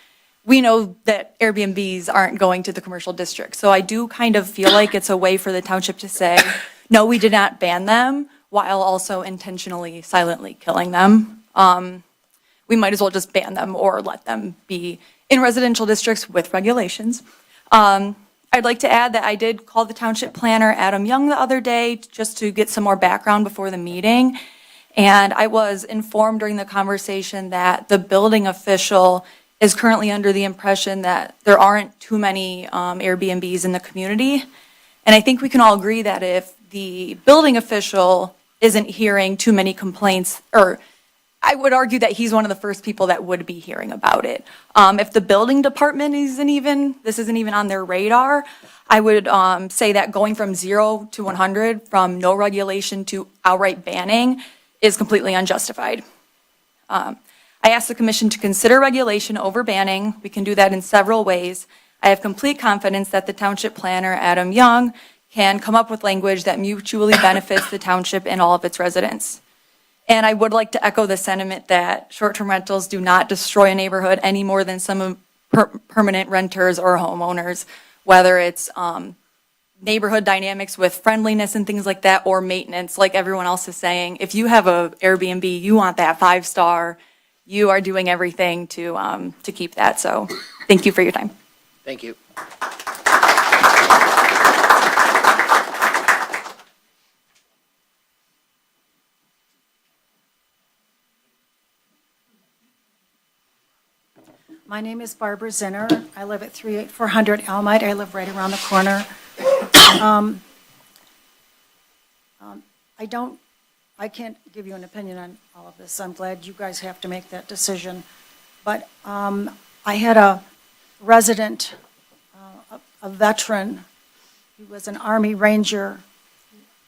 we know that Airbnbs aren't going to the commercial district. So I do kind of feel like it's a way for the township to say, no, we did not ban them, while also intentionally, silently killing them. We might as well just ban them or let them be in residential districts with regulations. I'd like to add that I did call the township planner, Adam Young, the other day, just to get some more background before the meeting. And I was informed during the conversation that the building official is currently under the impression that there aren't too many Airbnbs in the community. And I think we can all agree that if the building official isn't hearing too many complaints, or I would argue that he's one of the first people that would be hearing about it. If the building department isn't even on their radar, I would say that going from 0 to 100, from no regulation to outright banning, is completely unjustified. I asked the commission to consider regulation over banning. We can do that in several ways. I have complete confidence that the township planner, Adam Young, can come up with language that mutually benefits the township and all of its residents. And I would like to echo the sentiment that short-term rentals do not destroy a neighborhood any more than some permanent renters or homeowners, whether it's neighborhood dynamics with friendliness and things like that, or maintenance, like everyone else is saying. If you have a Airbnb, you want that 5-star. You are doing everything to keep that. So thank you for your time. Thank you. My name is Barbara Zinner. I live at 38400 Elmite. I live right around the corner. I can't give you an opinion on all of this. I'm glad you guys have to make that decision. But I had a resident, a veteran, he was an Army Ranger,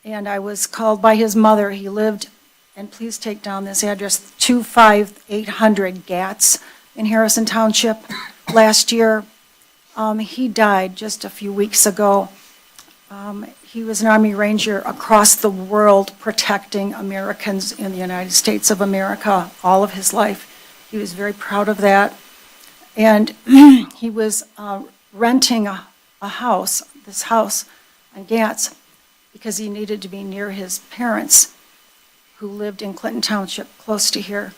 and I was called by his mother. He lived, and please take down this address, 25800 Gatz in Harrison Township. Last year, he died just a few weeks ago. He was an Army Ranger across the world protecting Americans in the United States of America all of his life. He was very proud of that. And he was renting a house, this house on Gatz, because he needed to be near his parents, who lived in Clinton Township, close to here.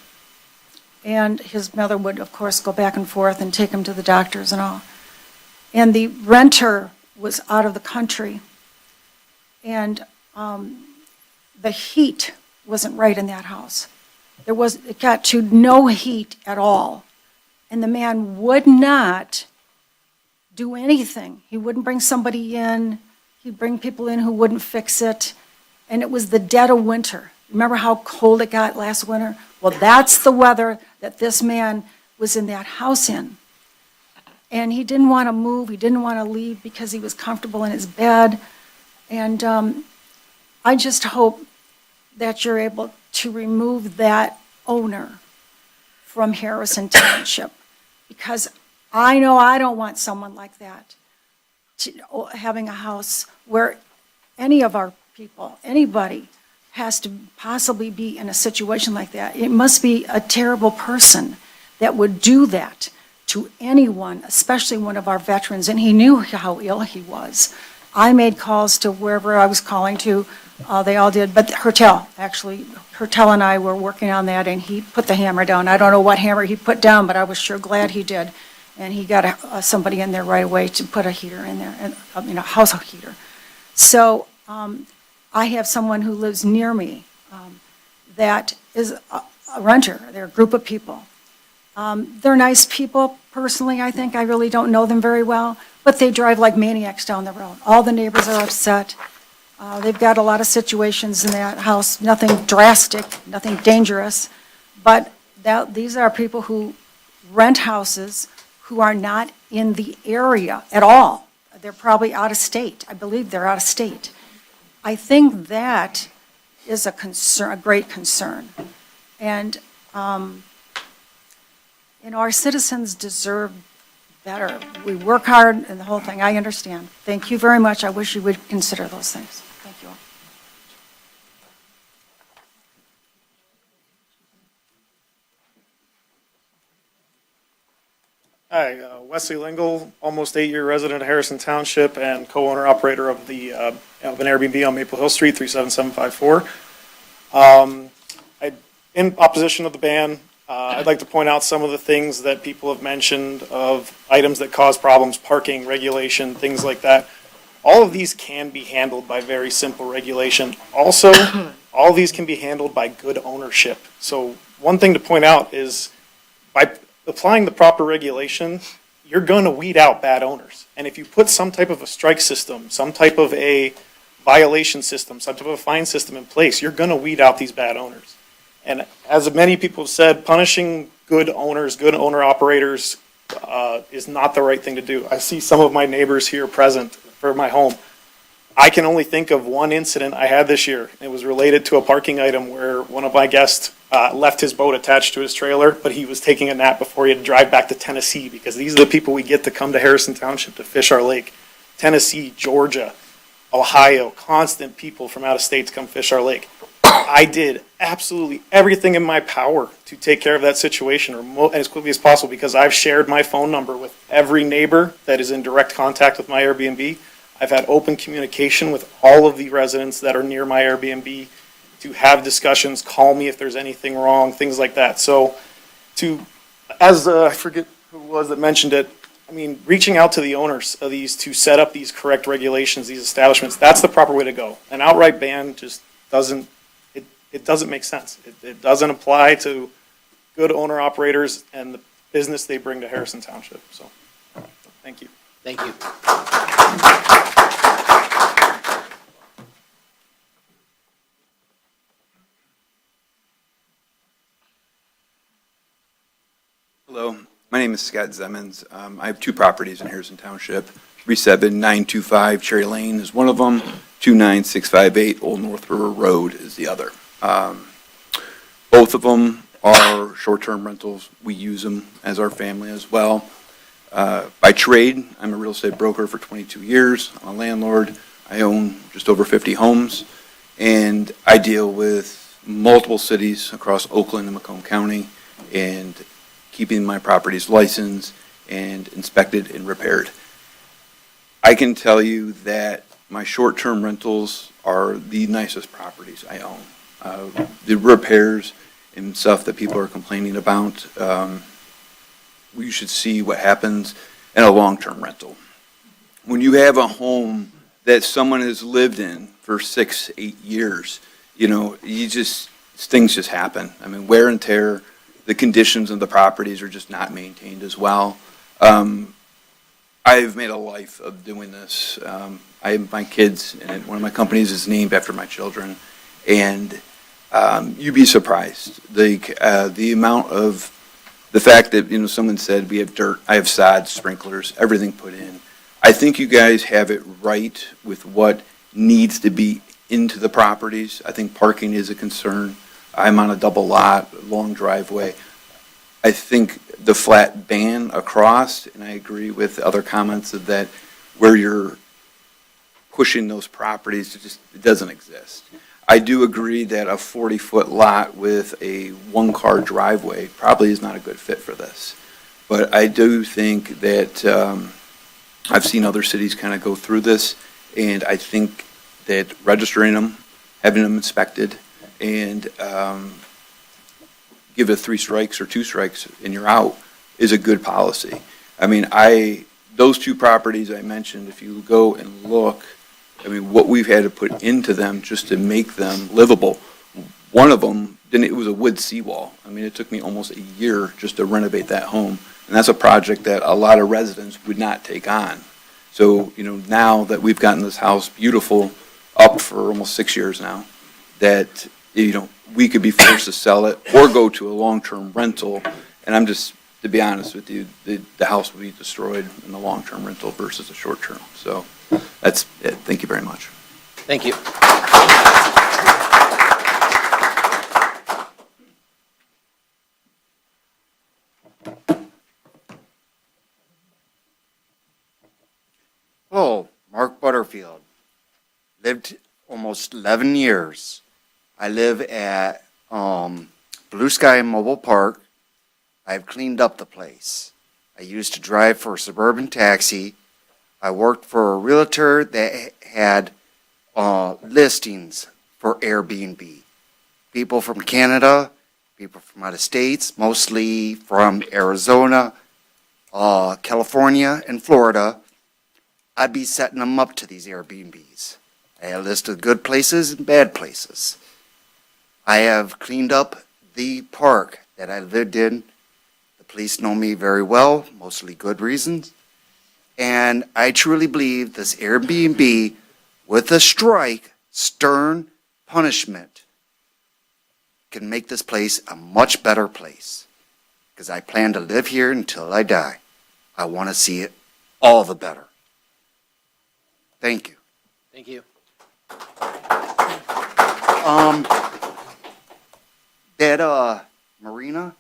And his mother would, of course, go back and forth and take him to the doctors and all. And the renter was out of the country. And the heat wasn't right in that house. It got to no heat at all. And the man would not do anything. He wouldn't bring somebody in. He'd bring people in who wouldn't fix it. And it was the dead of winter. Remember how cold it got last winter? Well, that's the weather that this man was in that house in. And he didn't want to move. He didn't want to leave because he was comfortable in his bed. And I just hope that you're able to remove that owner from Harrison Township, because I know I don't want someone like that having a house where any of our people, anybody, has to possibly be in a situation like that. It must be a terrible person that would do that to anyone, especially one of our veterans, and he knew how ill he was. I made calls to wherever I was calling to, they all did, but Hertel and I were working on that, and he put the hammer down. I don't know what hammer he put down, but I was sure glad he did. And he got somebody in there right away to put a heater in there, and a house heater. So I have someone who lives near me that is a renter. They're a group of people. They're nice people, personally, I think. I really don't know them very well, but they drive like maniacs down the road. All the neighbors are upset. They've got a lot of situations in that house, nothing drastic, nothing dangerous, but these are people who rent houses who are not in the area at all. They're probably out of state. I believe they're out of state. I think that is a concern, a great concern. And, our citizens deserve better. We work hard and the whole thing. I understand. Thank you very much. I wish you would consider those things. Thank you all. Hi, Wesley Lingle, almost 8-year resident of Harrison Township and co-owner operator of an Airbnb on Maple Hill Street, 37754. In opposition of the ban, I'd like to point out some of the things that people have mentioned of items that cause problems, parking, regulation, things like that. All of these can be handled by very simple regulation. Also, all of these can be handled by good ownership. So one thing to point out is by applying the proper regulation, you're going to weed out bad owners. And if you put some type of a strike system, some type of a violation system, some type of a fine system in place, you're going to weed out these bad owners. And as many people have said, punishing good owners, good owner operators is not the right thing to do. I see some of my neighbors here present for my home. I can only think of one incident I had this year. It was related to a parking item where one of my guests left his boat attached to his trailer, but he was taking a nap before he had to drive back to Tennessee, because these are the people we get to come to Harrison Township to fish our lake. Tennessee, Georgia, Ohio, constant people from out of state to come fish our lake. I did absolutely everything in my power to take care of that situation as quickly as possible, because I've shared my phone number with every neighbor that is in direct contact with my Airbnb. I've had open communication with all of the residents that are near my Airbnb to have discussions, call me if there's anything wrong, things like that. So I forget who it was that mentioned it, I mean, reaching out to the owners of these to set up these correct regulations, these establishments, that's the proper way to go. An outright ban just doesn't make sense. It doesn't apply to good owner operators and the business they bring to Harrison Township. So, thank you. Thank you. Hello, My name is Scott Zemmons. I have two properties in Harrison Township. 37925 Cherry Lane is one of them. 29658 Old North River Road is the other. Both of them are short-term rentals. We use them as our family as well. By trade, I'm a real estate broker for 22 years. I'm a landlord. I own just over 50 homes, and I deal with multiple cities across Oakland and Macomb County, and keeping my properties licensed and inspected and repaired. I can tell you that my short-term rentals are the nicest properties I own. The repairs and stuff that people are complaining about, you should see what happens in a long-term rental. When you have a home that someone has lived in for 6, 8 years, things just happen. I mean, wear and tear, the conditions of the properties are just not maintained as well. I've made a life of doing this. I have my kids, and one of my companies is named after my children, and you'd be surprised. The amount of, the fact that, someone said we have dirt, I have sod, sprinklers, everything put in. I think you guys have it right with what needs to be into the properties. I think parking is a concern. I'm on a double lot, long driveway. I think the flat ban across, and I agree with other comments of that, where you're pushing those properties, it doesn't exist. I do agree that a 40-foot lot with a one-car driveway probably is not a good fit for this. But I do think that I've seen other cities kind of go through this, and I think that registering them, having them inspected, and give it 3 strikes or 2 strikes and you're out is a good policy. I mean, those 2 properties I mentioned, if you go and look, I mean, what we've had to put into them just to make them livable. One of them, it was a wood seawall. I mean, it took me almost a year just to renovate that home. And that's a project that a lot of residents would not take on. So, now that we've gotten this house beautiful, up for almost 6 years now, that, we could be forced to sell it or go to a long-term rental. And to be honest with you, the house will be destroyed in the long-term rental versus a short-term. So that's it. Thank you very much. Thank you. Hello, Mark Butterfield. Lived almost 11 years. I live at Blue Sky Mobile Park. I've cleaned up the place. I used to drive for a suburban taxi. I worked for a realtor that had listings for Airbnb. People from Canada, people from out of states, mostly from Arizona, California, and Florida. I'd be setting them up to these Airbnbs. I had a list of good places and bad places. I have cleaned up the park that I lived in. The police know me very well, mostly good reasons. And I truly believe this Airbnb, with a strike, stern punishment, can make this place a much better place. Because I plan to live here until I die. I want to see it all the better. Thank you. Thank you. That marina,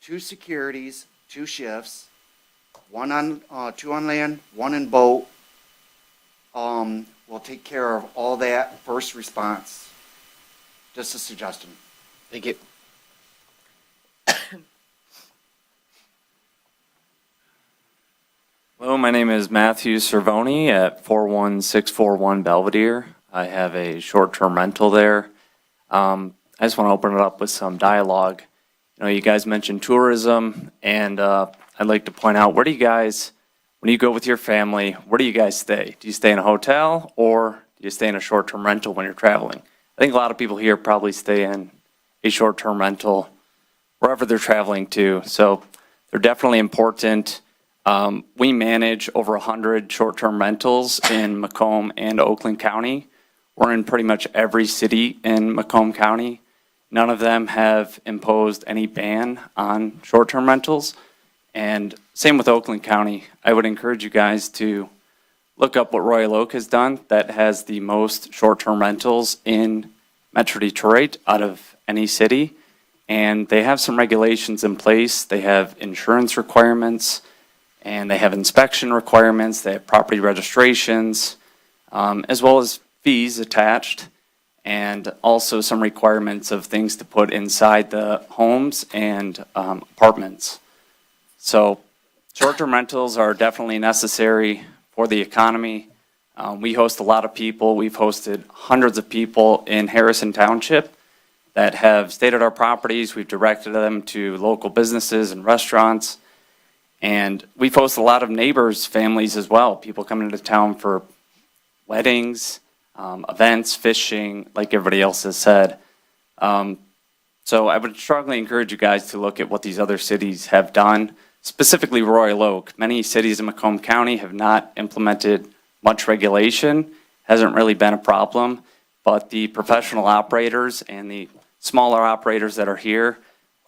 2 securities, 2 shifts, 2 on land, 1 in boat. We'll take care of all that first response. Just a suggestion. Thank you. Hello, my name is Matthew Cervoni at 41641 Belvedere. I have a short-term rental there. I just want to open it up with some dialogue. You guys mentioned tourism, and I'd like to point out, where do you guys, when you go with your family, where do you guys stay? Do you stay in a hotel, or do you stay in a short-term rental when you're traveling? I think a lot of people here probably stay in a short-term rental wherever they're traveling to, so they're definitely important. We manage over 100 short-term rentals in Macomb and Oakland County. We're in pretty much every city in Macomb County. None of them have imposed any ban on short-term rentals. And same with Oakland County. I would encourage you guys to look up what Royal Oak has done that has the most short-term rentals in Metro Detroit out of any city. And they have some regulations in place. They have insurance requirements, and they have inspection requirements. They have property registrations, as well as fees attached, and also some requirements of things to put inside the homes and apartments. So short-term rentals are definitely necessary for the economy. We host a lot of people. We've hosted hundreds of people in Harrison Township that have stayed at our properties. We've directed them to local businesses and restaurants. And we've hosted a lot of neighbors' families as well, people coming into town for weddings, events, fishing, like everybody else has said. So I would strongly encourage you guys to look at what these other cities have done, specifically Royal Oak. Many cities in Macomb County have not implemented much regulation, hasn't really been a problem, but the professional operators and the smaller operators that are here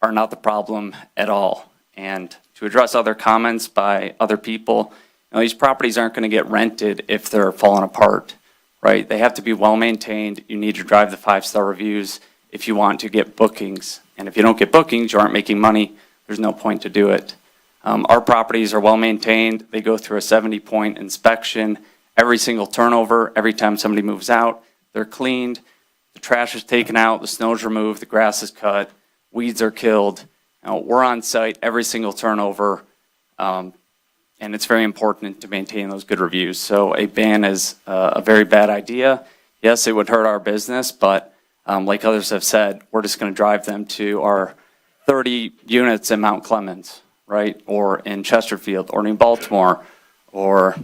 are not the problem at all. And to address other comments by other people, these properties aren't going to get rented if they're falling apart, right? They have to be well-maintained. You need to drive the 5-star reviews if you want to get bookings. And if you don't get bookings, you aren't making money, there's no point to do it. Our properties are well-maintained. They go through a 70-point inspection. Every single turnover, every time somebody moves out, they're cleaned. The trash is taken out, the snow's removed, the grass is cut, weeds are killed. We're on site every single turnover, and it's very important to maintain those good reviews. So a ban is a very bad idea. Yes, it would hurt our business, but like others have said, we're just going to drive them to our 30 units in Mount Clemens, right, or in Chesterfield, or in Baltimore, or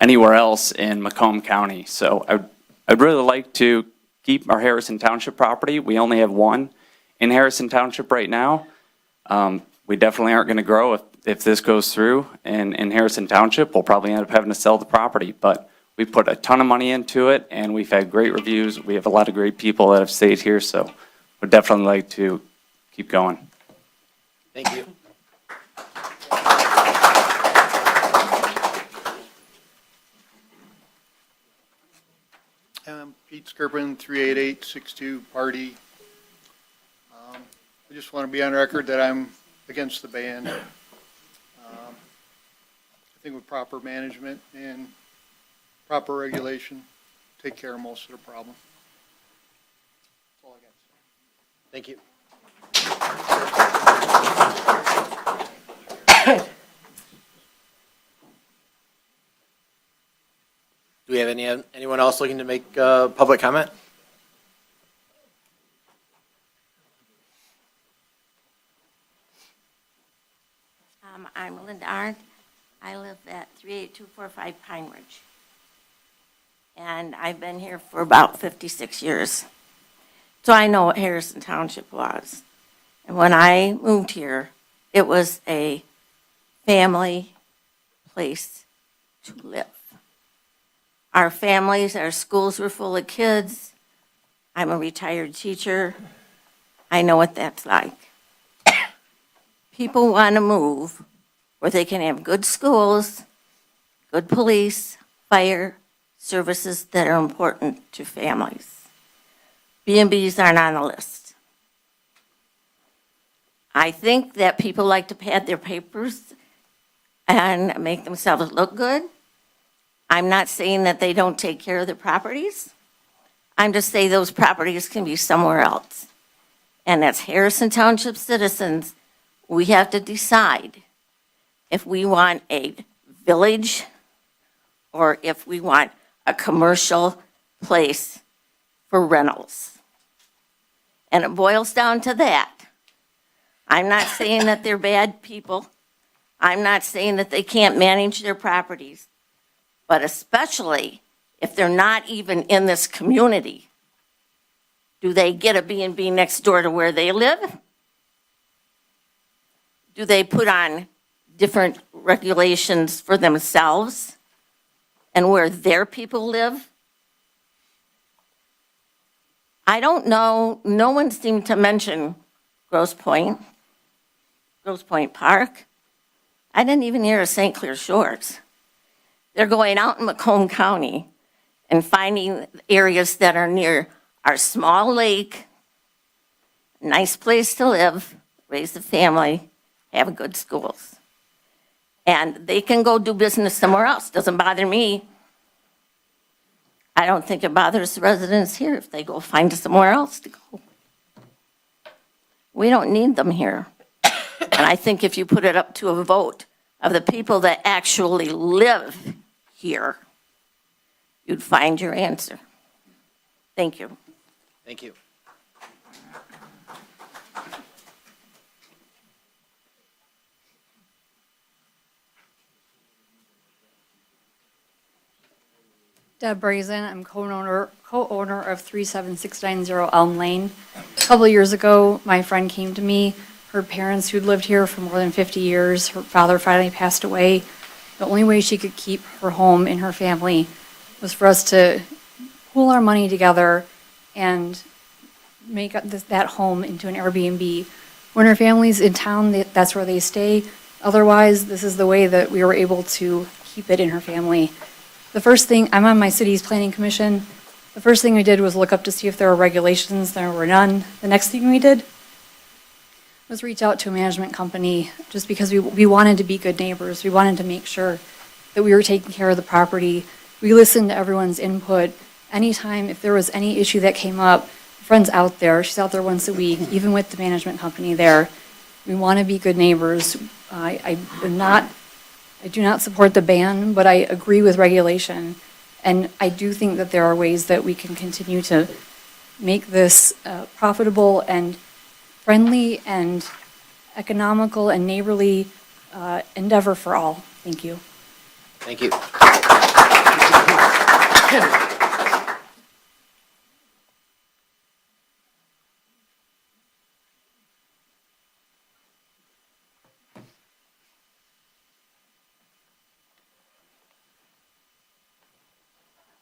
anywhere else in Macomb County. So I'd really like to keep our Harrison Township property. We only have one in Harrison Township right now. We definitely aren't going to grow if this goes through in Harrison Township. We'll probably end up having to sell the property, but we put a ton of money into it, and we've had great reviews. We have a lot of great people that have stayed here, so we'd definitely like to keep going. Thank you. Pete Skirpin, 38862 Party. I just want to be on record that I'm against the ban. I think with proper management and proper regulation, take care of most of the problem. That's all I got to say. Thank you. Do we have anyone else looking to make public comment? I'm Linda Arndt. I live at 38245 Pine Ridge. And I've been here for about 56 years. So I know what Harrison Township was. And when I moved here, it was a family place to live. Our families, our schools were full of kids. I'm a retired teacher. I know what that's like. People want to move where they can have good schools, good police, fire, services that are important to families. B&Bs aren't on the list. I think that people like to pad their papers and make themselves look good. I'm not saying that they don't take care of their properties. I'm just saying those properties can be somewhere else. And as Harrison Township citizens, we have to decide if we want a village or if we want a commercial place for rentals. And it boils down to that. I'm not saying that they're bad people. I'm not saying that they can't manage their properties. But especially if they're not even in this community, do they get a B&B next door to where they live? Do they put on different regulations for themselves and where their people live? I don't know. No one seemed to mention Grosse Pointe Park. I didn't even hear of St. Clair Shores. They're going out in Macomb County and finding areas that are near our small lake, nice place to live, raise a family, have good schools. And they can go do business somewhere else. Doesn't bother me. I don't think it bothers the residents here if they go find somewhere else to go. We don't need them here. And I think if you put it up to a vote of the people that actually live here, you'd find your answer. Thank you. Thank you. Deb Brazen, I'm co-owner of 37690 Elm Lane. A couple of years ago, my friend came to me. Her parents, who'd lived here for more than 50 years, her father finally passed away. The only way she could keep her home and her family was for us to pool our money together and make that home into an Airbnb. When her family's in town, that's where they stay. Otherwise, this is the way that we were able to keep it in her family. The first thing, I'm on my city's planning commission. The first thing we did was look up to see if there were regulations. There were none. The next thing we did was reach out to a management company just because we wanted to be good neighbors. We wanted to make sure that we were taking care of the property. We listened to everyone's input. Anytime, if there was any issue that came up, a friend's out there. She's out there once a week, even with the management company there. We want to be good neighbors. I do not support the ban, but I agree with regulation. And I do think that there are ways that we can continue to make this profitable and friendly and economical and neighborly endeavor for all. Thank you. Thank you.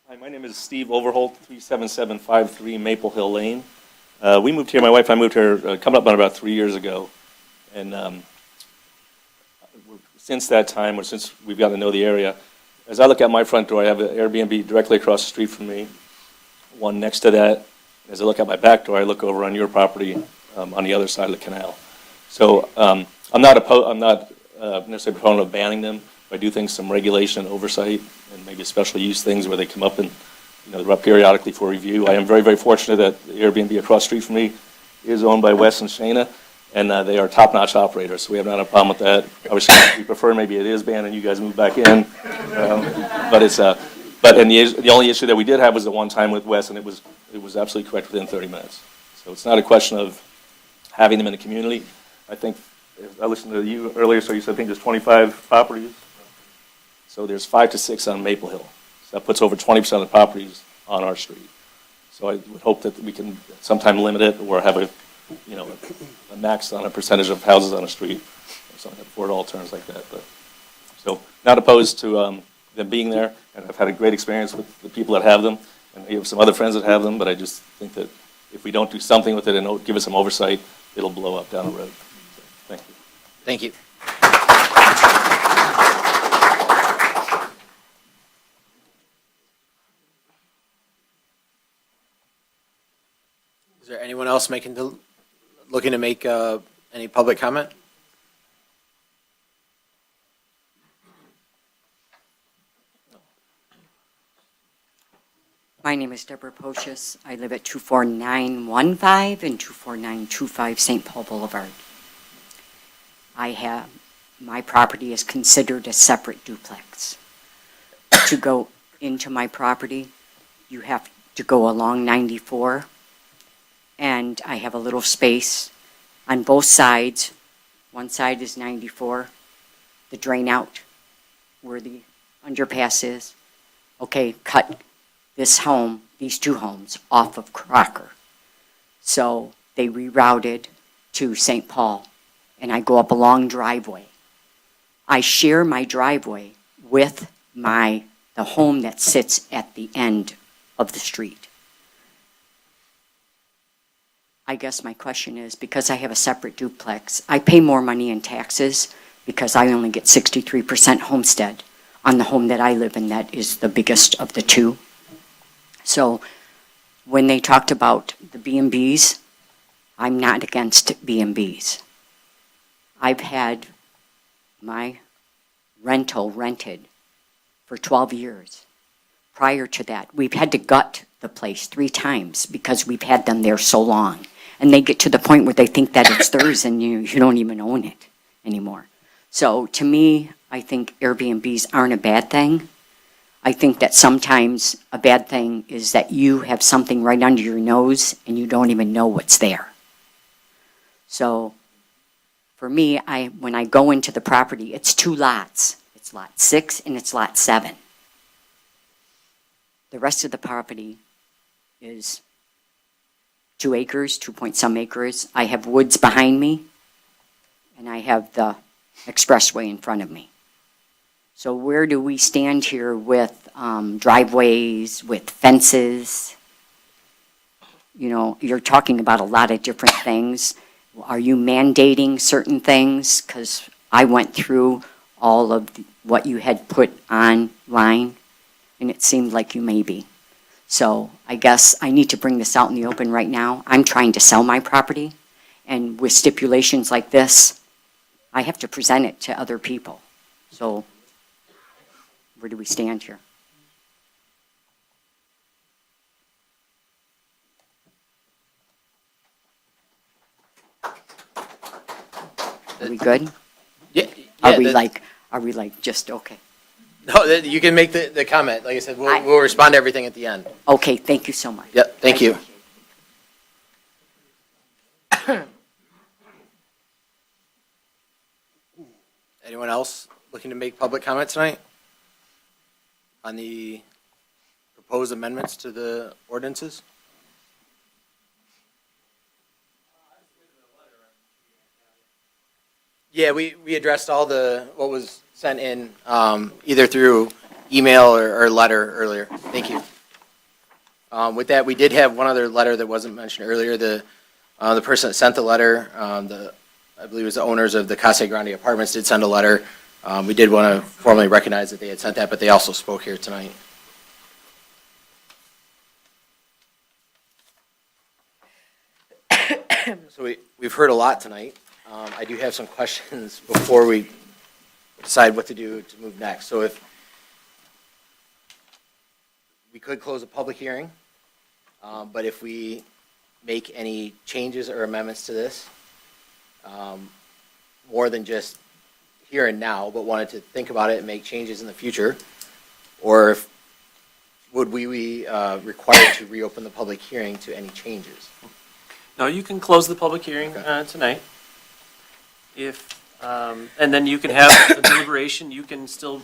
Hi, my name is Steve Overholt, 37753 Maple Hill Lane. We moved here, my wife and I moved here coming up on about 3 years ago. And since that time, or since we've gotten to know the area, as I look out my front door, I have an Airbnb directly across the street from me, one next to that. As I look out my back door, I look over on your property on the other side of the canal. So I'm not necessarily a proponent of banning them, but I do think some regulation and oversight and maybe special use things where they come up and they're up periodically for review. I am very, very fortunate that the Airbnb across the street from me is owned by Wes and Shana, and they are top-notch operators, so we have not a problem with that. Obviously, we prefer maybe it is banned and you guys move back in, the only issue that we did have was the one time with Wes, and it was absolutely correct within 30 minutes. So it's not a question of having them in the community. I think, I listened to you earlier, so you said I think there's 25 properties. So there's 5 to 6 on Maple Hill. So that puts over 20% of the properties on our street. So I would hope that we can sometime limit it or have a max on a percentage of houses on a street or something before it all turns like that. But so not opposed to them being there, and I've had a great experience with the people that have them, and we have some other friends that have them. But I just think that if we don't do something with it and give it some oversight, it'll blow up down the road. So, thank you. Thank you. Is there anyone else looking to make any public comment? My name is Deborah Pocius. I live at 24915 and 24925 St. Paul Boulevard. My property is considered a separate duplex. To go into my property, you have to go along 94, and I have a little space on both sides. One side is 94, the drain out where the underpass is. Okay, cut these two homes off of Crocker. So they rerouted to St. Paul, and I go up a long driveway. I share my driveway with the home that sits at the end of the street. I guess my question is, because I have a separate duplex, I pay more money in taxes because I only get 63% homestead on the home that I live in that is the biggest of the two. So when they talked about the B&Bs, I'm not against B&Bs. I've had my rental rented for 12 years. Prior to that, we've had to gut the place 3 times because we've had them there so long. And they get to the point where they think that it's theirs and you don't even own it anymore. So to me, I think Airbnbs aren't a bad thing. I think that sometimes a bad thing is that you have something right under your nose and you don't even know what's there. So for me, when I go into the property, it's 2 lots. It's lot 6 and it's lot 7. The rest of the property is 2 acres, 2 point some acres. I have woods behind me, and I have the expressway in front of me. So where do we stand here with driveways, with fences? You know, you're talking about a lot of different things. Are you mandating certain things? Because I went through all of what you had put online, and it seemed like you may be. So I guess I need to bring this out in the open right now. I'm trying to sell my property, and with stipulations like this, I have to present it to other people. So where do we stand here? Are we good? Yeah. Are we like just okay? No, you can make the comment. Like I said, we'll respond to everything at the end. Okay, thank you so much. Yep, thank you. Anyone else looking to make public comment tonight on the proposed amendments to the ordinances? Yeah, we addressed all what was sent in, either through email or letter earlier. Thank you. With that, we did have one other letter that wasn't mentioned earlier. The person that sent the letter, I believe it was the owners of the Casa Grande Apartments, did send a letter. We did want to formally recognize that they had sent that, but they also spoke here tonight. So we've heard a lot tonight. I do have some questions before we decide what to do to move next. So if we could close a public hearing, but if we make any changes or amendments to this, more than just here and now, but wanted to think about it and make changes in the future, or would we be required to reopen the public hearing to any changes? No, you can close the public hearing tonight. And then you can have a deliberation. You can still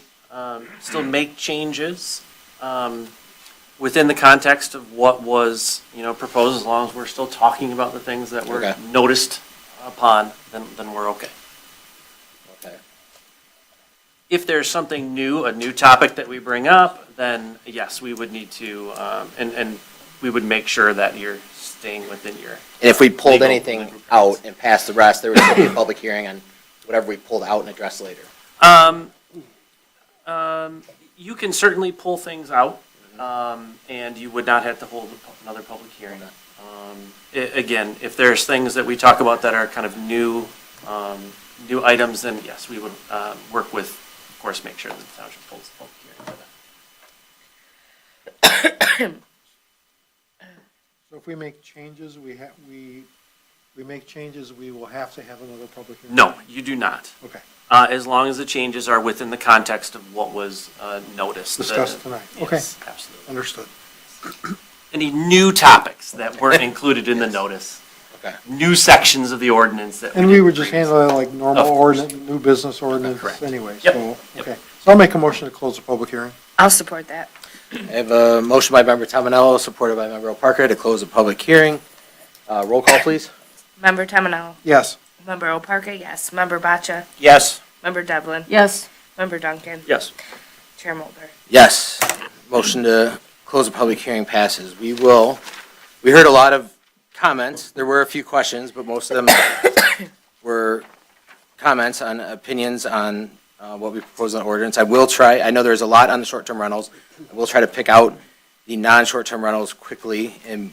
make changes within the context of what was, proposed, as long as we're still talking about the things that were noticed upon, then we're okay. Okay. If there's something new, a new topic that we bring up, then yes, we would need to, and we would make sure that you're staying within your. And if we pulled legal anything out and passed the rest, there would still be a public hearing on whatever we pulled out and addressed later. You can certainly pull things out, and you would not have to hold another public hearing. Again, if there's things that we talk about that are kind of new items, then yes, we would work with, of course, make sure that the township pulls the public hearing for that. So if we make changes, we make changes, we will have to have another public hearing? No, you do not. Okay. As long as the changes are within the context of what was noticed. Discussed tonight. Okay. Yes, absolutely. Understood. Any new topics that weren't included in the notice. Okay. New sections of the ordinance that. And we would just handle it like normal Of course. ordinance, new business ordinance Correct. anyway, Yep. so, Yep. okay. So I'll make a motion to close the public hearing. I'll support that. I have a motion by Member Tominello, supported by Member O'Parker, to close the public hearing. Roll call, please. Member Tominello. Yes. Member O'Parker, yes. Member Boccia. Yes. Member Devlin. Yes. Member Duncan. Yes. Chair Mulder. Yes. Motion to close the public hearing passes. We heard a lot of comments. There were a few questions, but most of them were comments on opinions on what we propose in the ordinance. I will try, I know there's a lot on the short-term rentals. I will try to pick out the non-short-term rentals quickly and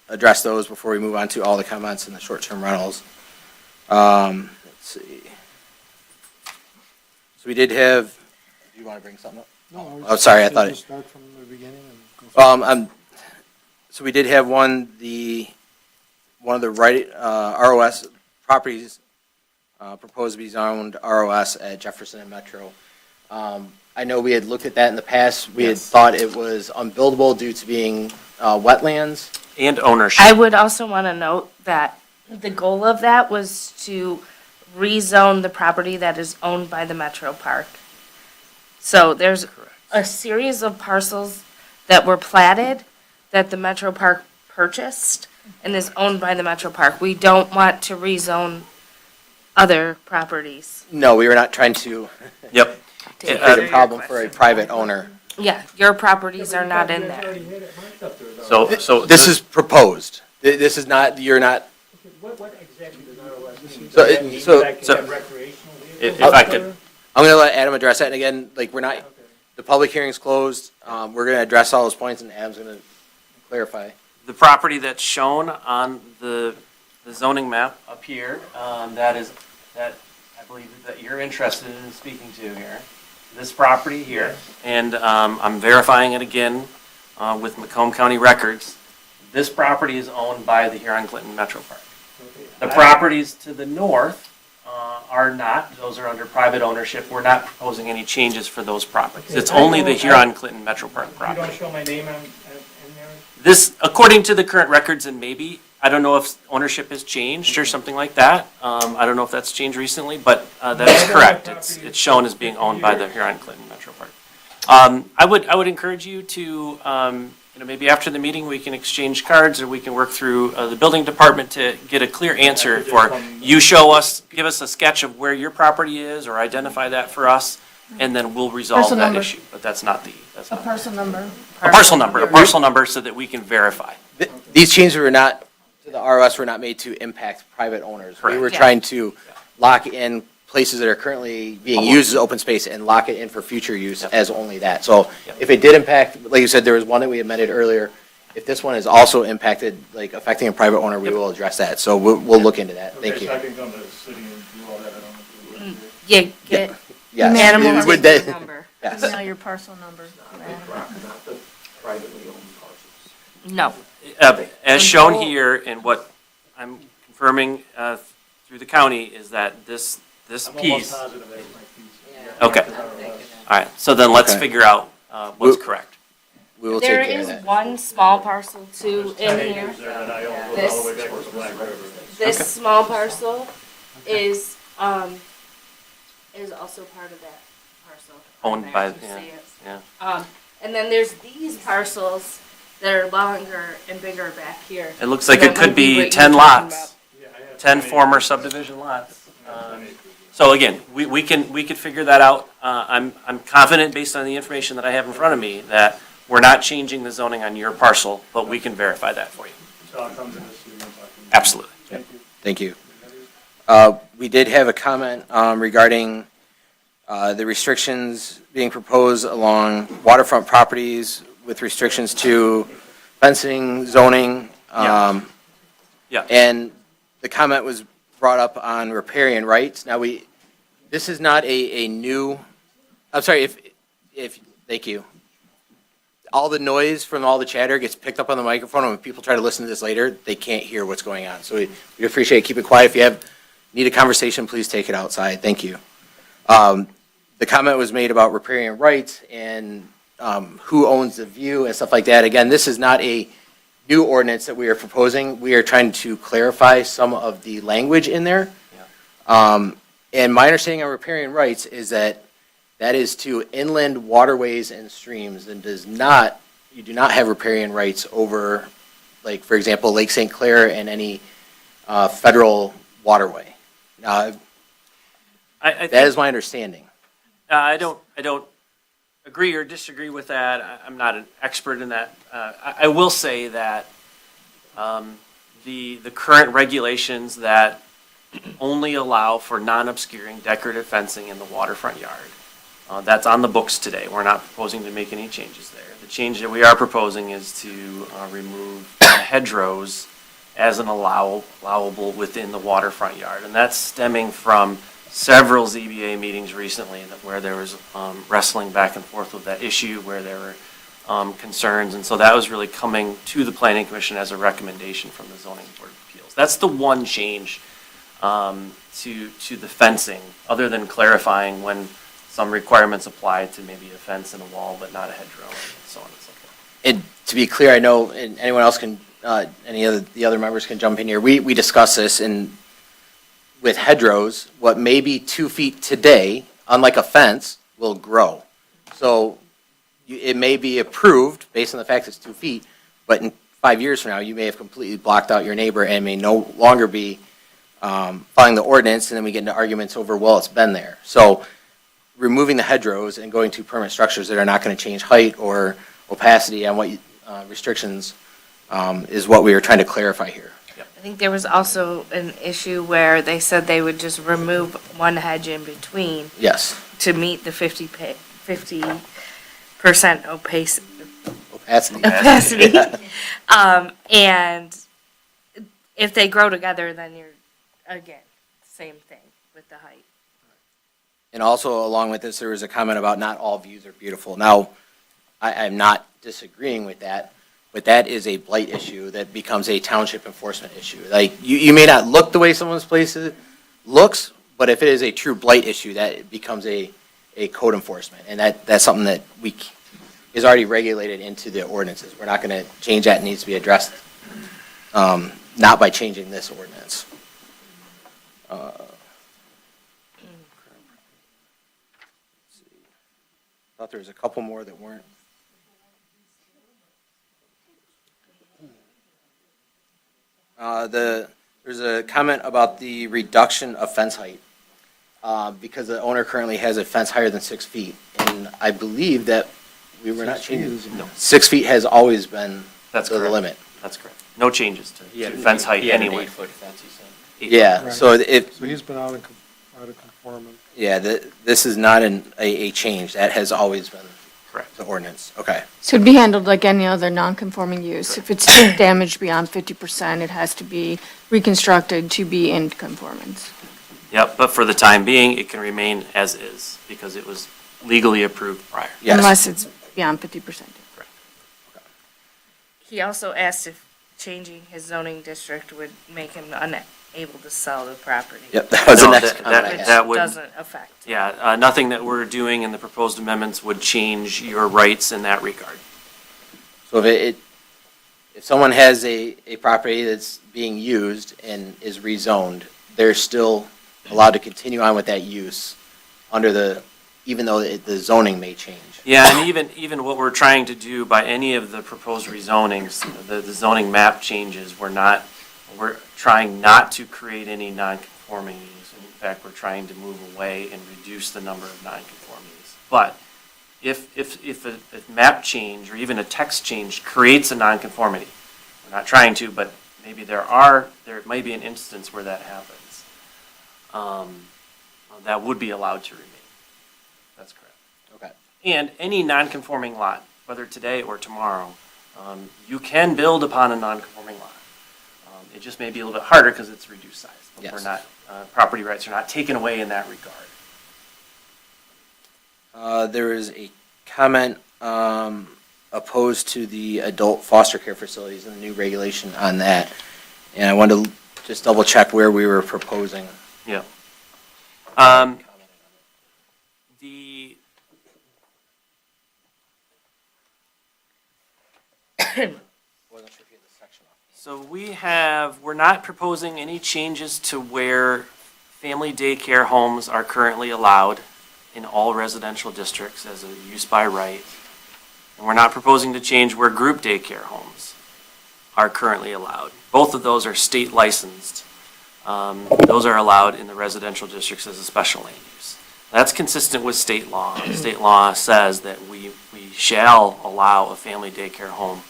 address those before we move on to all the comments in the short-term rentals. Let's see. So we did have, do you want to bring something up? No, Oh, sorry, I thought it. Start from the beginning and go through. So we did have one of the ROS properties proposed to be zoned ROS at Jefferson and Metro. I know we had looked at that in the past. We had thought it was unbuildable due to being wetlands. And ownership. I would also want to note that the goal of that was to rezone the property that is owned by the Metro Park. So there's a series of parcels that were platted that the Metro Park purchased and is owned by the Metro Park. We don't want to rezone other properties. No, we were not trying to Yep. create a problem for a private owner. Yeah, your properties are not in there. So This is proposed. This is not, you're not. What exactly does ROS mean? So- recreational if I could, I'm going to let Adam address that. And again, like, we're not, the public hearing's closed. We're going to address all those points and Adam's going to clarify. the property that's shown on the zoning map up here, that I believe that you're interested in speaking to here. This property here, and I'm verifying it again with Macomb County records. This property is owned by the Huron-Clinton Metro Park. The properties to the north are not, those are under private ownership. We're not proposing any changes for those properties. It's only the Huron-Clinton Metro Park property. You don't show my name in there? This, according to the current records, and maybe, I don't know if ownership has changed or something like that. I don't know if that's changed recently, but that is correct. It's shown as being owned by the Huron-Clinton Metro Park. I would encourage you to, maybe after the meeting, we can exchange cards, or we can work through the building department to get a clear answer for, you show us, give us a sketch of where your property is, or identify that for us, and then we'll resolve Parcel that number. issue. But that's not the, A parcel number. a parcel number so that we can verify. These changes were not, to the ROS were not made to impact private owners. We Correct. were Yeah. trying to lock in places that are currently being used as open space and lock it in for future use Yep. as only that. So Yep. if it did impact, like you said, there was one that we amended earlier. If this one is also impacted, like affecting a private owner, we will address that. So we'll look into that. Thank you. I can come to the city and do all that, I don't have to. Yeah, get Yes. animal Would ticket that- number. Yes. Email your parcel number. Not the privately owned parcels. No. As shown here, and what I'm confirming through the county, is that this I'm almost piece. positive that's my piece. Okay. All right, so then let's Okay. figure out what's correct. We will There take care of is that. one small parcel too in here. Acres there that I own, goes all the way back to Black River. This small parcel is also part of that parcel. Owned There, by, you yeah, see it. yeah. And then there's these parcels that are longer and bigger back here. It looks like So it that could might be be what 10 you're talking lots, Yeah, I have 10 20 former subdivision lots. So again, we could figure that out. I'm confident, based on the information that I have in front of me, that we're not changing the zoning on your parcel, but we can verify that for you. So I'll come to the city and talk to you. Absolutely. Thank you. We did have a comment regarding the restrictions being proposed along waterfront properties with restrictions to fencing, zoning. Yeah. And the comment was brought up on riparian rights. Now, this is not a new, I'm sorry, thank you. All the noise from all the chatter gets picked up on the microphone, and when people try to listen to this later, they can't hear what's going on. So we appreciate it. Keep it quiet. If you need a conversation, please take it outside. Thank you. The comment was made about riparian rights and who owns the view and stuff like that. Again, this is not a new ordinance that we are proposing. We are trying to clarify some of the language in there. And my understanding on riparian rights is that is to inland waterways and streams, and you do not have riparian rights over, like, for example, Lake St. Clair and any federal waterway. That is my understanding. I don't agree or disagree with that. I'm not an expert in that. I will say that the current regulations that only allow for non-obscuring decorative fencing in the waterfront yard. That's on the books today. We're not proposing to make any changes there. The change that we are proposing is to remove hedgerows as an allowable within the waterfront yard. And that's stemming from several ZBA meetings recently where there was wrestling back and forth with that issue, where there were concerns. And so that was really coming to the Planning Commission as a recommendation from the Zoning Board of Appeals. That's the one change to the fencing, other than clarifying when some requirements apply to maybe a fence and a wall, but not a hedgerow, and so on and so forth. And to be clear, I know, and anyone else can, the other members can jump in here. We discussed this, and with hedgerows, what may be 2 feet today, unlike a fence, will grow. So it may be approved based on the fact it's 2 feet, but in 5 years from now, you may have completely blocked out your neighbor and may no longer be following the ordinance, and then we get into arguments over, well, it's been there. So removing the hedgerows and going to permanent structures that are not going to change height or opacity on what restrictions is what we were trying to clarify here. I think there was also an issue where they said they would just remove one hedge in between Yes. to meet the 50% Opacity. opacity. And if they grow together, then you're, again, same thing with the height. And also along with this, there was a comment about not all views are beautiful. Now, I'm not disagreeing with that, but that is a blight issue that becomes a township enforcement issue. Like, you may not look the way someone's place looks, but if it is a true blight issue, that becomes a code enforcement. And that's something that is already regulated into the ordinances. We're not going to change that. It needs to be addressed, not by changing this ordinance. Thought there was a couple more that weren't. There's a comment about the reduction of fence height, because the owner currently has a fence higher than 6 feet. And I believe that we were not changing. No. 6 feet has always been That's the correct. limit. That's correct. No changes to fence height anyway. 8-foot fence, he said. 8 Yeah, foot. so if, So he's been out of conformance. yeah, this is not a change. That has always been Correct. the ordinance. Okay. So it'd be handled like any other non-conforming use. If it's damaged beyond 50%, it has to be reconstructed to be in conformance. Yep, but for the time being, it can remain as is because it was legally approved prior. Yes. Unless it's beyond 50%. He also asked if changing his zoning district would make him unable to sell the property. Yep, that was the No, next that- comment I that- had. that would- Doesn't affect. Yeah, nothing that we're doing in the proposed amendments would change your rights in that regard. So if someone has a property that's being used and is rezoned, they're still allowed to continue on with that use even though the zoning may change. Yeah, and even what we're trying to do by any of the proposed rezonings, the zoning map changes, we're trying not to create any non-conforming use. In fact, we're trying to move away and reduce the number of non-conformities. But if a map change or even a text change creates a non-conformity, we're not trying to, but maybe there may be an instance where that happens, that would be allowed to remain. That's correct. Okay. And any non-conforming lot, whether today or tomorrow, you can build upon a non-conforming lot. It just may be a little bit harder because it's reduced size. But Yes. we're not, property rights are not taken away in that regard. There is a comment opposed to the adult foster care facilities and the new regulation on that. And I wanted to just double check where we were proposing. Yeah. So we're not proposing any changes to where family daycare homes are currently allowed in all residential districts as a use by right. And we're not proposing to change where group daycare homes are currently allowed. Both of those are state licensed. Those are allowed in the residential districts as a special land use. That's consistent with state law. State law says that we shall allow a family daycare home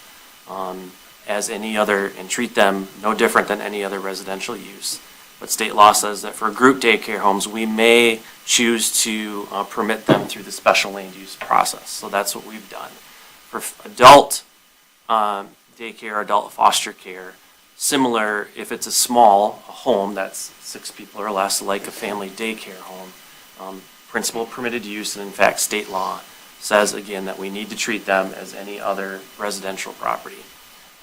as any other and treat them no different than any other residential use. But state law says that for group daycare homes, we may choose to permit them through the special land use process. So that's what we've done. For adult daycare, adult foster care, similar, if it's a home that's 6 people or less, like a family daycare home, principal permitted use, and in fact, state law says again that we need to treat them as any other residential property.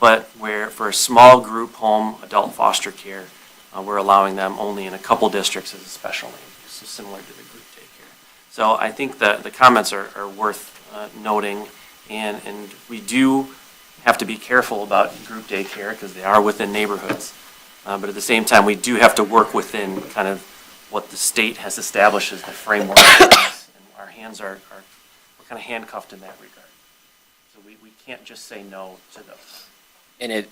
But where for a small group home, adult foster care, we're allowing them only in a couple districts as a special land use, so similar to the group daycare. So I think the comments are worth noting, and we do have to be careful about group daycare because they are within neighborhoods. But at the same time, we do have to work within kind of what the state has established as the framework. And our hands are we're kind of handcuffed in that regard. So we can't just say no to those. And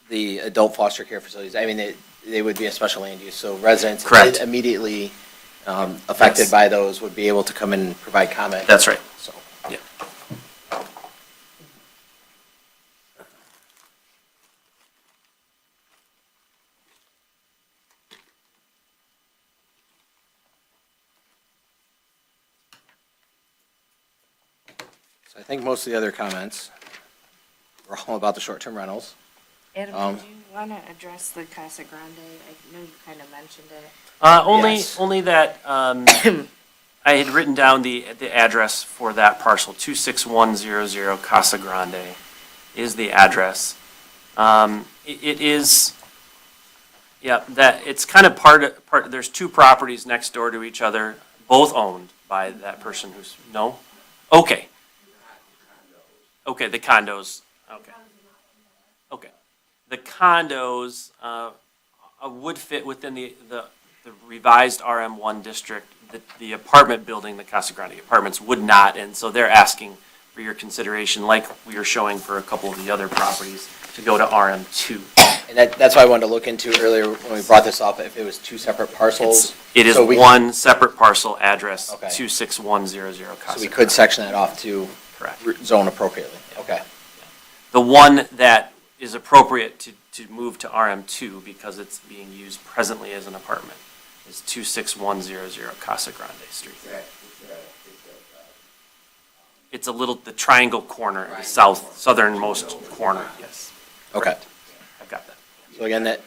the adult foster care facilities, I mean, they would be a special land use, so residents Correct. immediately affected Yes. by those would be able to come in and provide comment. That's right. So, Yeah. so I think most of the other comments were all about the short-term rentals. Adam, did you want to address the Casa Grande? I know you kind of mentioned it. Only that I had written down the address for that parcel, 26100 Casa Grande is the address. It is, yeah, that, it's kind of part, there's two properties next door to each other, both owned by that person who's, no? Okay. Okay, the condos, okay. Okay. The condos would fit within the revised RM1 district. The apartment building, the Casa Grande apartments, would not, and so they're asking for your consideration, like we were showing for a couple of the other properties, to go to RM2. And that's why I wanted to look into earlier when we brought this up, if it was two separate parcels. It is So we- one separate parcel address, Okay. 26100 Casa So we Grande. could section that off to Correct. zone appropriately. Okay. The one that is appropriate to move to RM2 because it's being used presently as an apartment is 26100 Casa Grande Street. It's the triangle corner, the southernmost corner, yes. Okay. I've got that. So again, and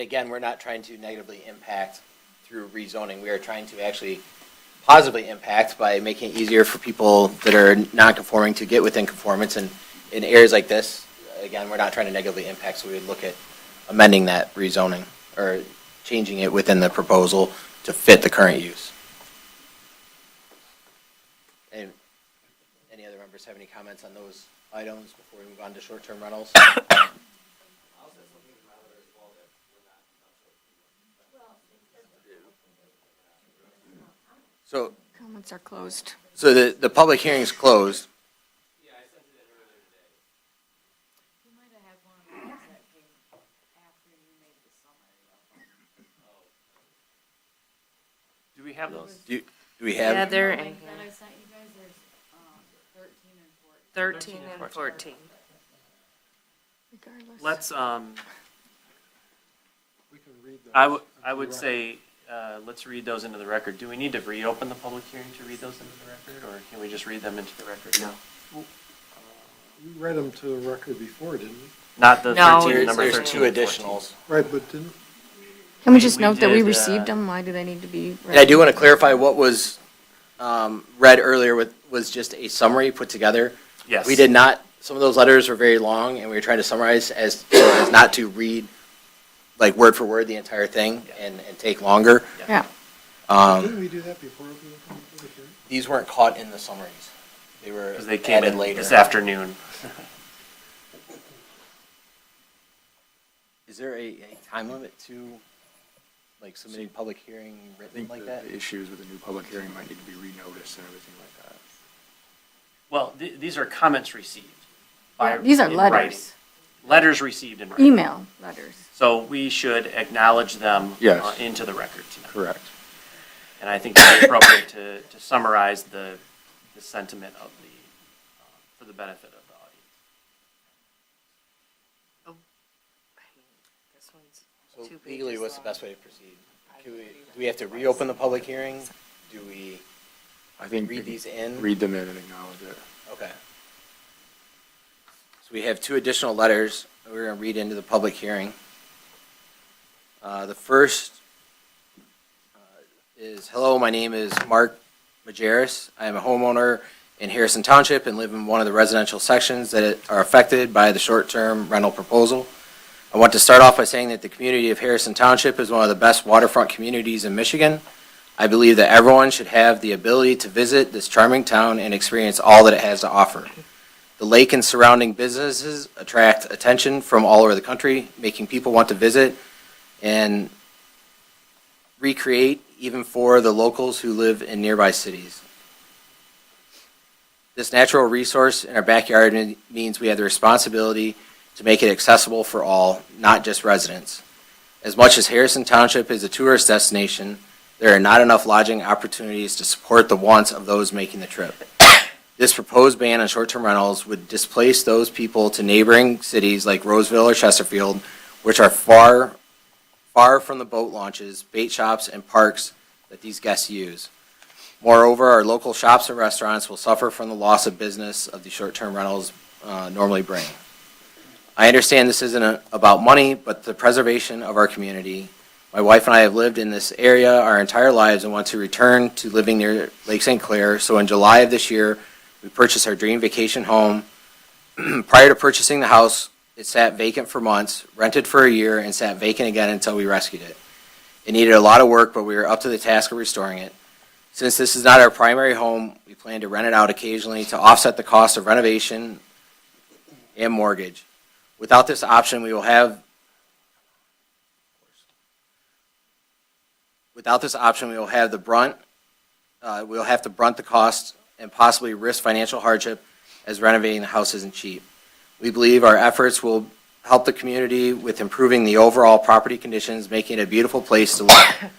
again, we're not trying to negatively impact through rezoning. We are trying to actually positively impact by making it easier for people that are non-conforming to get within conformance. And in areas like this, again, we're not trying to negatively impact, so we would look at amending that rezoning or changing it within the proposal to fit the current use. And any other members have any comments on those items before we move on to short-term rentals? So, Comments are closed. so the public hearing is closed. Do we have those? Do we have? Yeah, they're in That here. I sent you guys, there's 13 and 14. Regardless. Let's, We can read those. I would say, let's read those into the record. Do we need to reopen the public hearing to read those into the record, or can we just read them into the record now? We read them to the record before, didn't we? Not the No, 13, number There's 13 two and 14. additionals. Right, but didn't, Can we We- just we note that we did, received them? Why do they need to be? And I do want to clarify what was read earlier was just a summary put together. Yes. We did not, some of those letters were very long, and we were trying to summarize as not to read like word for word the entire thing and take longer. Yeah. didn't we do that before we opened the public hearing? These weren't caught in the summaries. They were Because they came added in later. this afternoon. Is there a time limit to like submitting public hearing I written think like the that? issues with the new public hearing might need to be renoticed and everything like that. Well, these are comments received. Yeah, these are in letters. writing. Letters received in writing. Email letters. So we should acknowledge them Yes. into the record tonight. Correct. And I think it's appropriate to summarize the sentiment of for the benefit of the audience. So two legally, pages what's the long. best way to proceed? Do we have to reopen the public hearing? Do we I think read these in? read them in and acknowledge it. Okay. So we have 2 additional letters that we're going to read into the public hearing. The first is, hello, my name is Mark Majerus. I am a homeowner in Harrison Township and live in one of the residential sections that are affected by the short-term rental proposal. I want to start off by saying that the community of Harrison Township is one of the best waterfront communities in Michigan. I believe that everyone should have the ability to visit this charming town and experience all that it has to offer. The lake and surrounding businesses attract attention from all over the country, making people want to visit and recreate, even for the locals who live in nearby cities. This natural resource in our backyard means we have the responsibility to make it accessible for all, not just residents. As much as Harrison Township is a tourist destination, there are not enough lodging opportunities to support the wants of those making the trip. This proposed ban on short-term rentals would displace those people to neighboring cities like Roseville or Chesterfield, which are far from the boat launches, bait shops, and parks that these guests use. Moreover, our local shops and restaurants will suffer from the loss of business of the short-term rentals normally bring. I understand this isn't about money, but the preservation of our community. My wife and I have lived in this area our entire lives and want to return to living near Lake St. Clair. So in July of this year, we purchased our dream vacation home. Prior to purchasing the house, it sat vacant for months, rented for a year, and sat vacant again until we rescued it. It needed a lot of work, but we were up to the task of restoring it. Since this is not our primary home, we plan to rent it out occasionally to offset the cost of renovation and mortgage. Without this option, we will have the brunt. We'll have to brunt the cost and possibly risk financial hardship, as renovating the house isn't cheap. We believe our efforts will help the community with improving the overall property conditions, making it a beautiful place to live.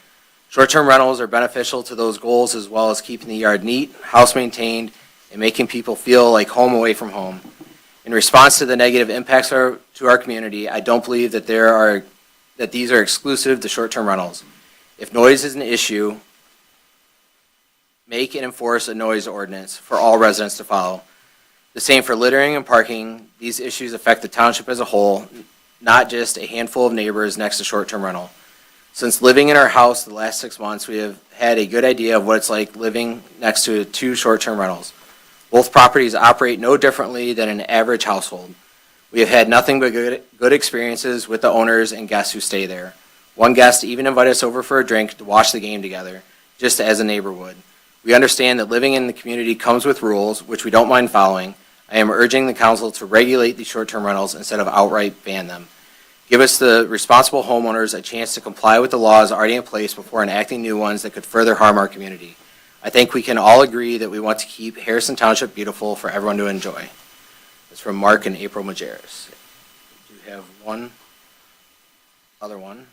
Short-term rentals are beneficial to those goals, as well as keeping the yard neat, house maintained, and making people feel like home away from home. In response to the negative impacts to our community, I don't believe that these are exclusive to short-term rentals. If noise is an issue, make and enforce a noise ordinance for all residents to follow. The same for littering and parking. These issues affect the township as a whole, not just a handful of neighbors next to short-term rental. Since living in our house the last 6 months, we have had a good idea of what it's like living next to 2 short-term rentals. Both properties operate no differently than an average household. We have had nothing but good experiences with the owners and guests who stay there. One guest even invited us over for a drink to watch the game together, just as a neighbor would. We understand that living in the community comes with rules, which we don't mind following. I am urging the council to regulate these short-term rentals instead of outright ban them. Give us, the responsible homeowners, a chance to comply with the laws already in place before enacting new ones that could further harm our community. I think we can all agree that we want to keep Harrison Township beautiful for everyone to enjoy. It's from Mark and April Majerus. Do you have one other one?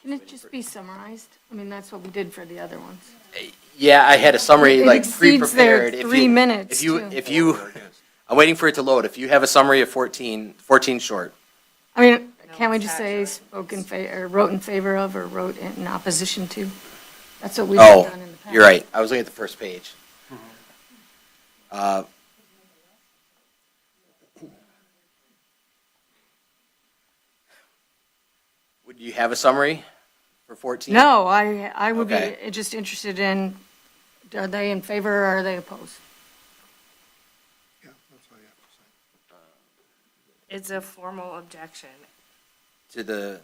Can it just be summarized? I mean, that's what we did for the other ones. Yeah, I had a summary, It like exceeds their pre-prepared. 3 minutes, If you, I'm waiting for it to load. If you have a summary of 14 short. I mean, can't we just say spoke in favor, or wrote in favor of, or wrote in opposition to? That's what we've done in the past. You're right. I was looking at the first page. Would you have a summary for 14? No, I would Okay. be just interested in, are they in favor or are they opposed? It's a formal objection To the,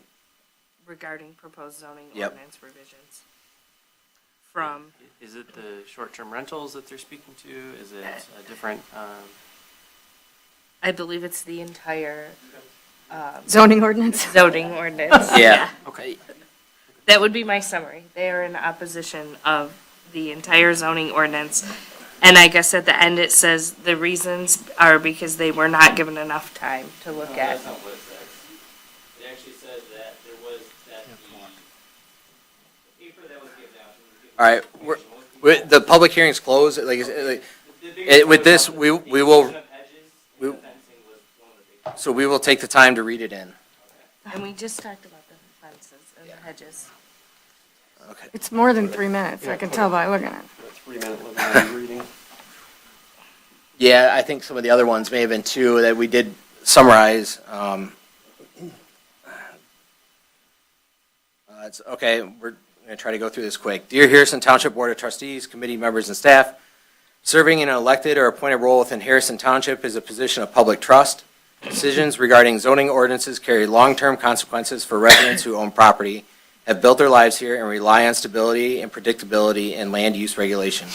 regarding proposed zoning Yep. ordinance revisions. From, Is it the short-term rentals that they're speaking to? Is it a different, I believe it's the entire. Zoning ordinance? Zoning ordinance. yeah, okay. That would be my summary. They are in opposition of the entire zoning ordinance. And I guess at the end it says the reasons are because they were not given enough time to look at. That's not what it says. It actually says that there was, that the paper that was given out. All right, the public hearing's closed, with this, we will, So we will take the time to read it in. And we just talked about the fences and the hedges. Okay. It's more than 3 minutes, I can tell by looking at it. 3-minute limit on reading. Yeah, I think some of the other ones may have been two that we did summarize. It's okay. We're going to try to go through this quick. Dear Harrison Township Board of Trustees, committee members, and staff, serving in an elected or appointed role within Harrison Township is a position of public trust. Decisions regarding zoning ordinances carry long-term consequences for residents who own property, have built their lives here, and rely on stability and predictability in land use regulation.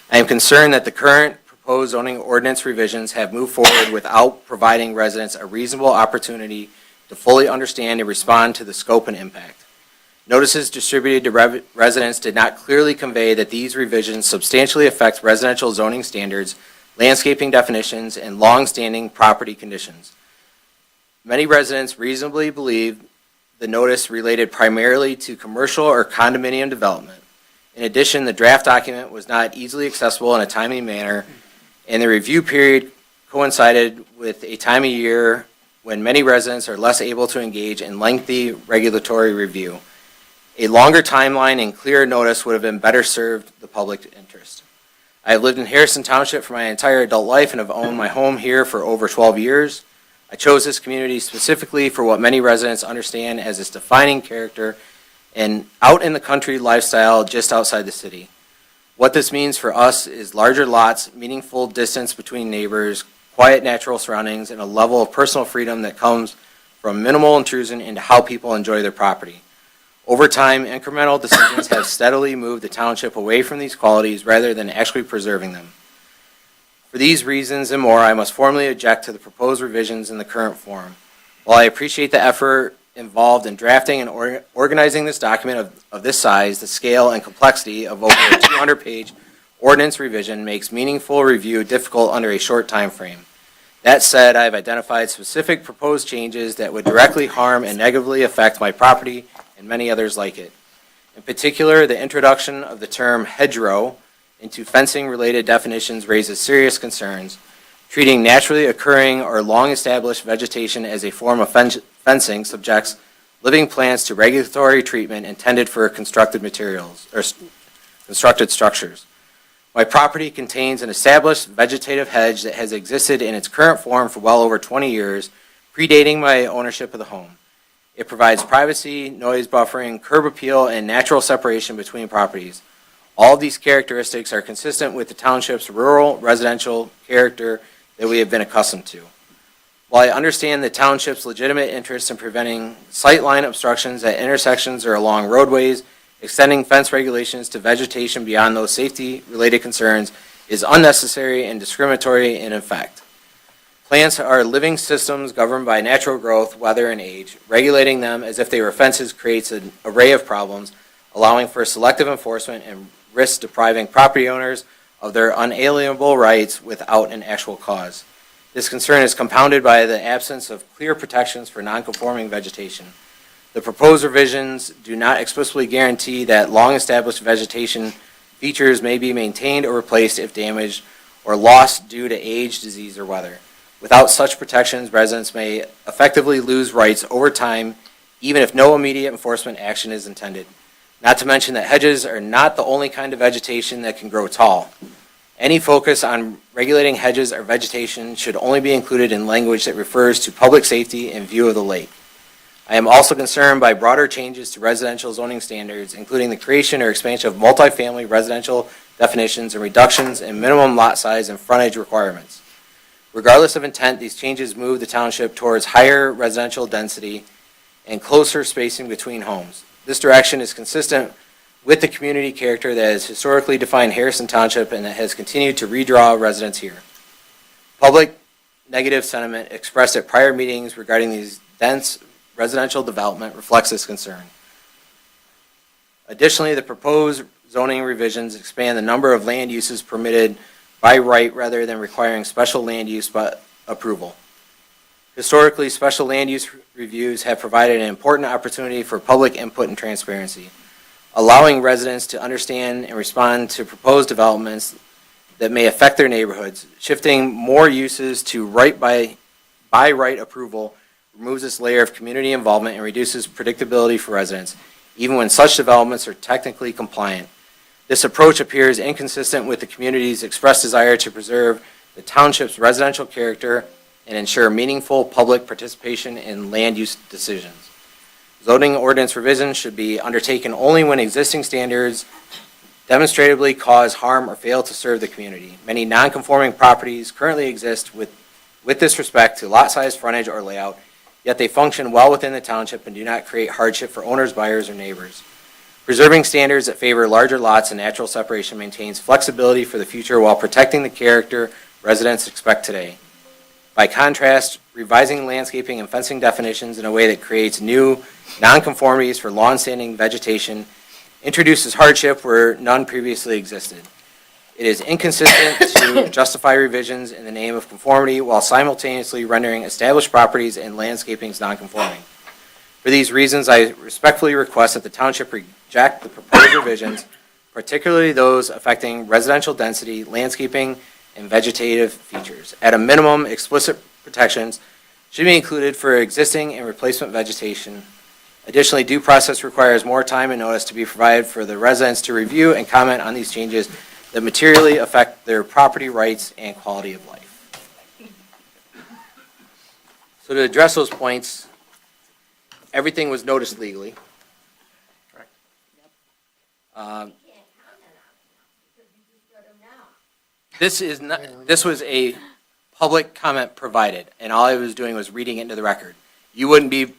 I am concerned that the current proposed zoning ordinance revisions have moved forward without providing residents a reasonable opportunity to fully understand and respond to the scope and impact. Notices distributed to residents did not clearly convey that these revisions substantially affect residential zoning standards, landscaping definitions, and long-standing property conditions. Many residents reasonably believe the notice related primarily to commercial or condominium development. In addition, the draft document was not easily accessible in a timely manner, and the review period coincided with a time of year when many residents are less able to engage in lengthy regulatory review. A longer timeline and clearer notice would have been better served the public interest. I have lived in Harrison Township for my entire adult life and have owned my home here for over 12 years. I chose this community specifically for what many residents understand as its defining character and out in the country lifestyle just outside the city. What this means for us is larger lots, meaningful distance between neighbors, quiet natural surroundings, and a level of personal freedom that comes from minimal intrusion into how people enjoy their property. Over time, incremental decisions have steadily moved the township away from these qualities rather than actually preserving them. For these reasons and more, I must formally object to the proposed revisions in the current form. While I appreciate the effort involved in drafting and organizing this document of this size, the scale and complexity of over a 200-page ordinance revision makes meaningful review difficult under a short time frame. That said, I have identified specific proposed changes that would directly harm and negatively affect my property and many others like it. In particular, the introduction of the term hedgerow into fencing-related definitions raises serious concerns. Treating naturally occurring or long-established vegetation as a form of fencing subjects living plants to regulatory treatment intended for constructed materials or constructed structures. My property contains an established vegetative hedge that has existed in its current form for well over 20 years, predating my ownership of the home. It provides privacy, noise buffering, curb appeal, and natural separation between properties. All of these characteristics are consistent with the township's rural residential character that we have been accustomed to. While I understand the township's legitimate interest in preventing sightline obstructions at intersections or along roadways, extending fence regulations to vegetation beyond those safety-related concerns is unnecessary and discriminatory in effect. Plants are living systems governed by natural growth, weather, and age. Regulating them as if they were fences creates an array of problems, allowing for selective enforcement and risk depriving property owners of their unalienable rights without an actual cause. This concern is compounded by the absence of clear protections for non-conforming vegetation. The proposed revisions do not explicitly guarantee that long-established vegetation features may be maintained or replaced if damaged or lost due to age, disease, or weather. Without such protections, residents may effectively lose rights over time, even if no immediate enforcement action is intended. Not to mention that hedges are not the only kind of vegetation that can grow tall. Any focus on regulating hedges or vegetation should only be included in language that refers to public safety in view of the lake. I am also concerned by broader changes to residential zoning standards, including the creation or expansion of multifamily residential definitions and reductions in minimum lot size and frontage requirements. Regardless of intent, these changes move the township towards higher residential density and closer spacing between homes. This direction is consistent with the community character that has historically defined Harrison Township and that has continued to redraw residents here. Public negative sentiment expressed at prior meetings regarding these dense residential development reflects this concern. Additionally, the proposed zoning revisions expand the number of land uses permitted by right rather than requiring special land use approval. Historically, special land use reviews have provided an important opportunity for public input and transparency, allowing residents to understand and respond to proposed developments that may affect their neighborhoods. Shifting more uses to right by by right approval removes this layer of community involvement and reduces predictability for residents, even when such developments are technically compliant. This approach appears inconsistent with the community's expressed desire to preserve the township's residential character and ensure meaningful public participation in land use decisions. Zoning ordinance revisions should be undertaken only when existing standards demonstrably cause harm or fail to serve the community. Many non-conforming properties currently exist with this respect to lot size, frontage, or layout, yet they function well within the township and do not create hardship for owners, buyers, or neighbors. Preserving standards that favor larger lots and natural separation maintains flexibility for the future while protecting the character residents expect today. By contrast, revising landscaping and fencing definitions in a way that creates new nonconformities for lawn-standing vegetation introduces hardship where none previously existed. It is inconsistent to justify revisions in the name of conformity while simultaneously rendering established properties and landscapings nonconforming. For these reasons, I respectfully request that the township reject the proposed revisions, particularly those affecting residential density, landscaping, and vegetative features. At a minimum, explicit protections should be included for existing and replacement vegetation. Additionally, due process requires more time and notice to be provided for the residents to review and comment on these changes that materially affect their property rights and quality of life. So to address those points, everything was noticed legally. Correct. This was a public comment provided, and all I was doing was reading it into the record. You wouldn't be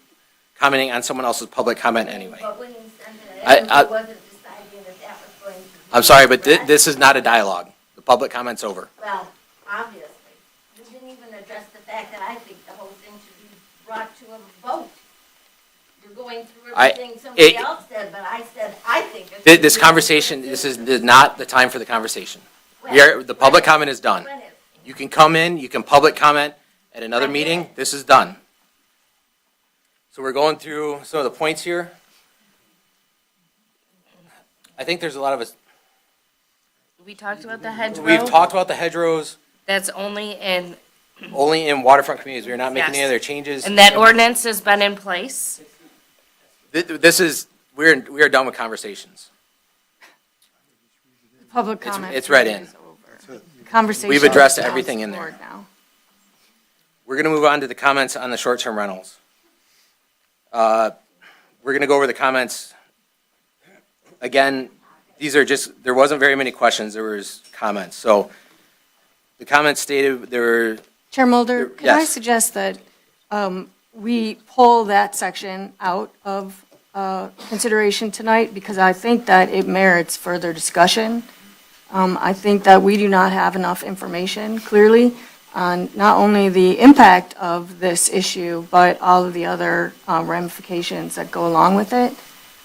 commenting on someone else's public comment anyway. But when you sent it, I wasn't deciding if that was going to be. I'm sorry, but this is not a dialogue. The public comment's over. Well, obviously. You didn't even address the fact that I think the whole thing should be brought to a vote. You're going through everything somebody else said, but I said, I think. This conversation, this is not the time for the conversation. The public comment is done. You can come in, you can public comment at another meeting. This is done. So we're going through some of the points here. I think there's a lot of us. We talked about the hedgerow. We've talked about the hedgerows. That's only in. Only in waterfront communities. We're not making any Yes. other changes. And that ordinance has been in place. We are done with conversations. Public comment. It's read in. Conversation. We've addressed is everything in explored there. now. We're going to move on to the comments on the short-term rentals. We're going to go over the comments. Again, these are just, there wasn't very many questions, there was comments. So the comments stated there were. Chair Mulder, could I Yes. suggest that we pull that section out of consideration tonight? Because I think that it merits further discussion. I think that we do not have enough information, clearly, on not only the impact of this issue, but all of the other ramifications that go along with it.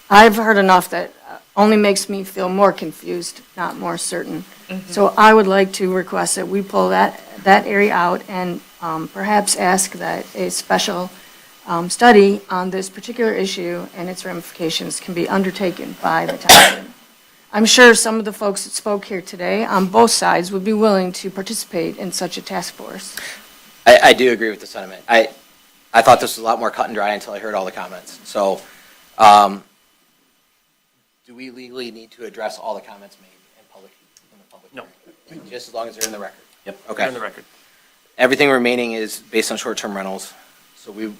I've heard enough that only makes me feel more confused, not more certain. So I would like to request that we pull that area out and perhaps ask that a special study on this particular issue and its ramifications can be undertaken by the township. I'm sure some of the folks that spoke here today on both sides would be willing to participate in such a task force. I do agree with the sentiment. I thought this was a lot more cut and dry until I heard all the comments. So, do we legally need to address all the comments made in the public? No. Hearing? Just as long as they're in the record? Yep. Okay. They're in the record. Everything remaining is based on short-term rentals. So we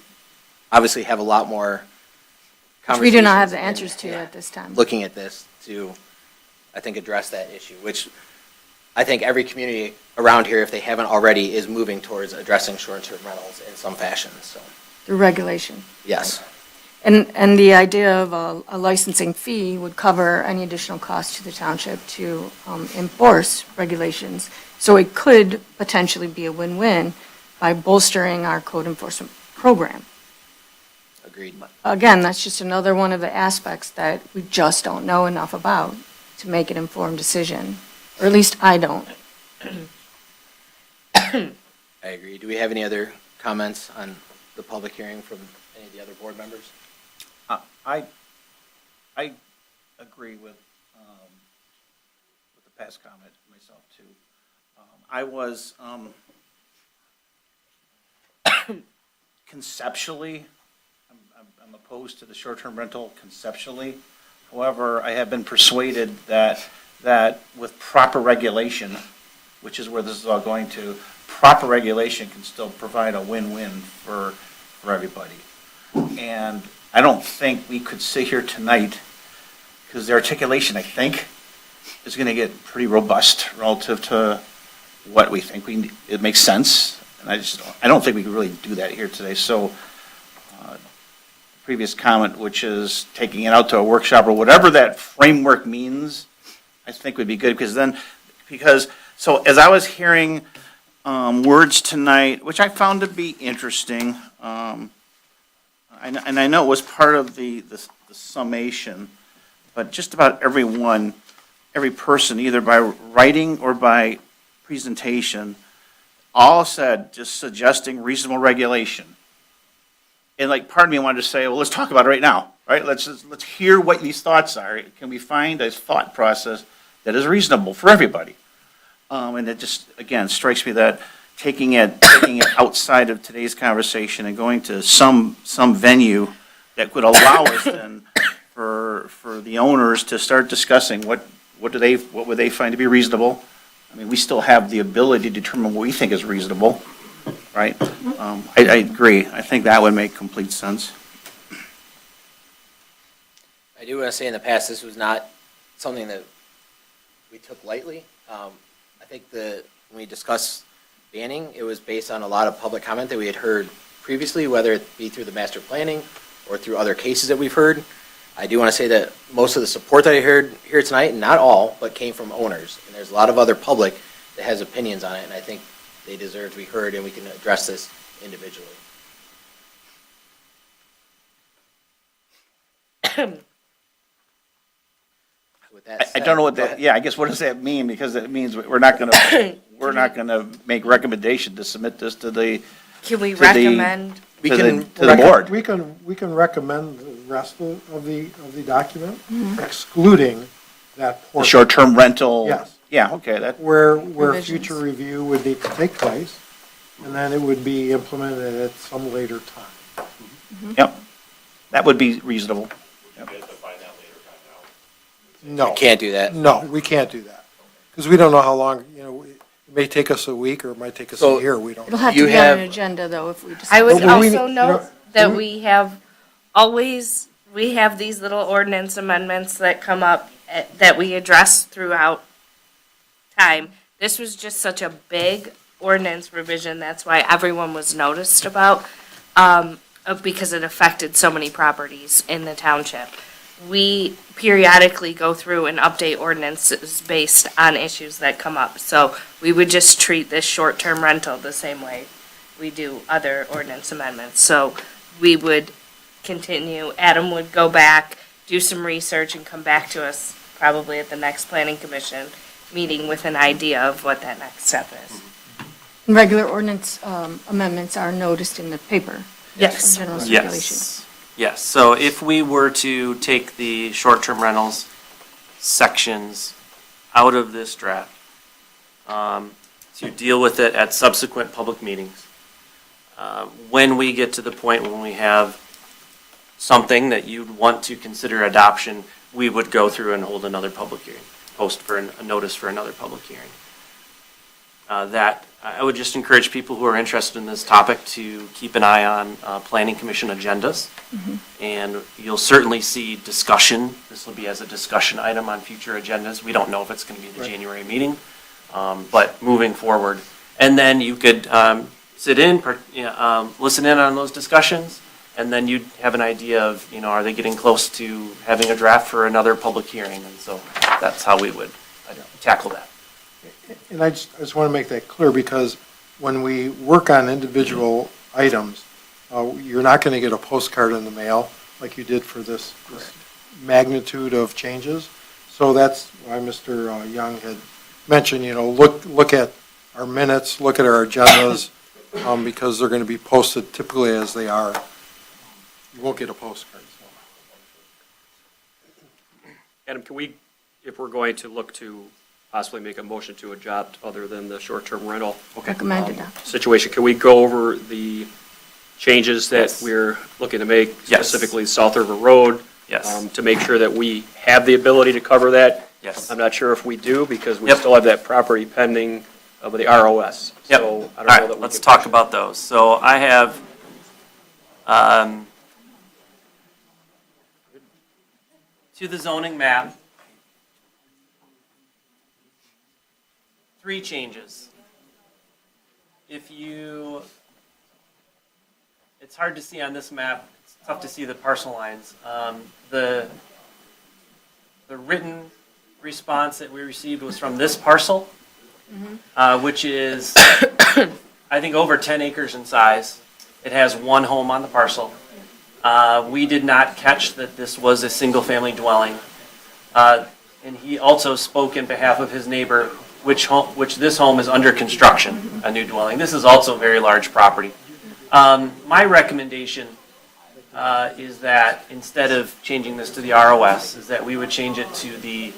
obviously have a lot more Which conversations. we do not have the and, answers to yeah, at this time. Looking at this to, I think, address that issue, which I think every community around here, if they haven't already, is moving towards addressing short-term rentals in some fashion, so, Through regulation. yes. And the idea of a licensing fee would cover any additional cost to the township to enforce regulations. So it could potentially be a win-win by bolstering our code enforcement program. Agreed. Again, that's just another one of the aspects that we just don't know enough about to make an informed decision, or at least I don't. I agree. Do we have any other comments on the public hearing from any of the other board members? I agree with the past comment myself too. I was conceptually, I'm opposed to the short-term rental conceptually. However, I have been persuaded that with proper regulation, which is where this is all going to, proper regulation can still provide a win-win for everybody. And I don't think we could sit here tonight, because the articulation, I think, is going to get pretty robust relative to what we think it makes sense. And I don't think we can really do that here today. So, previous comment, which is taking it out to a workshop or whatever that framework means, I think would be good, so as I was hearing words tonight, which I found to be interesting, and I know it was part of the summation, but just about every person, either by writing or by presentation, all said just suggesting reasonable regulation. And like, part of me wanted to say, well, let's talk about it right now, right? Let's hear what these thoughts are. Can we find a thought process that is reasonable for everybody? And it just, again, strikes me that taking it outside of today's conversation and going to some venue that could allow us then for the owners to start discussing what would they find to be reasonable. I mean, we still have the ability to determine what we think is reasonable, right? I agree. I think that would make complete sense. I do want to say in the past, this was not something that we took lightly. I think when we discussed banning, it was based on a lot of public comment that we had heard previously, whether it be through the master planning or through other cases that we've heard. I do want to say that most of the support that I heard here tonight, not all, but came from owners. And there's a lot of other public that has opinions on it, and I think they deserve to be heard, and we can address this individually. With that I don't know what that, I guess what does that mean? Because it means we're not going to make recommendation to submit this to the. Can we recommend? To the board. We can recommend the rest of the document, excluding that portion. The short-term rental. Yes. Yeah, okay, Where Provisions. future review would need to take place, and then it would be implemented at some later time. Yep, that would be reasonable. Yep. No. You can't do that. No, we can't do that, because we don't know how long, it may take us a week, or it might take us a year, we don't It'll know. have to be on an agenda, though, if we decide. I would But we also need- note that we- we have these little ordinance amendments that come up that we address throughout time. This was just such a big ordinance revision, that's why everyone was noticed about, because it affected so many properties in the township. We periodically go through and update ordinances based on issues that come up. So we would just treat this short-term rental the same way we do other ordinance amendments. So we would continue, Adam would go back, do some research, and come back to us probably at the next planning commission meeting with an idea of what that next step is. Regular ordinance amendments are noticed in the paper. Yes. For general circulation. Yes, so if we were to take the short-term rentals sections out of this draft, to deal with it at subsequent public meetings, when we get to the point when we have something that you'd want to consider adoption, we would go through and hold another public hearing, post for a notice for another public hearing. I would just encourage people who are interested in this topic to keep an eye on planning commission agendas. And you'll certainly see discussion. This will be as a discussion item on future agendas. We don't know if it's going to be the January meeting, but moving forward. And then you could sit in, listen in on those discussions, and then you'd have an idea of, are they getting close to having a draft for another public hearing? And so that's how we would tackle that. And I just want to make that clear, because when we work on individual items, you're not going to get a postcard in the mail like you did for this magnitude of changes. So that's why Mr. Young had mentioned, look at our minutes, look at our agendas, because they're going to be posted typically as they are. You won't get a postcard. Adam, can we, if we're going to look to possibly make a motion to adopt other than the short-term rental Recommended. situation, can we go over the changes that Yes. we're looking to make, Yes. specifically South River Road. Yes. To make sure that we have the ability to cover that. Yes. I'm not sure if we do, because we Yep. still have that property pending with the ROS. Yep. So I All don't know right, that we let's can talk push it. about those. So I have, to the zoning map, 3 changes. If you, it's hard to see on this map, it's tough to see the parcel lines. The written response that we received was from this parcel, which is, I think, over 10 acres in size. It has 1 home on the parcel. We did not catch that this was a single-family dwelling. And he also spoke in behalf of his neighbor, which this home is under construction, a new dwelling. This is also a very large property. My recommendation is that instead of changing this to the ROS, is that we would change it to the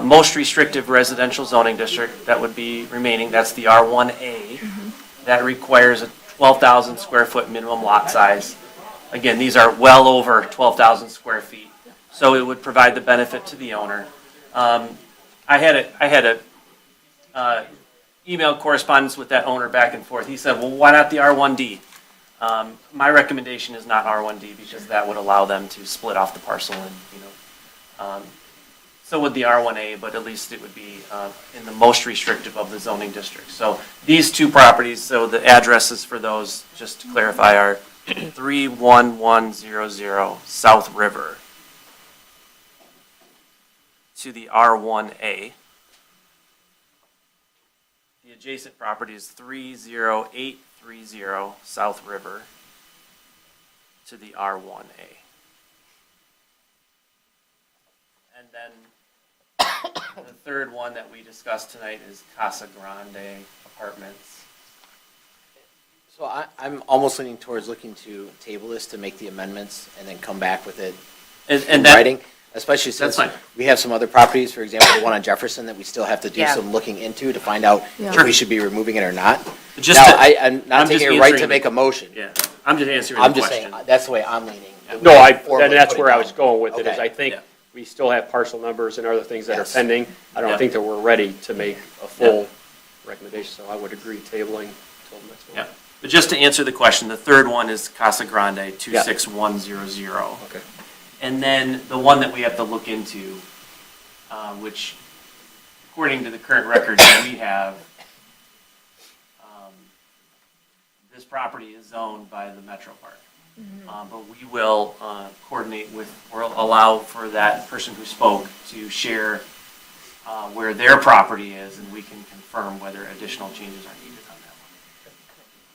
most restrictive residential zoning district that would be remaining. That's the R1A. That requires a 12,000 square foot minimum lot size. Again, these are well over 12,000 square feet. So it would provide the benefit to the owner. I had a email correspondence with that owner back and forth. He said, well, why not the R1D? My recommendation is not R1D because that would allow them to split off the parcel and, so would the R1A, but at least it would be in the most restrictive of the zoning district. So these 2 properties, so the addresses for those, just to clarify, are 31100 South River to the R1A. The adjacent property is 30830 South River to the R1A. And then the third one that we discussed tonight is Casa Grande Apartments. So I'm almost leaning towards looking to table this to make the amendments and then come back with it in And that, writing, especially since That's fine. we have some other properties, for example, the one on Jefferson that we still have to do Yeah. some looking into to find out Yeah. if we should be removing it or not. Just Now, to- I'm I'm not just taking a right to answering- make a motion. yeah, I'm just answering I'm the just saying, question. that's the way I'm leaning. No, Formally that's put it where I down. was going with it, is Okay. I think Yeah. we still have parcel numbers and other things that are Yes. pending. I Yeah. don't think that we're ready to make a full recommendation, so I would agree tabling until the next one. Yeah. But just to answer the question, the third one is Casa Grande, 26100. Okay. And then the one that we have to look into, which according to the current record that we have, this property is owned by the Metro Park. But we will coordinate with, or allow for that person who spoke to share where their property is, and we can confirm whether additional changes are needed on that one.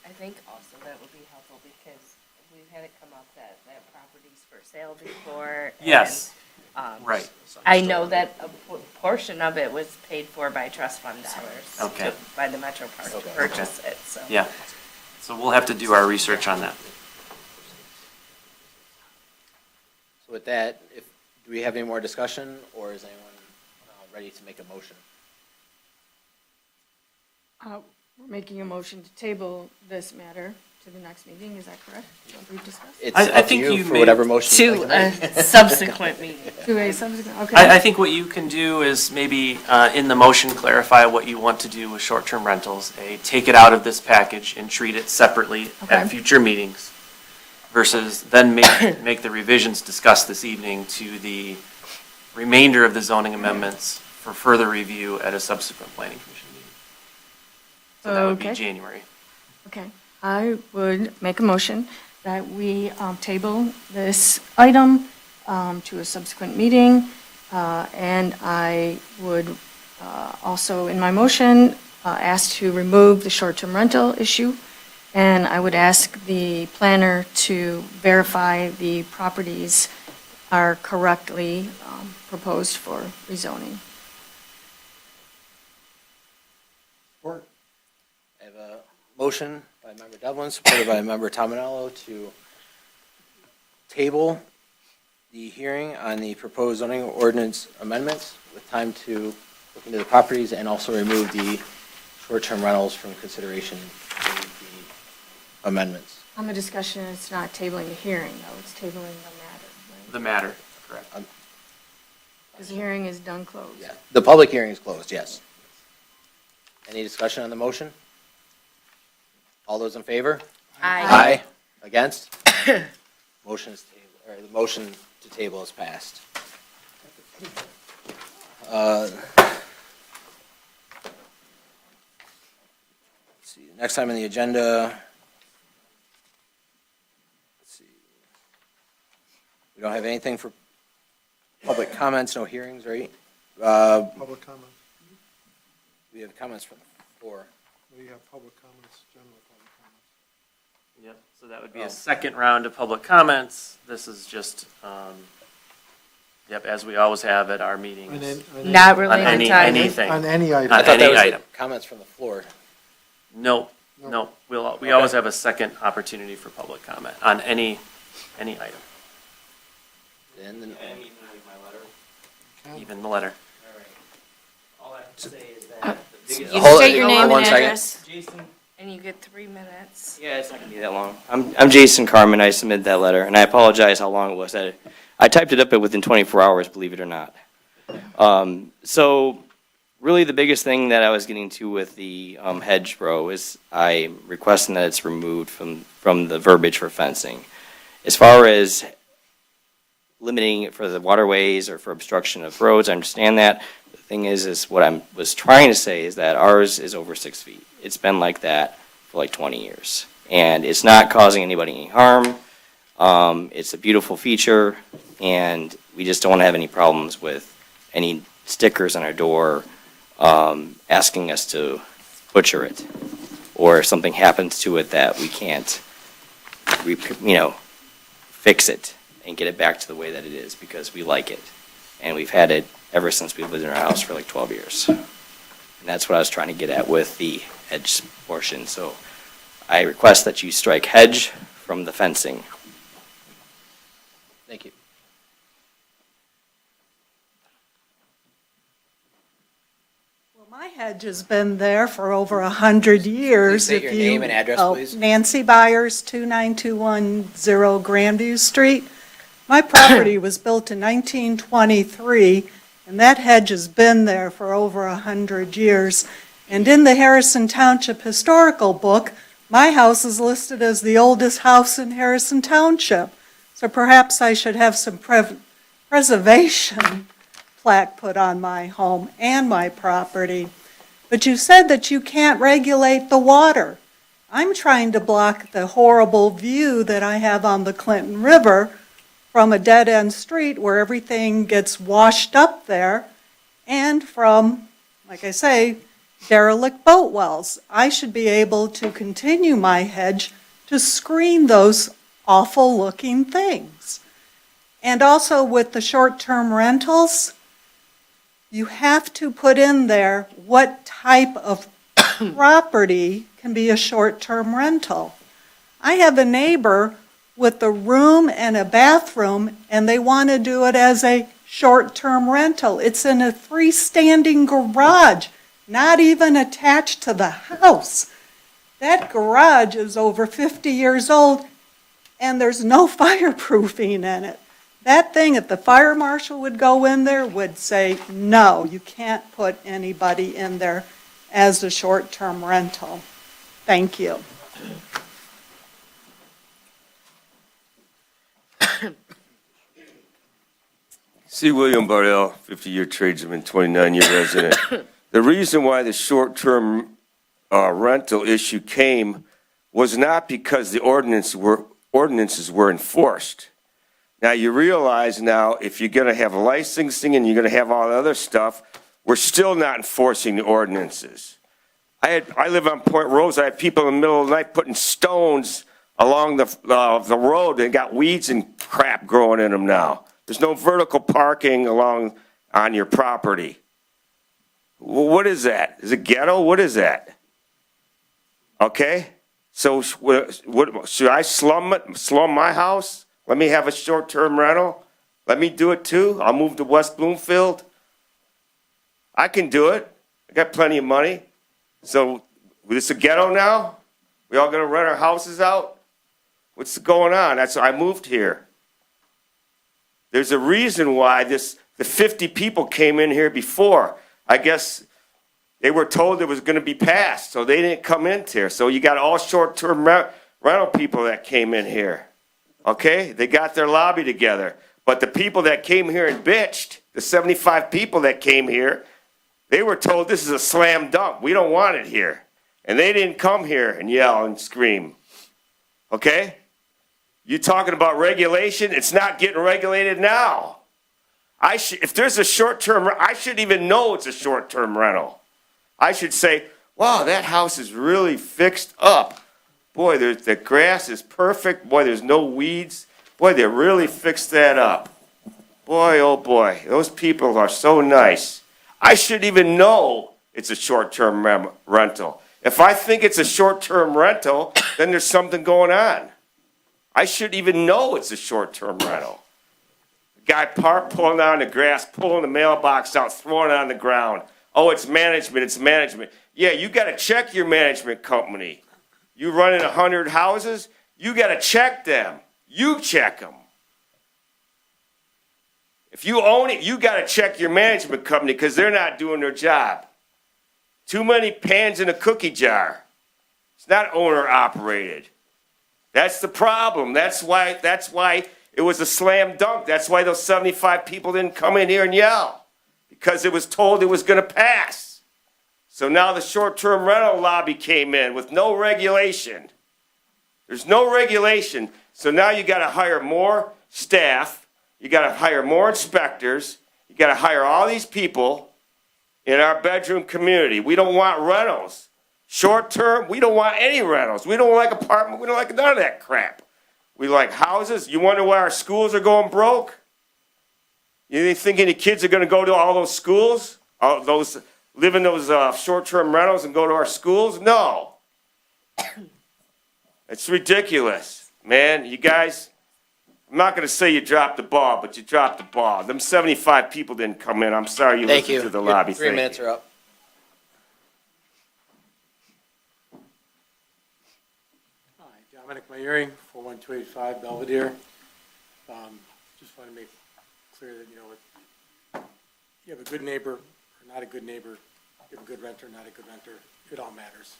I think also that would be helpful because we've had it come up that property's for sale before. Yes, and, right. I know that a portion of it was paid for by trust fund dollars. Okay. By the Metro Park to purchase it, so. Yeah, so we'll have to do our research on that. So with that, do we have any more discussion, or is anyone ready to make a motion? We're making a motion to table this matter to the next meeting, is that correct? What we've discussed? It's I up to think you you for made- whatever motion you'd To like to make. a subsequent meeting. To a subsequent, okay. I think what you can do is maybe in the motion clarify what you want to do with short-term rentals. Take it out of this package and treat it separately Okay. at future meetings versus then make the revisions discussed this evening to the remainder of the zoning amendments for further review at a subsequent planning commission meeting. So that would be Okay. January. Okay, I would make a motion that we table this item to a subsequent meeting. And I would also, in my motion, ask to remove the short-term rental issue. And I would ask the planner to verify the properties are correctly proposed for rezoning. I have a motion by Member Devlin, supported by Member Tominello, to table the hearing on the proposed zoning ordinance amendments with time to look into the properties and also remove the short-term rentals from consideration in the amendments. On the discussion, it's not tabling the hearing, though, it's tabling the matter, right? The matter, correct. Because the hearing is done closed. Yeah, the public hearing is closed, yes. Any discussion on the motion? All those in favor? Aye. Against? Motion is table, or the motion to table is passed. Let's see, next item on the agenda. Let's see. We don't have anything for public comments, no hearings, right? Public comment. We have comments from the floor. We have public comments, general public comments. Yep, so that would be a second round of public comments. This is just, as we always have at our meetings. Not related On to item. anything. On any item. I On thought that any was the item. comments from the floor. No, No. no, we always have a second opportunity for public comment on any item, Then, even the letter. All I have to say is that You Hold state it, your hold name on and one second. address, Jason. and you get 3 minutes. Yeah, it's not gonna be that long. I'm Jason Carmen. I submitted that letter, and I apologize how long it was. I typed it up within 24 hours, believe it or not. So really the biggest thing that I was getting to with the hedgerow is I'm requesting that it's removed from the verbiage for fencing. As far as limiting it for the waterways or for obstruction of roads, I understand that. The thing is what I was trying to say is that ours is over 6 feet. It's been like that for like 20 years. And it's not causing anybody any harm. It's a beautiful feature, and we just don't want to have any problems with any stickers on our door asking us to butcher it, or if something happens to it that we can't, fix it and get it back to the way that it is because we like it. And we've had it ever since we've lived in our house for like 12 years. And that's what I was trying to get at with the hedge portion. So I request that you strike hedge from the fencing. thank you. Well, my hedge has been there for over 100 years. Please state your name and address, please. Nancy Byers, 29210 Grandview Street. My property was built in 1923, and that hedge has been there for over 100 years. And in the Harrison Township Historical Book, my house is listed as the oldest house in Harrison Township. So perhaps I should have some preservation plaque put on my home and my property. But you said that you can't regulate the water. I'm trying to block the horrible view that I have on the Clinton River from a dead-end street where everything gets washed up there, and from, like I say, derelict boat wells. I should be able to continue my hedge to screen those awful-looking things. And also with the short-term rentals, you have to put in there what type of property can be a short-term rental. I have a neighbor with a room and a bathroom, and they want to do it as a short-term rental. It's in a freestanding garage, not even attached to the house. That garage is over 50 years old, and there's no fireproofing in it. That thing, if the fire marshal would go in there, would say, no, you can't put anybody in there as a short-term rental. Thank you. C. William Bardell, 50-year tradesman, 29-year resident. The reason why the short-term rental issue came was not because the ordinances were enforced. Now, you realize now, if you're going to have licensing and you're going to have all the other stuff, we're still not enforcing the ordinances. I live on Point Rose. I had people in the middle of the night putting stones along the road. They got weeds and crap growing in them now. There's no vertical parking on your property. What is that? Is it ghetto? What is that? Okay? So should I slum my house? Let me have a short-term rental? Let me do it too? I'll move to West Bloomfield? I can do it. I got plenty of money. So, this a ghetto now? We all gonna rent our houses out? What's going on? That's why I moved here. There's a reason why the 50 people came in here before. I guess they were told it was going to be passed, so they didn't come in here. So you got all short-term rental people that came in here. Okay? They got their lobby together. But the people that came here and bitched, the 75 people that came here, they were told this is a slam dunk. We don't want it here. And they didn't come here and yell and scream. Okay? You talking about regulation? It's not getting regulated now. If there's a short-term, I shouldn't even know it's a short-term rental. I should say, wow, that house is really fixed up. Boy, the grass is perfect. Boy, there's no weeds. Boy, they really fixed that up. Boy, oh boy, those people are so nice. I shouldn't even know it's a short-term rental. If I think it's a short-term rental, then there's something going on. I shouldn't even know it's a short-term rental. Guy pulling down the grass, pulling the mailbox out, throwing it on the ground. Oh, it's management, it's management. Yeah, you got to check your management company. You running 100 houses, you got to check them. You check them. If you own it, you got to check your management company because they're not doing their job. Too many pans in a cookie jar. It's not owner operated. That's the problem. That's why it was a slam dunk. That's why those 75 people didn't come in here and yell. Because it was told it was going to pass. So now the short-term rental lobby came in with no regulation. There's no regulation. So now you got to hire more staff. You got to hire more inspectors. You got to hire all these people in our bedroom community. We don't want rentals. Short-term, we don't want any rentals. We don't like apartment. We don't like none of that crap. We like houses. You wonder why our schools are going broke? You think any kids are going to go to all those schools? All those live in those short-term rentals and go to our schools? No. It's ridiculous, man. You guys, I'm not going to say you dropped the ball, but you dropped the ball. Them 75 people didn't come in. I'm sorry you listened to the lobby. Your 3 minutes are up. Hi, Dominic Mayering, 41285 Belvedere. Just want to make clear that, you have a good neighbor or not a good neighbor, you have a good renter, not a good renter, it all matters.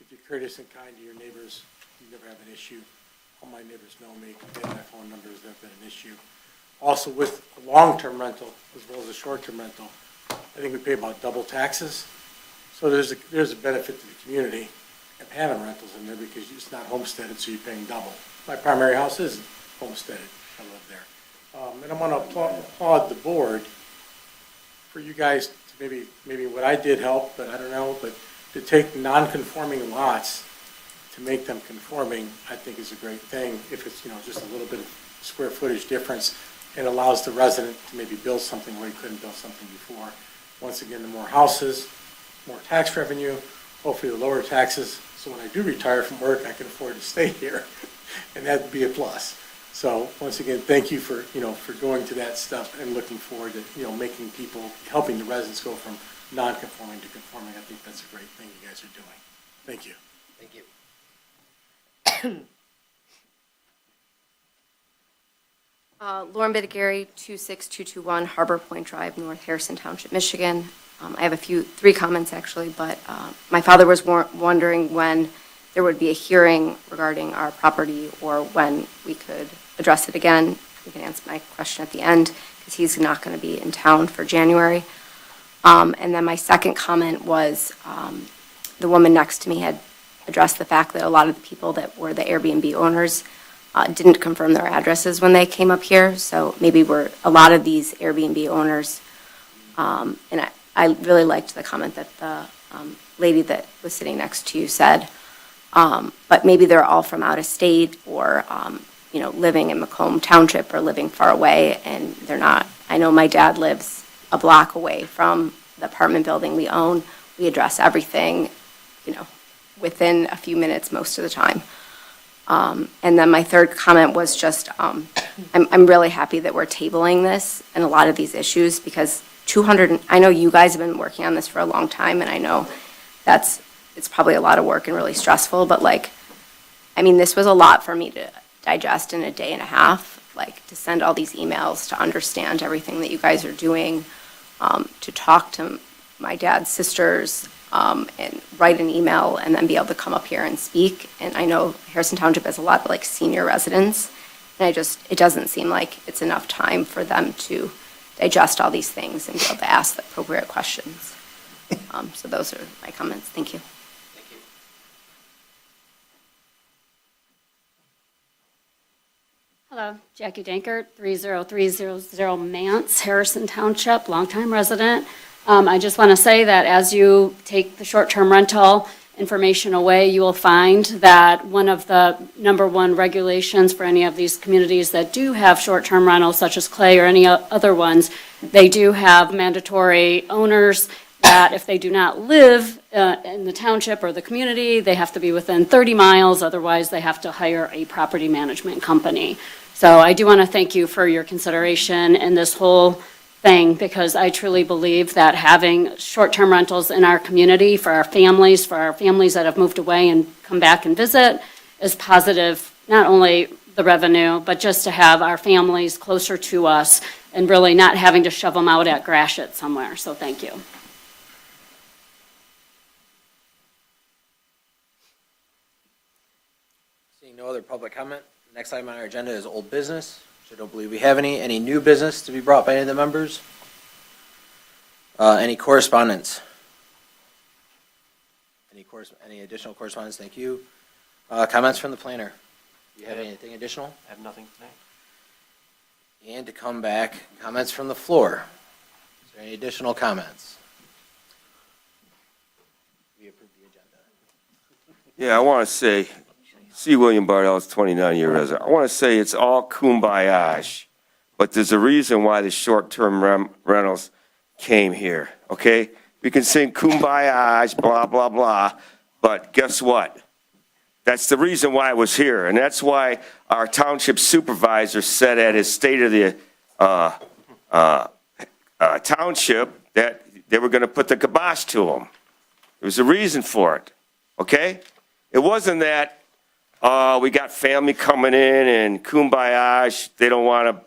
If you're courteous and kind to your neighbors, you never have an issue. All my neighbors know me, they have my phone numbers, there's been an issue. Also with a long-term rental as well as a short-term rental, I think we pay about double taxes. So there's a benefit to the community of having rentals in there because it's not homesteaded, so you're paying double. My primary house is homesteaded, I live there. And I'm going to applaud the board for you guys to maybe what I did help, but I don't know, but to take non-conforming lots to make them conforming, I think is a great thing if it's, just a little bit of square footage difference and allows the resident to maybe build something where he couldn't build something before. Once again, the more houses, more tax revenue, hopefully the lower taxes, so when I do retire from work, I can afford to stay here, and that'd be a plus. So once again, thank you for, for going to that stuff and looking forward to, making people, helping the residents go from non-conforming to conforming. I think that's a great thing you guys are doing. Thank you. Thank you. Lauren Bittigary, 26221 Harbor Point Drive, North Harrison Township, Michigan. I have three comments actually, but my father was wondering when there would be a hearing regarding our property or when we could address it again. You can answer my question at the end because he's not going to be in town for January. And then my second comment was the woman next to me had addressed the fact that a lot of the people that were the Airbnb owners didn't confirm their addresses when they came up here. So maybe a lot of these Airbnb owners, and I really liked the comment that the lady that was sitting next to you said, but maybe they're all from out of state or, living in Macomb Township or living far away, and they're not. I know my dad lives a block away from the apartment building we own. We address everything, within a few minutes most of the time. And then my third comment was just, I'm really happy that we're tabling this and a lot of these issues because I know you guys have been working on this for a long time, and I know it's probably a lot of work and really stressful, but this was a lot for me digest in a day and a half, like to send all these emails, to understand everything that you guys are doing, to talk to my dad's sisters, and write an email and then be able to come up here and speak. And I know Harrison Township has a lot of like senior residents, and it doesn't seem like it's enough time for them to digest all these things and be able to ask the appropriate questions. So those are my comments. Thank you. Hello, Jackie Dankert, 30300 Mance, Harrison Township, longtime resident. I just want to say that as you take the short-term rental information away, you will find that one of the #1 regulations for any of these communities that do have short-term rentals, such as Clay or any other ones, they do have mandatory owners that if they do not live in the township or the community, they have to be within 30 miles, otherwise they have to hire a property management company. So I do want to thank you for your consideration in this whole thing, because I truly believe that having short-term rentals in our community for our families that have moved away and come back and visit, is positive, not only the revenue, but just to have our families closer to us and really not having to shove them out at Gratiot somewhere. So thank you. Seeing no other public comment, the next item on our agenda is old business, which I don't believe we have any. Any new business to be brought by any of the members? Any correspondence? Any additional correspondence? Thank you. Comments from the planner? Do you have anything additional? I have nothing tonight. And to come back, comments from the floor. Is there any additional comments? We approve the agenda. Yeah, I want to say, C. William Bardell's 29-year resident. I want to say it's all kumbaya, but there's a reason why the short-term rentals came here, okay? We can sing kumbaya, blah, blah, blah, but guess what? That's the reason why I was here, and that's why our township supervisor said at his State of the Township that they were going to put the kibosh to them. There was a reason for it, okay? It wasn't that we got family coming in and kumbaya, they don't want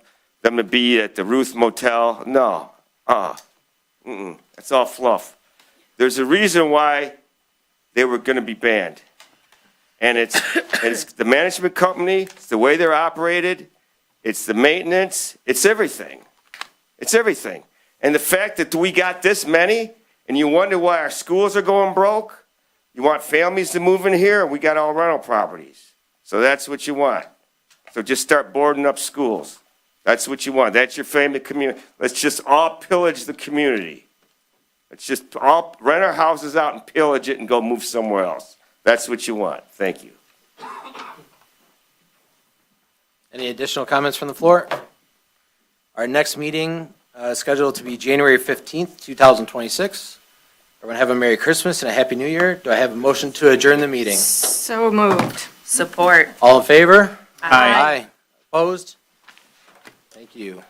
them to be at the Ruth Motel. No, that's all fluff. There's a reason why they were going to be banned. And it's the management company, it's the way they're operated, it's the maintenance, it's everything. It's everything. And the fact that we got this many, and you wonder why our schools are going broke, you want families to move in here, and we got all rental properties. So that's what you want. So just start boarding up schools. That's what you want. That's your family community. Let's just all pillage the community. Let's just all rent our houses out and pillage it and go move somewhere else. That's what you want. Thank you. Any additional comments from the floor? Our next meeting is scheduled to be January 15th, 2026. Everyone have a Merry Christmas and a Happy New Year. Do I have a motion to adjourn the meeting? So moved. Support. All in favor? Aye. Opposed? Thank you.